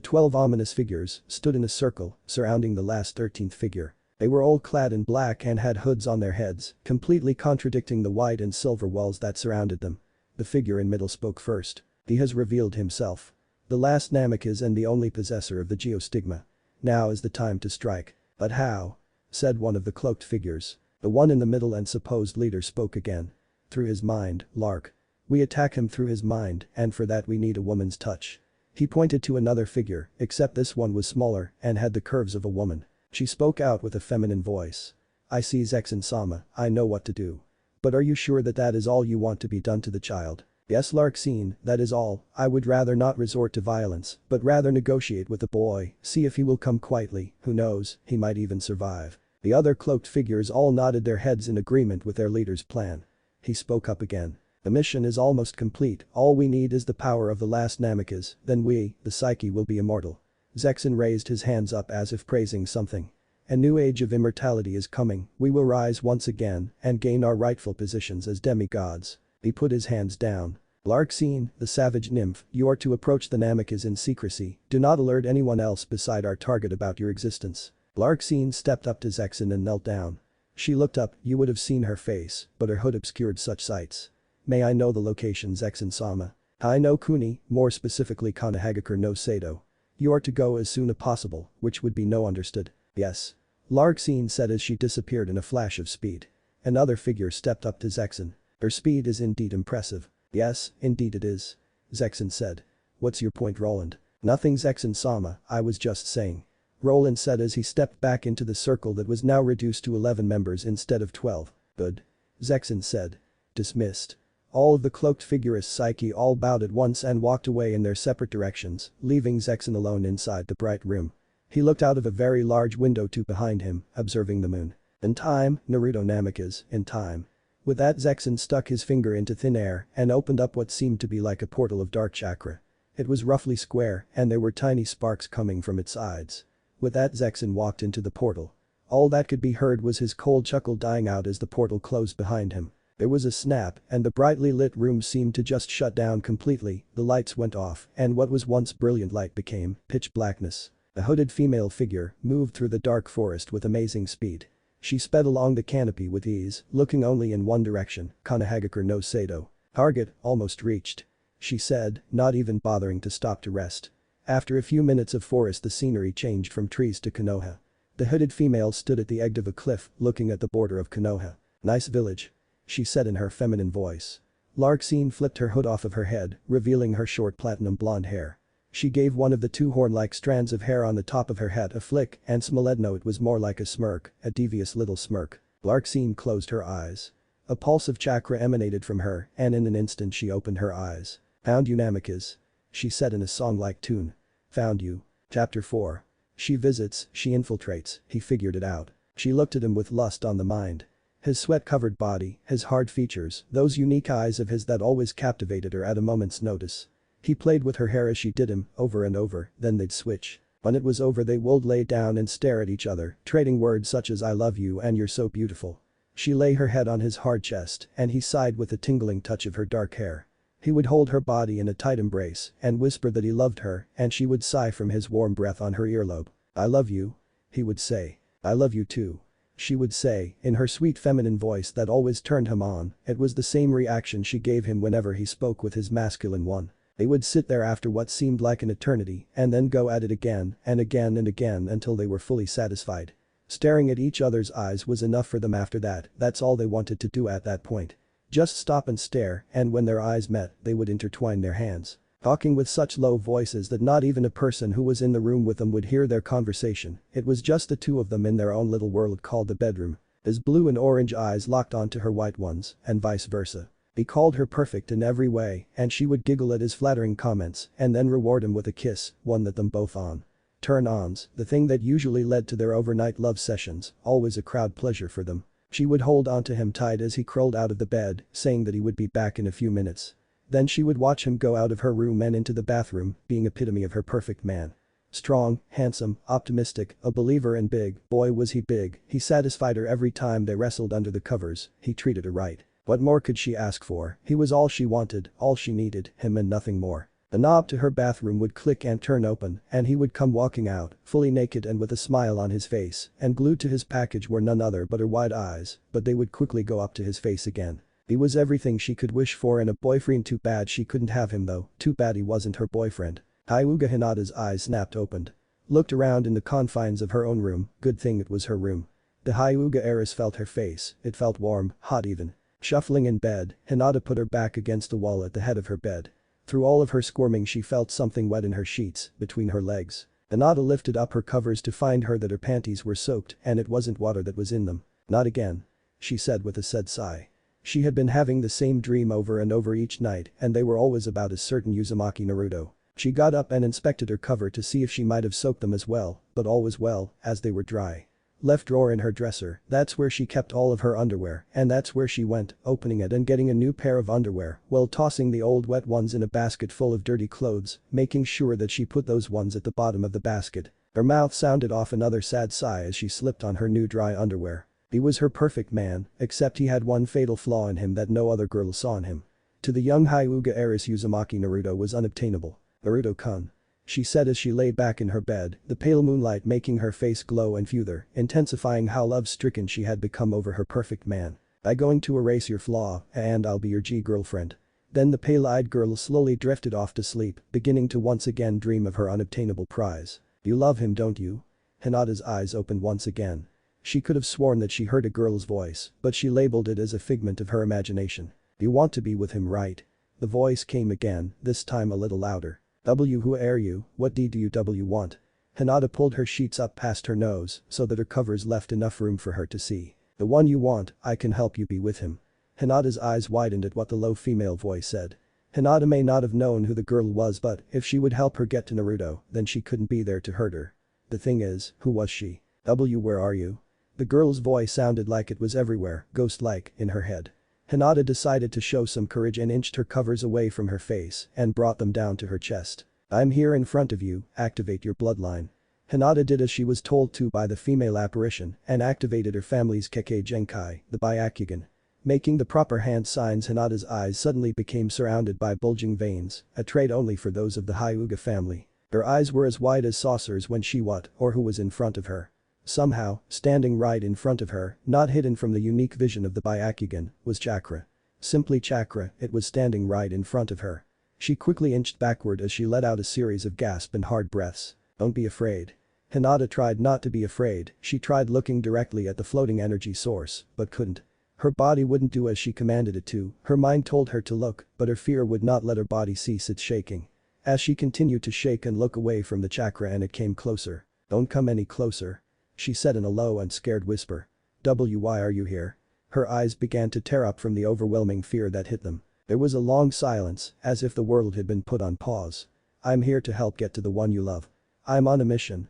12 ominous figures stood in a circle, surrounding the last 13th figure. They were all clad in black and had hoods on their heads, completely contradicting the white and silver walls that surrounded them. The figure in middle spoke first. He has revealed himself. The last Namikaze and the only possessor of the geostigma. Now is the time to strike. But how? Said one of the cloaked figures. The one in the middle and supposed leader spoke again. Through his mind, Lark. We attack him through his mind, and for that we need a woman's touch. He pointed to another figure, except this one was smaller and had the curves of a woman. She spoke out with a feminine voice. I see Zexin-sama, I know what to do. But are you sure that that is all you want to be done to the child? Yes Lark-seen, that is all. I would rather not resort to violence, but rather negotiate with the boy, see if he will come quietly, who knows, he might even survive. The other cloaked figures all nodded their heads in agreement with their leader's plan. He spoke up again. The mission is almost complete, all we need is the power of the last Namikaze, then we, the Psyche, will be immortal. Zexin raised his hands up as if praising something. A new age of immortality is coming, we will rise once again and gain our rightful positions as demigods. He put his hands down. Lark-seen, the savage nymph, you are to approach the Namikaze in secrecy, do not alert anyone else beside our target about your existence. Lark-seen stepped up to Zexin and knelt down. She looked up, you would have seen her face, but her hood obscured such sights. May I know the location, Zexin-sama? I know Kuni, more specifically Kanehagakure no Sato. You are to go as soon as possible, which would be no understood. Yes. Larxene said as she disappeared in a flash of speed. Another figure stepped up to Zexin. Her speed is indeed impressive. Yes, indeed it is. Zexin said. What's your point, Roland? Nothing, Zexin-sama, I was just saying. Roland said as he stepped back into the circle that was now reduced to 11 members instead of 12. Good. Zexin said. Dismissed. All of the cloaked figurists Psyche all bowed at once and walked away in their separate directions, leaving Zexin alone inside the bright room. He looked out of a very large window behind him, observing the moon. In time, Naruto Namikaze, in time. With that, Zexin stuck his finger into thin air and opened up what seemed to be like a portal of dark chakra. It was roughly square and there were tiny sparks coming from its sides. With that, Zexin walked into the portal. All that could be heard was his cold chuckle dying out as the portal closed behind him. There was a snap and the brightly lit room seemed to just shut down completely, the lights went off and what was once brilliant light became pitch blackness. A hooded female figure moved through the dark forest with amazing speed. She sped along the canopy with ease, looking only in one direction, Kanehagakure no Sato. Target, almost reached. She said, not even bothering to stop to rest. After a few minutes of forest the scenery changed from trees to Konoha. The hooded female stood at the edge of a cliff, looking at the border of Konoha. Nice village. She said in her feminine voice. Larxene flipped her hood off of her head, revealing her short platinum blonde hair. She gave one of the two horn-like strands of hair on the top of her head a flick and Smoledno it was more like a smirk, a devious little smirk. Larxene closed her eyes. A pulse of chakra emanated from her and in an instant she opened her eyes. Found you, Namikaze. She said in a song-like tune. Found you. Chapter 4. She visits, she infiltrates, he figured it out. She looked at him with lust on the mind. His sweat-covered body, his hard features, those unique eyes of his that always captivated her at a moment's notice. He played with her hair as she did him, over and over, then they'd switch. When it was over they would lay down and stare at each other, trading words such as I love you and you're so beautiful. She lay her head on his hard chest and he sighed with a tingling touch of her dark hair. He would hold her body in a tight embrace and whisper that he loved her and she would sigh from his warm breath on her earlobe. I love you. He would say. I love you too. She would say, in her sweet feminine voice that always turned him on, it was the same reaction she gave him whenever he spoke with his masculine one. They would sit there after what seemed like an eternity and then go at it again and again and again until they were fully satisfied. Staring at each other's eyes was enough for them after that, that's all they wanted to do at that point. Just stop and stare and when their eyes met, they would intertwine their hands. Talking with such low voices that not even a person who was in the room with them would hear their conversation, it was just the two of them in their own little world called the bedroom. His blue and orange eyes locked onto her white ones, and vice versa. He called her perfect in every way and she would giggle at his flattering comments and then reward him with a kiss, one that them both on. Turn-ons, the thing that usually led to their overnight love sessions, always a crowd pleasure for them. She would hold onto him tight as he crawled out of the bed, saying that he would be back in a few minutes. Then she would watch him go out of her room and into the bathroom, being epitome of her perfect man. Strong, handsome, optimistic, a believer and big, boy was he big, he satisfied her every time they wrestled under the covers, he treated her right. What more could she ask for? He was all she wanted, all she needed, him and nothing more. The knob to her bathroom would click and turn open and he would come walking out, fully naked and with a smile on his face, and glued to his package were none other but her wide eyes, but they would quickly go up to his face again. He was everything she could wish for in a boyfriend. Too bad she couldn't have him though, too bad he wasn't her boyfriend. Hyuga Hinata's eyes snapped opened. Looked around in the confines of her own room, good thing it was her room. The Hyuga heiress felt her face, it felt warm, hot even. Shuffling in bed, Hinata put her back against the wall at the head of her bed. Through all of her squirming she felt something wet in her sheets, between her legs. Hinata lifted up her covers to find her that her panties were soaked and it wasn't water that was in them. Not again. She said with a sad sigh. She had been having the same dream over and over each night and they were always about a certain Uzumaki Naruto. She got up and inspected her cover to see if she might have soaked them as well, but all was well, as they were dry. Left drawer in her dresser, that's where she kept all of her underwear and that's where she went, opening it and getting a new pair of underwear while tossing the old wet ones in a basket full of dirty clothes, making sure that she put those ones at the bottom of the basket. Her mouth sounded off another sad sigh as she slipped on her new dry underwear. He was her perfect man, except he had one fatal flaw in him that no other girl saw in him. To the young Hyuga heiress Uzumaki Naruto was unobtainable. Naruto-kun. she said as she lay back in her bed, the pale moonlight making her face glow and further, intensifying how love-stricken she had become over her perfect man. "I'm going to erase your flaw, and I'll be your G-girlfriend." Then the pale-eyed girl slowly drifted off to sleep, beginning to once again dream of her unobtainable prize. "You love him, don't you?" Hinata's eyes opened once again. She could have sworn that she heard a girl's voice, but she labeled it as a figment of her imagination. "You want to be with him, right?" The voice came again, this time a little louder. Who are you, what do you want?" Hinata pulled her sheets up past her nose so that her covers left enough room for her to see. "The one you want, I can help you be with him." Hinata's eyes widened at what the low female voice said. Hinata may not have known who the girl was, but if she would help her get to Naruto, then she couldn't be there to hurt her. The thing is, who was she? Where are you?" The girl's voice sounded like it was everywhere, ghost-like, in her head. Hinata decided to show some courage and inched her covers away from her face and brought them down to her chest. "I'm here in front of you, activate your bloodline." Hinata did as she was told to by the female apparition and activated her family's Kekkei Genkai, the Byakugan. Making the proper hand signs, Hinata's eyes suddenly became surrounded by bulging veins, a trait only for those of the Hyuga family. Her eyes were as wide as saucers when she who was in front of her. Somehow, standing right in front of her, not hidden from the unique vision of the Byakugan, was chakra. Simply chakra, it was standing right in front of her. She quickly inched backward as she let out a series of gasps and hard breaths. "Don't be afraid." Hinata tried not to be afraid, she tried looking directly at the floating energy source, but couldn't. Her body wouldn't do as she commanded it to, her mind told her to look, but her fear would not let her body cease its shaking. As she continued to shake and look away from the chakra and it came closer. "Don't come any closer," she said in a low and scared whisper. "Why are you here?" Her eyes began to tear up from the overwhelming fear that hit them. There was a long silence, as if the world had been put on pause. "I'm here to help get to the one you love. I'm on a mission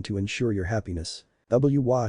to ensure your happiness."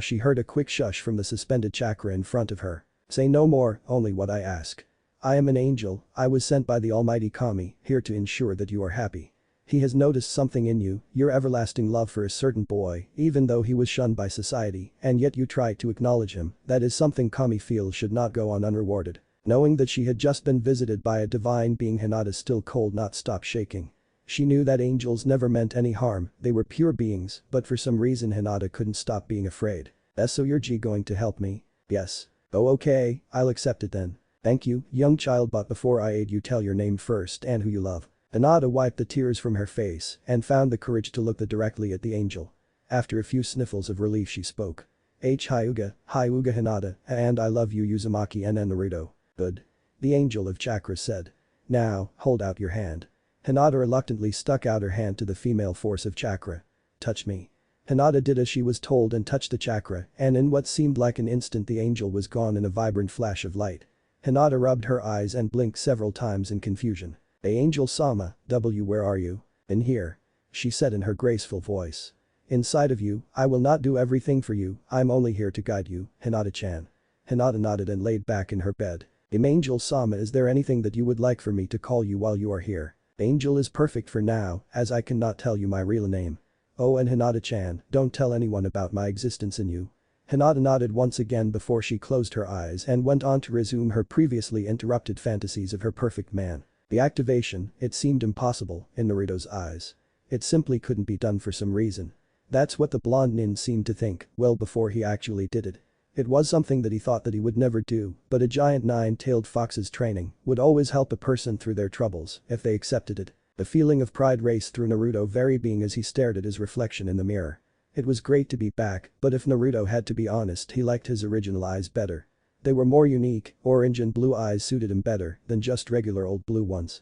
She heard a quick shush from the suspended chakra in front of her. "Say no more, only what I ask. I am an angel, I was sent by the almighty Kami, here to ensure that you are happy. He has noticed something in you, your everlasting love for a certain boy, even though he was shunned by society, and yet you try to acknowledge him, that is something Kami feels should not go on unrewarded." Knowing that she had just been visited by a divine being, Hinata's still cold not stopped shaking. She knew that angels never meant any harm, they were pure beings, but for some reason Hinata couldn't stop being afraid. "So you're going to help me?" "Yes." "Oh okay, I'll accept it then. Thank you, young child, but before I aid you tell your name first and who you love." Hinata wiped the tears from her face and found the courage to look directly at the angel. After a few sniffles of relief she spoke. Hyuga Hinata, and I love you Uzumaki and Naruto." "Good." The angel of chakra said. "Now, hold out your hand." Hinata reluctantly stuck out her hand to the female force of chakra. "Touch me." Hinata did as she was told and touched the chakra, and in what seemed like an instant the angel was gone in a vibrant flash of light. Hinata rubbed her eyes and blinked several times in confusion. "Angel-sama, where are you?" "In here," she said in her graceful voice. "Inside of you, I will not do everything for you, I'm only here to guide you, Hinata-chan." Hinata nodded and laid back in her bed. "Angel-sama, is there anything that you would like for me to call you while you are here?" "Angel is perfect for now, as I cannot tell you my real name." "Oh, and Hinata-chan, don't tell anyone about my existence in you." Hinata nodded once again before she closed her eyes and went on to resume her previously interrupted fantasies of her perfect man. The activation, it seemed impossible, in Naruto's eyes. It simply couldn't be done for some reason. That's what the blonde nin seemed to think, well before he actually did it. It was something that he thought that he would never do, but a giant nine-tailed fox's training would always help a person through their troubles if they accepted it. The feeling of pride raced through Naruto's very being as he stared at his reflection in the mirror. It was great to be back, but if Naruto had to be honest, he liked his original eyes better. They were more unique, orange and blue eyes suited him better than just regular old blue ones.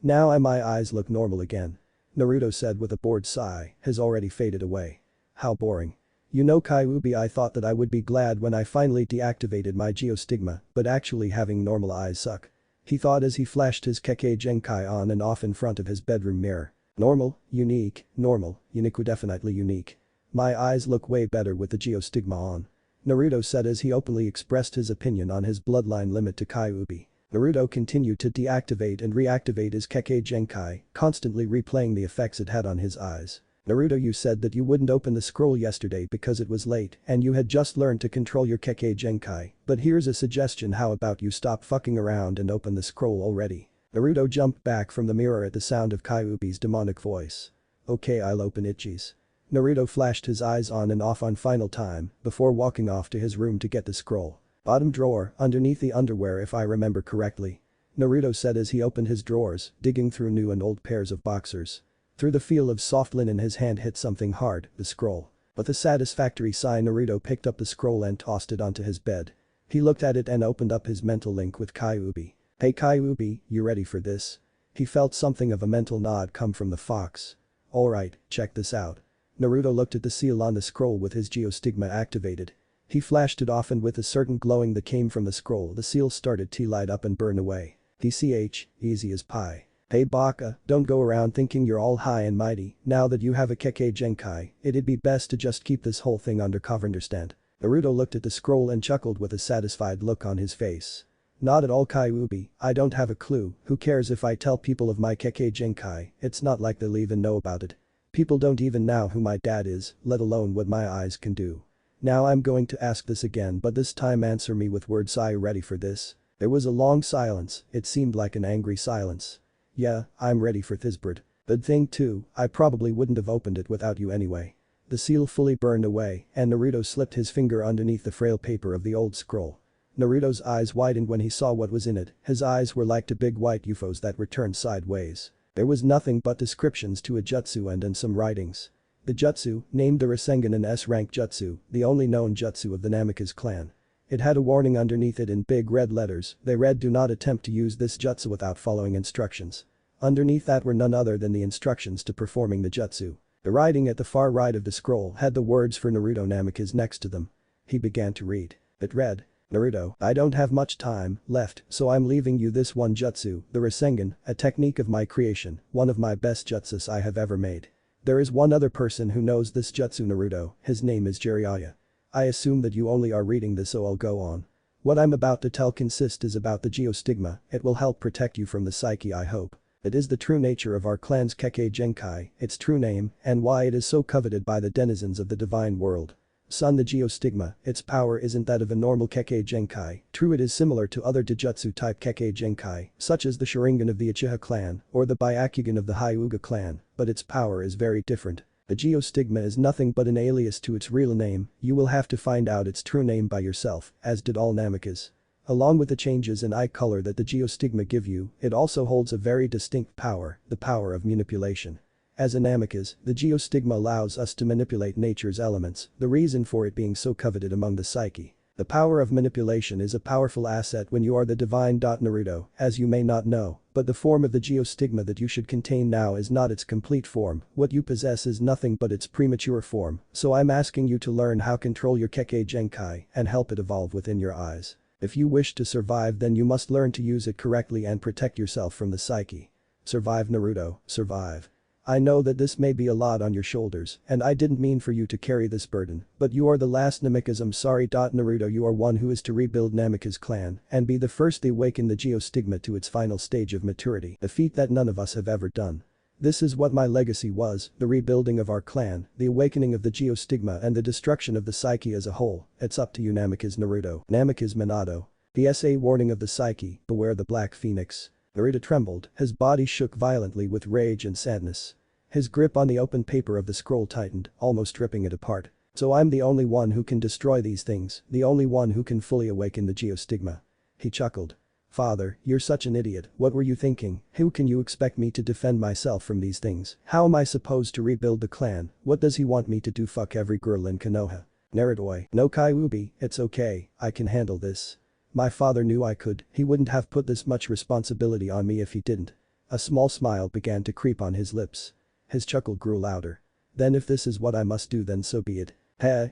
Now my eyes look normal again," Naruto said with a bored sigh, has already faded away. "How boring. You know Kyuubi, I thought that I would be glad when I finally deactivated my geostigma, but actually having normal eyes suck." He thought as he flashed his Kekkei Genkai on and off in front of his bedroom mirror. Normal, unique, definitely unique. My eyes look way better with the geostigma on. Naruto said as he openly expressed his opinion on his bloodline limit to Kyuubi. Naruto continued to deactivate and reactivate his Kekkei Genkai, constantly replaying the effects it had on his eyes. "Naruto, you said that you wouldn't open the scroll yesterday because it was late and you had just learned to control your Kekkei Genkai, but here's a suggestion, how about you stop fucking around and open the scroll already?" Naruto jumped back from the mirror at the sound of Kyuubi's demonic voice. Okay, I'll open Ichi's. Naruto flashed his eyes on and off on final time before walking off to his room to get the scroll. Bottom drawer, underneath the underwear if I remember correctly. Naruto said as he opened his drawers, digging through new and old pairs of boxers. Through the feel of soft linen his hand hit something hard, the scroll. With a satisfactory sigh Naruto picked up the scroll and tossed it onto his bed. He looked at it and opened up his mental link with Kyuubi. Hey Kyuubi, you ready for this? He felt something of a mental nod come from the fox. Alright, check this out. Naruto looked at the seal on the scroll with his geostigma activated. He flashed it off and with a certain glowing that came from the scroll the seal started to light up and burn away. DCH, easy as pie. Hey Baka, don't go around thinking you're all high and mighty, now that you have a Kekkei Genkai, it'd be best to just keep this whole thing undercover, understand? Naruto looked at the scroll and chuckled with a satisfied look on his face. Not at all Kyuubi, I don't have a clue, who cares if I tell people of my Kekkei Genkai, it's not like they'll even know about it. People don't even know who my dad is, let alone what my eyes can do. Now I'm going to ask this again but this time answer me with words. Are you ready for this? There was a long silence, it seemed like an angry silence. Yeah, I'm ready for Thizbert. But thing too, I probably wouldn't have opened it without you anyway. The seal fully burned away and Naruto slipped his finger underneath the frail paper of the old scroll. Naruto's eyes widened when he saw what was in it, his eyes were like two big white UFOs that were turned sideways. There was nothing but descriptions to a jutsu and some writings. The jutsu, named the Rasengan an S-rank jutsu, the only known jutsu of the Namikaze clan. It had a warning underneath it in big red letters, they read do not attempt to use this jutsu without following instructions. Underneath that were none other than the instructions to performing the jutsu. The writing at the far right of the scroll had the words for Naruto Namikaze next to them. He began to read. It read, Naruto, I don't have much time left so I'm leaving you this one jutsu, the Rasengan, a technique of my creation, one of my best jutsus I have ever made. There is one other person who knows this jutsu Naruto, his name is Jiraiya. I assume that you only are reading this so I'll go on. What I'm about to tell is about the geostigma, it will help protect you from the Psyche I hope. It is the true nature of our clan's Kekkei Genkai, its true name, and why it is so coveted by the denizens of the divine world. Son, the geostigma, its power isn't that of a normal Kekkei Genkai, true it is similar to other Dojutsu type Kekkei Genkai, such as the Sharingan of the Uchiha clan or the Byakugan of the Hyuga clan, but its power is very different. The geostigma is nothing but an alias to its real name, you will have to find out its true name by yourself, as did all Namikaze. Along with the changes in eye color that the geostigma give you, it also holds a very distinct power, the power of manipulation. As a Namikaze, the geostigma allows us to manipulate nature's elements, the reason for it being so coveted among the Psyche. The power of manipulation is a powerful asset when you are the divine. Naruto, as you may not know, but the form of the geostigma that you should contain now is not its complete form, what you possess is nothing but its premature form, so I'm asking you to learn how to control your Kekkei Genkai and help it evolve within your eyes. If you wish to survive then you must learn to use it correctly and protect yourself from the Psyche. Survive Naruto, survive. I know that this may be a lot on your shoulders, and I didn't mean for you to carry this burden, but you are the last Namikaze. I'm sorry. Naruto, you are one who is to rebuild Namikaze clan and be the first to awaken the geostigma to its final stage of maturity, a feat that none of us have ever done. This is what my legacy was, the rebuilding of our clan, the awakening of the geostigma and the destruction of the Psyche as a whole. It's up to you Namikaze Naruto. Namikaze Minato. PSA warning of the Psyche, beware the Black Phoenix. Naruto trembled, his body shook violently with rage and sadness. His grip on the open paper of the scroll tightened, almost ripping it apart. So I'm the only one who can destroy these things, the only one who can fully awaken the geostigma. He chuckled. Father, you're such an idiot, what were you thinking? How can you expect me to defend myself from these things? How am I supposed to rebuild the clan? What does he want me to do? Fuck every girl in Konoha. Naruto, no Kyuubi, it's okay, I can handle this. My father knew I could, he wouldn't have put this much responsibility on me if he didn't. A small smile began to creep on his lips. His chuckle grew louder. Then if this is what I must do then so be it.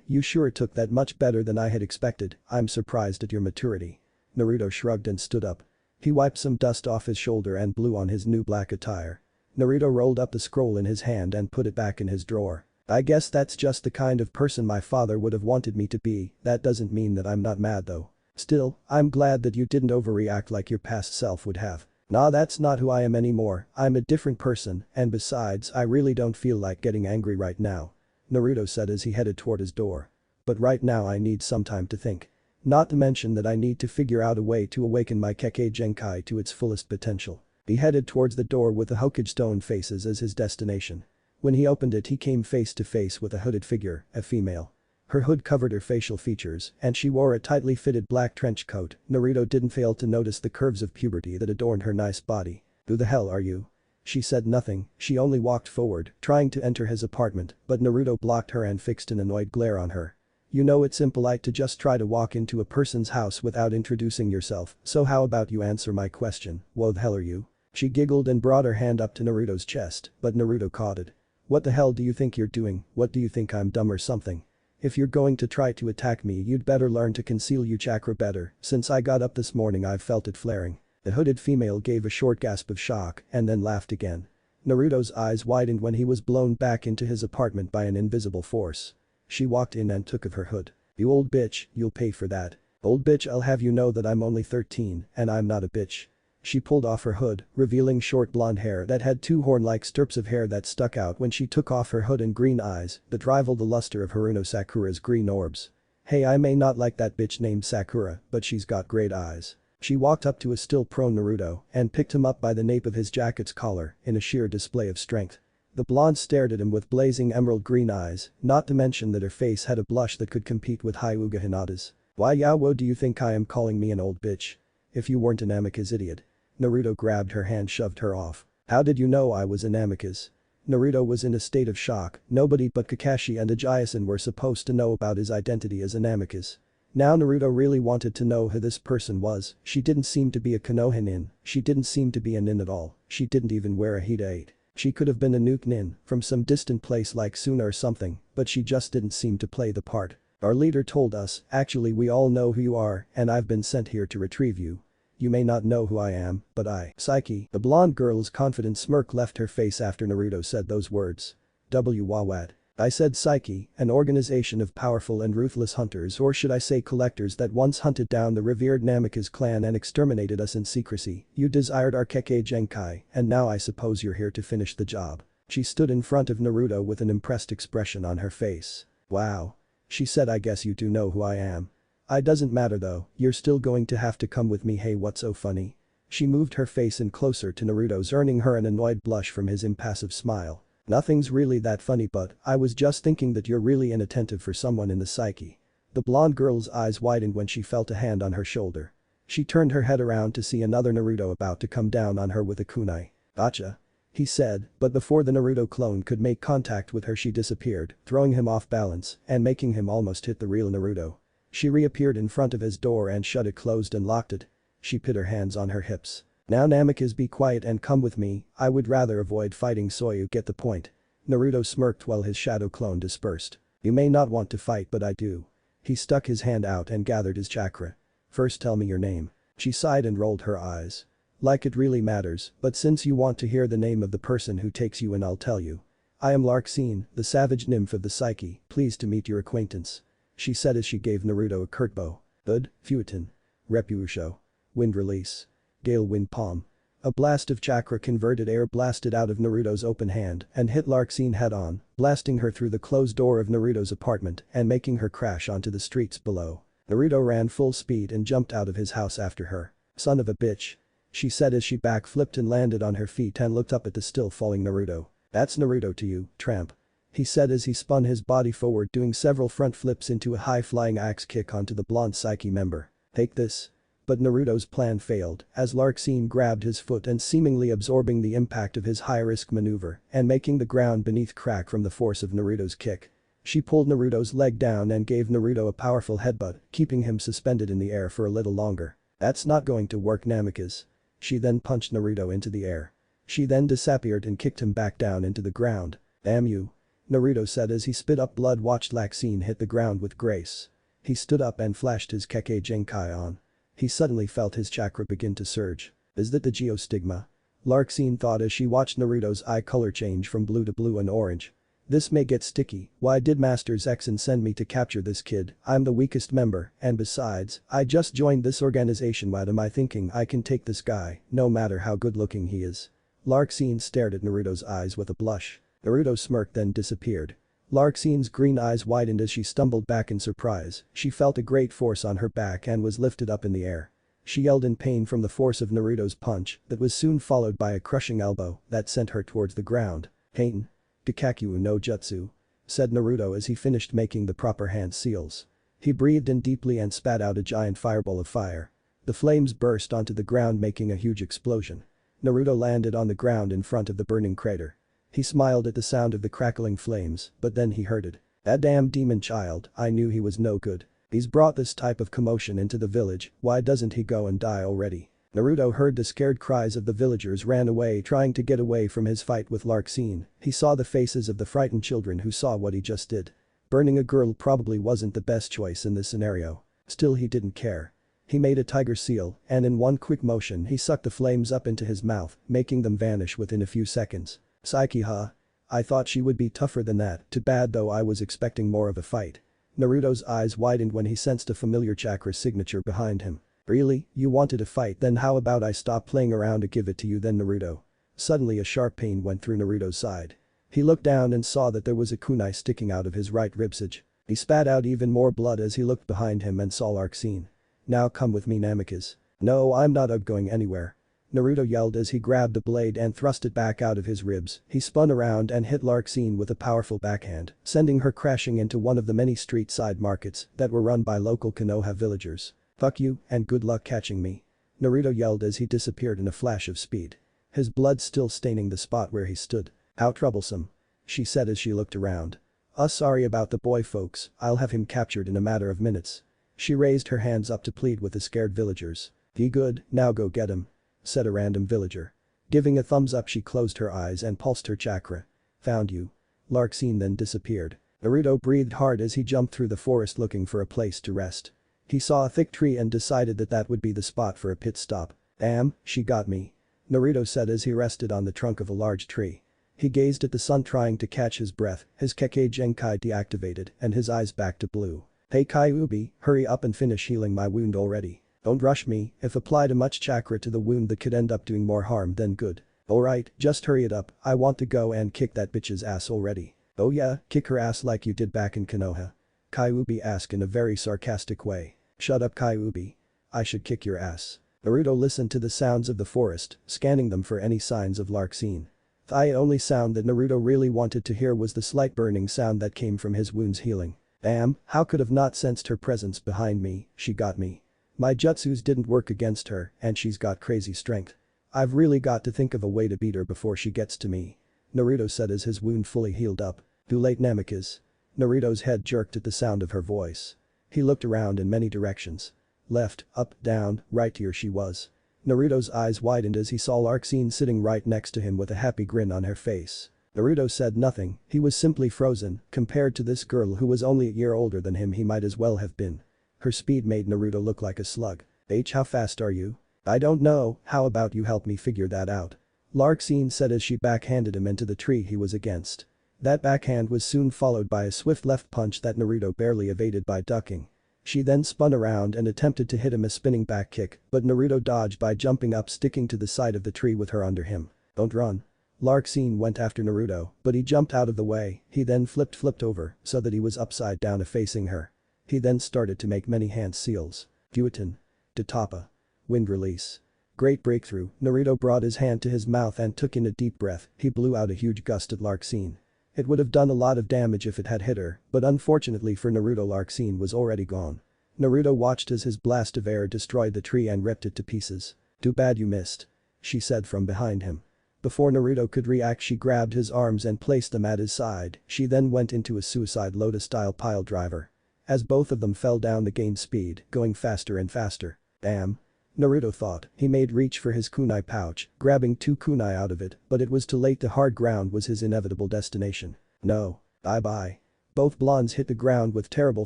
You sure took that much better than I had expected, I'm surprised at your maturity. Naruto shrugged and stood up. He wiped some dust off his shoulder and blew on his new black attire. Naruto rolled up the scroll in his hand and put it back in his drawer. I guess that's just the kind of person my father would have wanted me to be, that doesn't mean that I'm not mad though. Still, I'm glad that you didn't overreact like your past self would have. Nah, that's not who I am anymore, I'm a different person, and besides I really don't feel like getting angry right now. Naruto said as he headed toward his door. But right now I need some time to think. Not to mention that I need to figure out a way to awaken my Kekkei Genkai to its fullest potential. He headed towards the door with the Hokage stone faces as his destination. When he opened it he came face to face with a hooded figure, a female. Her hood covered her facial features and she wore a tightly fitted black trench coat. Naruto didn't fail to notice the curves of puberty that adorned her nice body. "Who the hell are you?" She said nothing, she only walked forward, trying to enter his apartment, but Naruto blocked her and fixed an annoyed glare on her. "You know it's impolite to just try to walk into a person's house without introducing yourself, so how about you answer my question, who the hell are you?" She giggled and brought her hand up to Naruto's chest, but Naruto caught it. "What the hell do you think you're doing, what do you think I'm dumb or something? If you're going to try to attack me you'd better learn to conceal your chakra better, since I got up this morning I've felt it flaring." The hooded female gave a short gasp of shock and then laughed again. Naruto's eyes widened when he was blown back into his apartment by an invisible force. She walked in and took off her hood. "You old bitch, you'll pay for that. Old bitch, I'll have you know that I'm only 13 and I'm not a bitch." She pulled off her hood, revealing short blonde hair that had two horn-like strips of hair that stuck out when she took off her hood and green eyes that rivaled the luster of Haruno Sakura's green orbs. "Hey, I may not like that bitch named Sakura, but she's got great eyes." She walked up to a still prone Naruto and picked him up by the nape of his jacket's collar in a sheer display of strength. The blonde stared at him with blazing emerald green eyes, not to mention that her face had a blush that could compete with Hyuga Hinata's. "Why Yawo do you think I am calling me an old bitch? If you weren't a Namikaze idiot." Naruto grabbed her hand, shoved her off. "How did you know I was a Namikaze?" Naruto was in a state of shock, nobody but Kakashi and Ajayasen were supposed to know about his identity as a Namikaze. Now Naruto really wanted to know who this person was. She didn't seem to be a Konoha nin, she didn't seem to be a nin at all, she didn't even wear a Hida 8. She could have been a nuke nin from some distant place like Suna or something, but she just didn't seem to play the part. "Our leader told us, actually we all know who you are and I've been sent here to retrieve you. You may not know who I am, but Psyche." The blonde girl's confident smirk left her face after Naruto said those words. Wawat. "I said Psyche, an organization of powerful and ruthless hunters, or should I say collectors, that once hunted down the revered Namikaze clan and exterminated us in secrecy. You desired our Kekkei Genkai, and now I suppose you're here to finish the job." She stood in front of Naruto with an impressed expression on her face. "Wow." She said, "I guess you do know who I am. I doesn't matter though, you're still going to have to come with me. Hey, what's so funny?" She moved her face in closer to Naruto's, earning her an annoyed blush from his impassive smile. "Nothing's really that funny, but I was just thinking that you're really inattentive for someone in the Psyche." The blonde girl's eyes widened when she felt a hand on her shoulder. She turned her head around to see another Naruto about to come down on her with a kunai. "Gotcha," he said, but before the Naruto clone could make contact with her she disappeared, throwing him off balance and making him almost hit the real Naruto. She reappeared in front of his door and shut it closed and locked it. She put her hands on her hips. "Now Namikaze, be quiet and come with me, I would rather avoid fighting, so you get the point." Naruto smirked while his shadow clone dispersed. "You may not want to fight, but I do." He stuck his hand out and gathered his chakra. "First tell me your name." She sighed and rolled her eyes. "Like it really matters, but since you want to hear the name of the person who takes you in, I'll tell you. I am Larxene, the savage nymph of the Psyche, pleased to meet your acquaintance." She said as she gave Naruto a curt bow. "Good, Fuetin. Repusho. Wind release. Gale wind palm." A blast of chakra converted air blasted out of Naruto's open hand and hit Larxene head on, blasting her through the closed door of Naruto's apartment and making her crash onto the streets below. Naruto ran full speed and jumped out of his house after her. "Son of a bitch," she said as she backflipped and landed on her feet and looked up at the still falling Naruto. "That's Naruto to you, tramp," he said as he spun his body forward, doing several front flips into a high-flying axe kick onto the blonde Psyche member. "Take this." But Naruto's plan failed as Larxene grabbed his foot and seemingly absorbing the impact of his high-risk maneuver and making the ground beneath crack from the force of Naruto's kick. She pulled Naruto's leg down and gave Naruto a powerful headbutt, keeping him suspended in the air for a little longer. "That's not going to work, Namikaze." She then punched Naruto into the air. She then disappeared and kicked him back down into the ground. "Damn you," Naruto said as he spit up blood. Watched Larxene hit the ground with grace. He stood up and flashed his Kekkei Genkai on. He suddenly felt his chakra begin to surge. "Is that the geostigma?" Larxene thought as she watched Naruto's eye color change from blue to blue and orange. "This may get sticky. Why did Master Zexen send me to capture this kid? I'm the weakest member, and besides, I just joined this organization. What am I thinking? I can take this guy, no matter how good looking he is." Larxene stared at Naruto's eyes with a blush. Naruto smirked then disappeared. Larxene's green eyes widened as she stumbled back in surprise. She felt a great force on her back and was lifted up in the air. She yelled in pain from the force of Naruto's punch that was soon followed by a crushing elbow that sent her towards the ground. "Pain." Gakakyu no jutsu, said Naruto as he finished making the proper hand seals. He breathed in deeply and spat out a giant fireball of fire. The flames burst onto the ground making a huge explosion. Naruto landed on the ground in front of the burning crater. He smiled at the sound of the crackling flames, but then he heard it. That damn demon child, I knew he was no good. He's brought this type of commotion into the village, why doesn't he go and die already? Naruto heard the scared cries of the villagers ran away trying to get away from his fight with Larxene. He saw the faces of the frightened children who saw what he just did. Burning a girl probably wasn't the best choice in this scenario. Still he didn't care. He made a tiger seal and in one quick motion he sucked the flames up into his mouth, making them vanish within a few seconds. Psyche huh? I thought she would be tougher than that, too bad though I was expecting more of a fight. Naruto's eyes widened when he sensed a familiar chakra signature behind him. Really, you wanted a fight, then how about I stop playing around to give it to you then Naruto? Suddenly a sharp pain went through Naruto's side. He looked down and saw that there was a kunai sticking out of his right ribcage. He spat out even more blood as he looked behind him and saw Larxene. Now come with me Namikaze. No I'm not going anywhere. Naruto yelled as he grabbed the blade and thrust it back out of his ribs. He spun around and hit Larxene with a powerful backhand, sending her crashing into one of the many street side markets that were run by local Konoha villagers. Fuck you and good luck catching me. Naruto yelled as he disappeared in a flash of speed. His blood still staining the spot where he stood. How troublesome. She said as she looked around. Sorry about the boy folks, I'll have him captured in a matter of minutes. She raised her hands up to plead with the scared villagers. He good, now go get him, said a random villager. Giving a thumbs up she closed her eyes and pulsed her chakra. Found you. Larxene then disappeared. Naruto breathed hard as he jumped through the forest looking for a place to rest. He saw a thick tree and decided that that would be the spot for a pit stop. Damn, she got me. Naruto said as he rested on the trunk of a large tree. He gazed at the sun trying to catch his breath, his Kekkei Genkai deactivated and his eyes back to blue. Hey Kyuubi, hurry up and finish healing my wound already. Don't rush me, if applied much chakra to the wound that could end up doing more harm than good. Alright, just hurry it up, I want to go and kick that bitch's ass already. Oh yeah, kick her ass like you did back in Konoha. Kyuubi asked in a very sarcastic way. Shut up Kyuubi. I should kick your ass. Naruto listened to the sounds of the forest, scanning them for any signs of Larxene. The only sound that Naruto really wanted to hear was the slight burning sound that came from his wounds healing. Damn, how could have not sensed her presence behind me, she got me. My jutsus didn't work against her and she's got crazy strength. I've really got to think of a way to beat her before she gets to me. Naruto said as his wound fully healed up. Too late Namikaze. Naruto's head jerked at the sound of her voice. He looked around in many directions. Left, up, down, right here she was. Naruto's eyes widened as he saw Larxene sitting right next to him with a happy grin on her face. Naruto said nothing, he was simply frozen, compared to this girl who was only a year older than him he might as well have been. Her speed made Naruto look like a slug. How fast are you? I don't know, how about you help me figure that out? Larxene said as she backhanded him into the tree he was against. That backhand was soon followed by a swift left punch that Naruto barely evaded by ducking. She then spun around and attempted to hit him a spinning back kick, but Naruto dodged by jumping up sticking to the side of the tree with her under him. Don't run. Larxene went after Naruto, but he jumped out of the way, he then flipped over so that he was upside down facing her. He then started to make many hand seals. Fueton. Tatapa. Wind release. Great breakthrough, Naruto brought his hand to his mouth and took in a deep breath, he blew out a huge gust at Larxene. It would have done a lot of damage if it had hit her, but unfortunately for Naruto Larxene was already gone. Naruto watched as his blast of air destroyed the tree and ripped it to pieces. Too bad you missed. She said from behind him. Before Naruto could react she grabbed his arms and placed them at his side, she then went into a suicide lotus-style pile driver. As both of them fell down they gained speed, going faster and faster. Damn. Naruto thought, he made reach for his kunai pouch, grabbing 2 kunai out of it, but it was too late the hard ground was his inevitable destination. No. Bye-bye. Both blondes hit the ground with terrible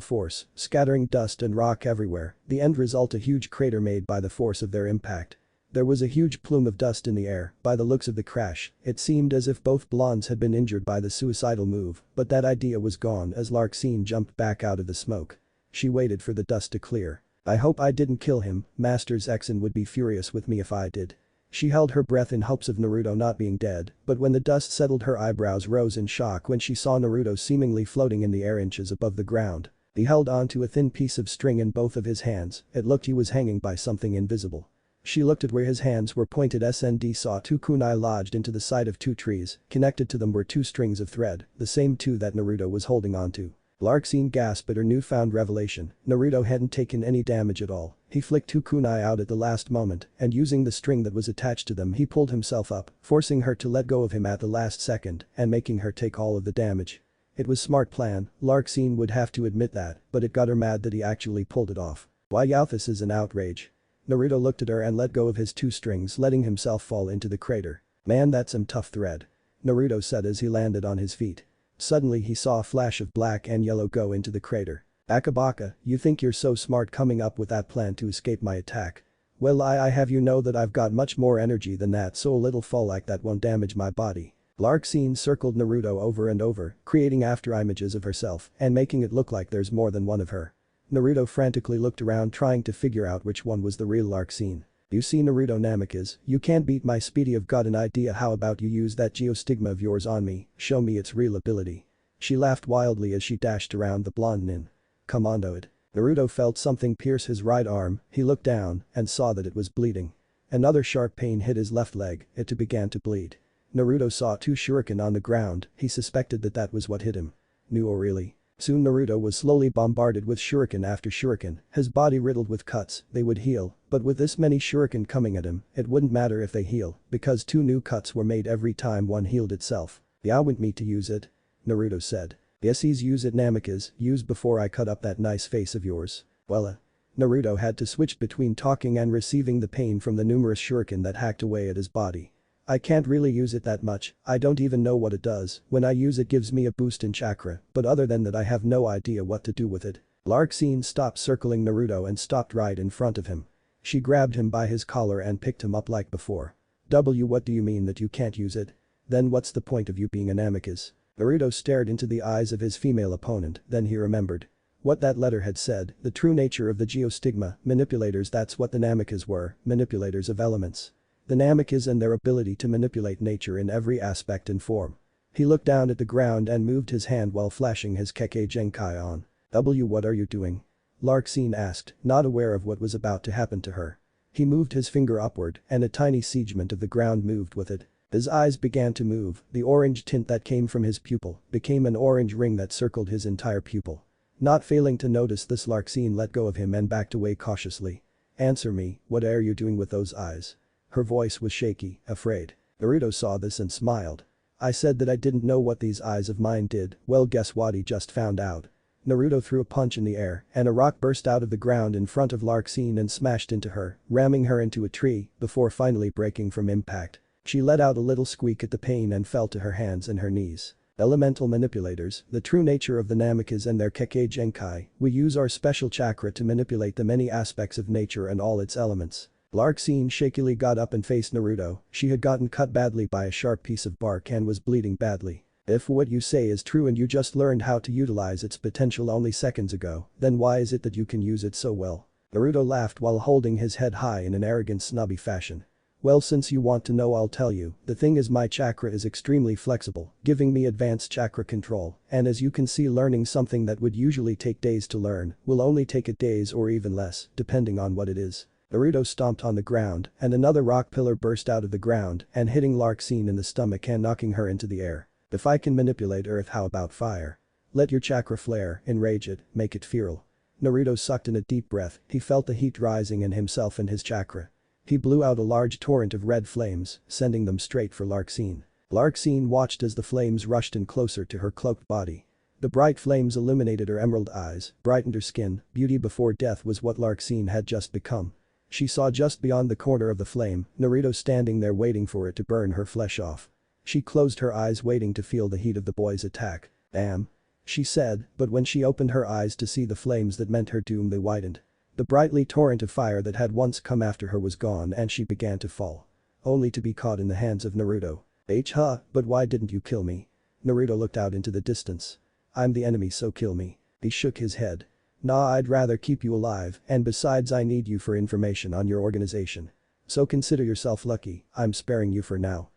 force, scattering dust and rock everywhere, the end result a huge crater made by the force of their impact. There was a huge plume of dust in the air, by the looks of the crash, it seemed as if both blondes had been injured by the suicidal move, but that idea was gone as Larxene jumped back out of the smoke. She waited for the dust to clear. I hope I didn't kill him, Master Zexen would be furious with me if I did. She held her breath in hopes of Naruto not being dead, but when the dust settled her eyebrows rose in shock when she saw Naruto seemingly floating in the air inches above the ground. He held onto a thin piece of string in both of his hands, it looked he was hanging by something invisible. She looked at where his hands were pointed and saw two kunai lodged into the side of two trees, connected to them were two strings of thread, the same two that Naruto was holding onto. Larxene gasped at her newfound revelation. Naruto hadn't taken any damage at all. He flicked two kunai out at the last moment, and using the string that was attached to them he pulled himself up, forcing her to let go of him at the last second and making her take all of the damage. It was smart plan, Larxene would have to admit that, but it got her mad that he actually pulled it off. Why Youthis is an outrage. Naruto looked at her and let go of his two strings, letting himself fall into the crater. Man, that's some tough thread. Naruto said as he landed on his feet. Suddenly he saw a flash of black and yellow go into the crater. Akabaka, you think you're so smart coming up with that plan to escape my attack? Well, I have you know that I've got much more energy than that, so a little fall like that won't damage my body. Larxene circled Naruto over and over, creating afterimages of herself and making it look like there's more than one of her. Naruto frantically looked around trying to figure out which one was the real Larxene. You see Naruto Namikaze, you can't beat my speedy, I've got an idea, how about you use that geostigma of yours on me, show me its real ability. She laughed wildly as she dashed around the blonde nin. Commando it. Naruto felt something pierce his right arm, he looked down and saw that it was bleeding. Another sharp pain hit his left leg, it began to bleed. Naruto saw two shuriken on the ground, he suspected that that was what hit him. No, really. Soon Naruto was slowly bombarded with shuriken after shuriken, his body riddled with cuts, they would heal, but with this many shuriken coming at him, it wouldn't matter if they heal, because two new cuts were made every time one healed itself. "You want me to use it?" Naruto said. "Yes, use it Namikaze, use before I cut up that nice face of yours." Well, Naruto had to switch between talking and receiving the pain from the numerous shuriken that hacked away at his body. "I can't really use it that much, I don't even know what it does, when I use it gives me a boost in chakra, but other than that I have no idea what to do with it." Larxene stopped circling Naruto and stopped right in front of him. She grabbed him by his collar and picked him up like before. What do you mean that you can't use it? Then what's the point of you being a Namikaze?" Naruto stared into the eyes of his female opponent, then he remembered what that letter had said, the true nature of the geostigma, manipulators, that's what the Namikaze were, manipulators of elements. The Namikaze and their ability to manipulate nature in every aspect and form. He looked down at the ground and moved his hand while flashing his Kekkei Genkai on. What are you doing?" Larxene asked, not aware of what was about to happen to her. He moved his finger upward and a tiny segment of the ground moved with it. His eyes began to move, the orange tint that came from his pupil became an orange ring that circled his entire pupil. Not failing to notice this, Larxene let go of him and backed away cautiously. "Answer me, what are you doing with those eyes?" Her voice was shaky, afraid. Naruto saw this and smiled. "I said that I didn't know what these eyes of mine did, well guess what, he just found out." Naruto threw a punch in the air and a rock burst out of the ground in front of Larxene and smashed into her, ramming her into a tree before finally breaking from impact. She let out a little squeak at the pain and fell to her hands and her knees. Elemental manipulators, the true nature of the Namikaze and their Kekkei Genkai, we use our special chakra to manipulate the many aspects of nature and all its elements. Larxene shakily got up and faced Naruto, she had gotten cut badly by a sharp piece of bark and was bleeding badly. "If what you say is true and you just learned how to utilize its potential only seconds ago, then why is it that you can use it so well?" Naruto laughed while holding his head high in an arrogant snobby fashion. "Well, since you want to know, I'll tell you, the thing is my chakra is extremely flexible, giving me advanced chakra control, and as you can see, learning something that would usually take days to learn will only take it days or even less, depending on what it is." Naruto stomped on the ground and another rock pillar burst out of the ground and hitting Larxene in the stomach and knocking her into the air. "If I can manipulate earth, how about fire? Let your chakra flare, enrage it, make it feral." Naruto sucked in a deep breath, he felt the heat rising in himself and his chakra. He blew out a large torrent of red flames, sending them straight for Larxene. Larxene watched as the flames rushed in closer to her cloaked body. The bright flames illuminated her emerald eyes, brightened her skin, beauty before death was what Larxene had just become. She saw just beyond the corner of the flame, Naruto standing there waiting for it to burn her flesh off. She closed her eyes waiting to feel the heat of the boy's attack. "Damn," she said, but when she opened her eyes to see the flames that meant her doom, they widened. The brightly torrent of fire that had once come after her was gone and she began to fall. Only to be caught in the hands of Naruto. But why didn't you kill me?" Naruto looked out into the distance. "I'm the enemy, so kill me." He shook his head. "Nah, I'd rather keep you alive, and besides I need you for information on your organization. So consider yourself lucky, I'm sparing you for now."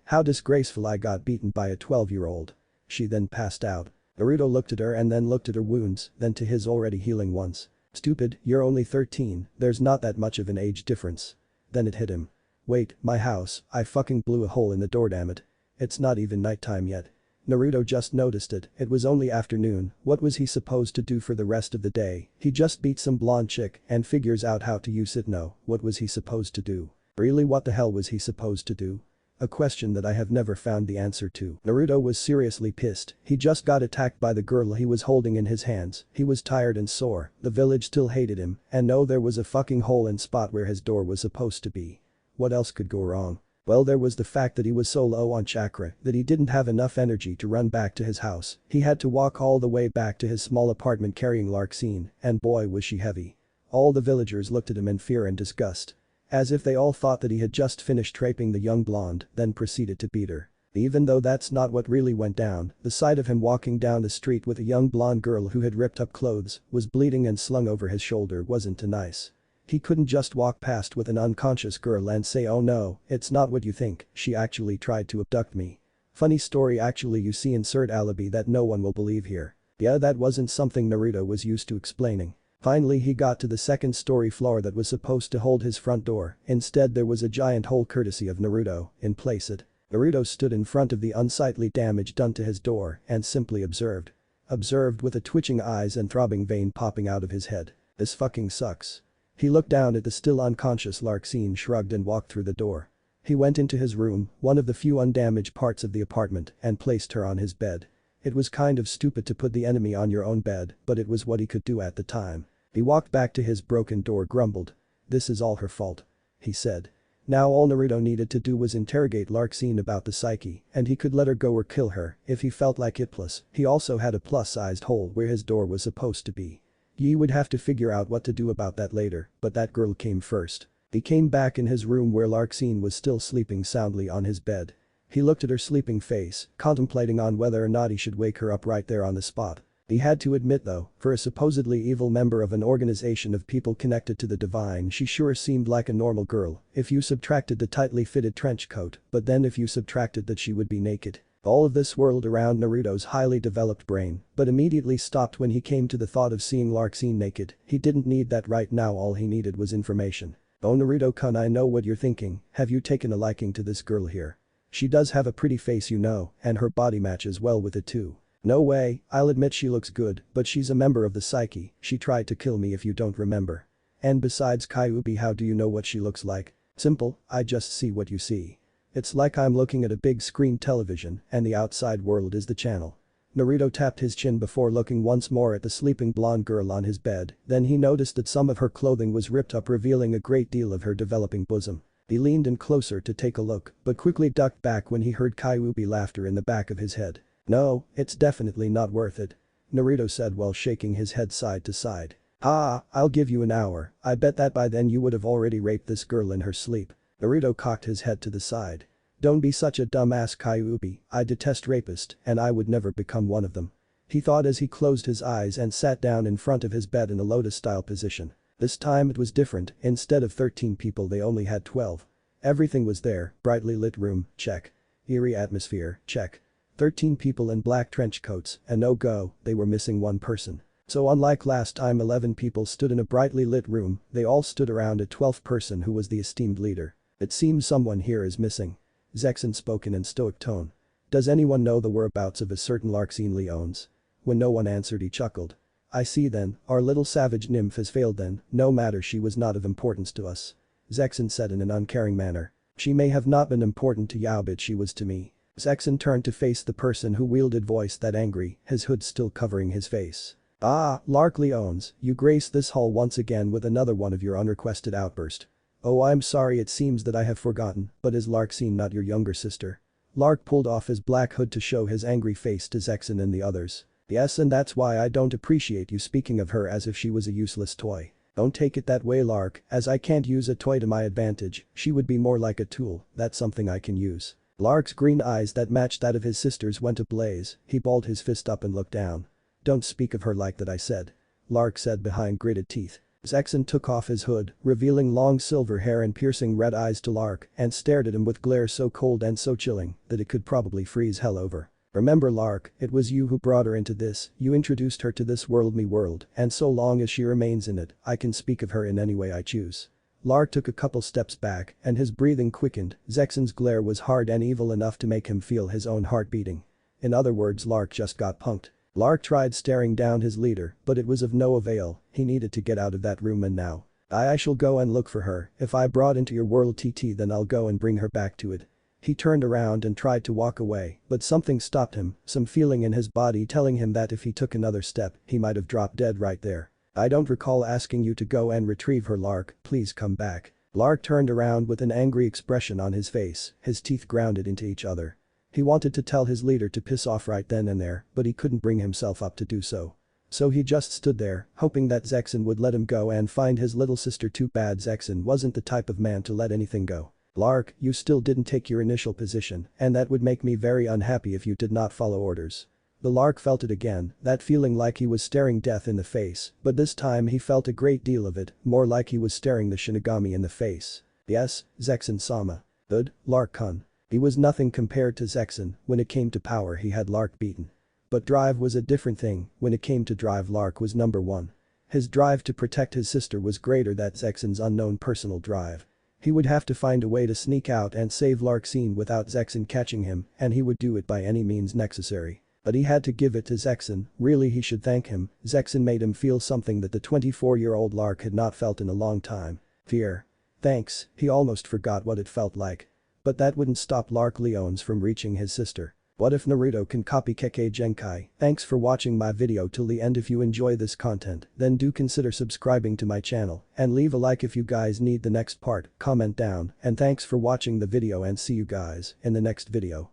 How disgraceful, I got beaten by a 12-year-old. She then passed out. Naruto looked at her and then looked at her wounds, then to his already healing ones. "Stupid, you're only 13, there's not that much of an age difference." Then it hit him. Wait, my house, I fucking blew a hole in the door, damn it. It's not even nighttime yet. Naruto just noticed it, it was only afternoon, what was he supposed to do for the rest of the day? He just beat some blonde chick and figures out how to use it. No, what was he supposed to do? Really, what the hell was he supposed to do? A question that I have never found the answer to. Naruto was seriously pissed, he just got attacked by the girl he was holding in his hands, he was tired and sore, the village still hated him, and no, there was a fucking hole in spot where his door was supposed to be. What else could go wrong? Well, there was the fact that he was so low on chakra that he didn't have enough energy to run back to his house. He had to walk all the way back to his small apartment carrying Larxene, and boy was she heavy. All the villagers looked at him in fear and disgust. As if they all thought that he had just finished raping the young blonde, then proceeded to beat her. Even though that's not what really went down, the sight of him walking down the street with a young blonde girl who had ripped up clothes, was bleeding and slung over his shoulder wasn't too nice. He couldn't just walk past with an unconscious girl and say, oh no, it's not what you think, she actually tried to abduct me. Funny story, actually, you see, insert alibi that no one will believe here. Yeah, that wasn't something Naruto was used to explaining. Finally he got to the second story floor that was supposed to hold his front door, instead there was a giant hole courtesy of Naruto, in place it. Naruto stood in front of the unsightly damage done to his door and simply observed. Observed with a twitching eyes and throbbing vein popping out of his head. This fucking sucks. He looked down at the still unconscious Larxene, shrugged and walked through the door. He went into his room, one of the few undamaged parts of the apartment, and placed her on his bed. It was kind of stupid to put the enemy on your own bed, but it was what he could do at the time. He walked back to his broken door, grumbled. This is all her fault. He said. Now all Naruto needed to do was interrogate Larxene about the Psyche, and he could let her go or kill her if he felt like it. Plus, he also had a plus-sized hole where his door was supposed to be. He would have to figure out what to do about that later, but that girl came first. He came back in his room where Larxene was still sleeping soundly on his bed. He looked at her sleeping face, contemplating on whether or not he should wake her up right there on the spot. He had to admit though, for a supposedly evil member of an organization of people connected to the divine, she sure seemed like a normal girl, if you subtracted the tightly fitted trench coat, but then if you subtracted that she would be naked. All of this whirled around Naruto's highly developed brain, but immediately stopped when he came to the thought of seeing Larxene naked. He didn't need that right now, all he needed was information. Oh Naruto-kun, I know what you're thinking, have you taken a liking to this girl here? She does have a pretty face, you know, and her body matches well with it too. No way, I'll admit she looks good, but she's a member of the Psyche, she tried to kill me if you don't remember. And besides, Kyuubi, how do you know what she looks like? Simple, I just see what you see. It's like I'm looking at a big screen television and the outside world is the channel. Naruto tapped his chin before looking once more at the sleeping blonde girl on his bed, then he noticed that some of her clothing was ripped up, revealing a great deal of her developing bosom. He leaned in closer to take a look, but quickly ducked back when he heard Kyuubi laughter in the back of his head. No, it's definitely not worth it. Naruto said while shaking his head side to side. Ah, I'll give you an hour, I bet that by then you would have already raped this girl in her sleep. Naruto cocked his head to the side. Don't be such a dumbass, Kyuubi, I detest rapists and I would never become one of them. He thought as he closed his eyes and sat down in front of his bed in a lotus-style position. This time it was different, instead of 13 people they only had 12. Everything was there, brightly lit room, check. Eerie atmosphere, check. 13 people in black trench coats, and no go, they were missing one person. So unlike last time 11 people stood in a brightly lit room, they all stood around a 12th person who was the esteemed leader. It seems someone here is missing. Zexin spoke in a stoic tone. Does anyone know the whereabouts of a certain Larxene Leones? When no one answered he chuckled. I see then, our little savage nymph has failed then, no matter, she was not of importance to us. Zexin said in an uncaring manner. She may have not been important to Yao, but she was to me. Zexin turned to face the person who wielded voice that angry, his hood still covering his face. Ah, Lark Leones, you grace this hall once again with another one of your unrequested outburst. Oh, I'm sorry, it seems that I have forgotten, but is Larxene not your younger sister? Lark pulled off his black hood to show his angry face to Zexin and the others. Yes, and that's why I don't appreciate you speaking of her as if she was a useless toy. Don't take it that way, Lark, as I can't use a toy to my advantage, she would be more like a tool, that's something I can use. Lark's green eyes that matched that of his sister's went ablaze, he balled his fist up and looked down. Don't speak of her like that, I said. Lark said behind gritted teeth. Zexin took off his hood, revealing long silver hair and piercing red eyes to Lark, and stared at him with glare so cold and so chilling that it could probably freeze hell over. Remember, Lark, it was you who brought her into this, you introduced her to this world, me world, and so long as she remains in it, I can speak of her in any way I choose. Lark took a couple steps back and his breathing quickened. Zexon's glare was hard and evil enough to make him feel his own heart beating. In other words, Lark just got punked. Lark tried staring down his leader, but it was of no avail. He needed to get out of that room and now. I shall go and look for her. If I brought into your world TT, then I'll go and bring her back to it. He turned around and tried to walk away, but something stopped him, some feeling in his body telling him that if he took another step, he might have dropped dead right there. I don't recall asking you to go and retrieve her, Lark, please come back. Lark turned around with an angry expression on his face, his teeth grounded into each other. He wanted to tell his leader to piss off right then and there, but he couldn't bring himself up to do so. So he just stood there, hoping that Zexon would let him go and find his little sister. Too bad Zexon wasn't the type of man to let anything go. Lark, you still didn't take your initial position, and that would make me very unhappy if you did not follow orders. The Lark felt it again, that feeling like he was staring death in the face, but this time he felt a great deal of it, more like he was staring the Shinigami in the face. Yes, Zexon-sama. Good, Lark-kun. He was nothing compared to Zexon. When it came to power, he had Lark beaten. But drive was a different thing. When it came to drive, Lark was number one. His drive to protect his sister was greater than Zexon's unknown personal drive. He would have to find a way to sneak out and save Lark-seen without Zexon catching him, and he would do it by any means necessary. But he had to give it to Zexon. Really, he should thank him. Zexon made him feel something that the 24-year-old Lark had not felt in a long time. Fear. Thanks, he almost forgot what it felt like. But that wouldn't stop Lark Leones from reaching his sister. What if Naruto can copy Kekkei Genkai? Thanks for watching my video till the end. If you enjoy this content, then do consider subscribing to my channel and leave a like if you guys need the next part. Comment down, and thanks for watching the video and see you guys in the next video.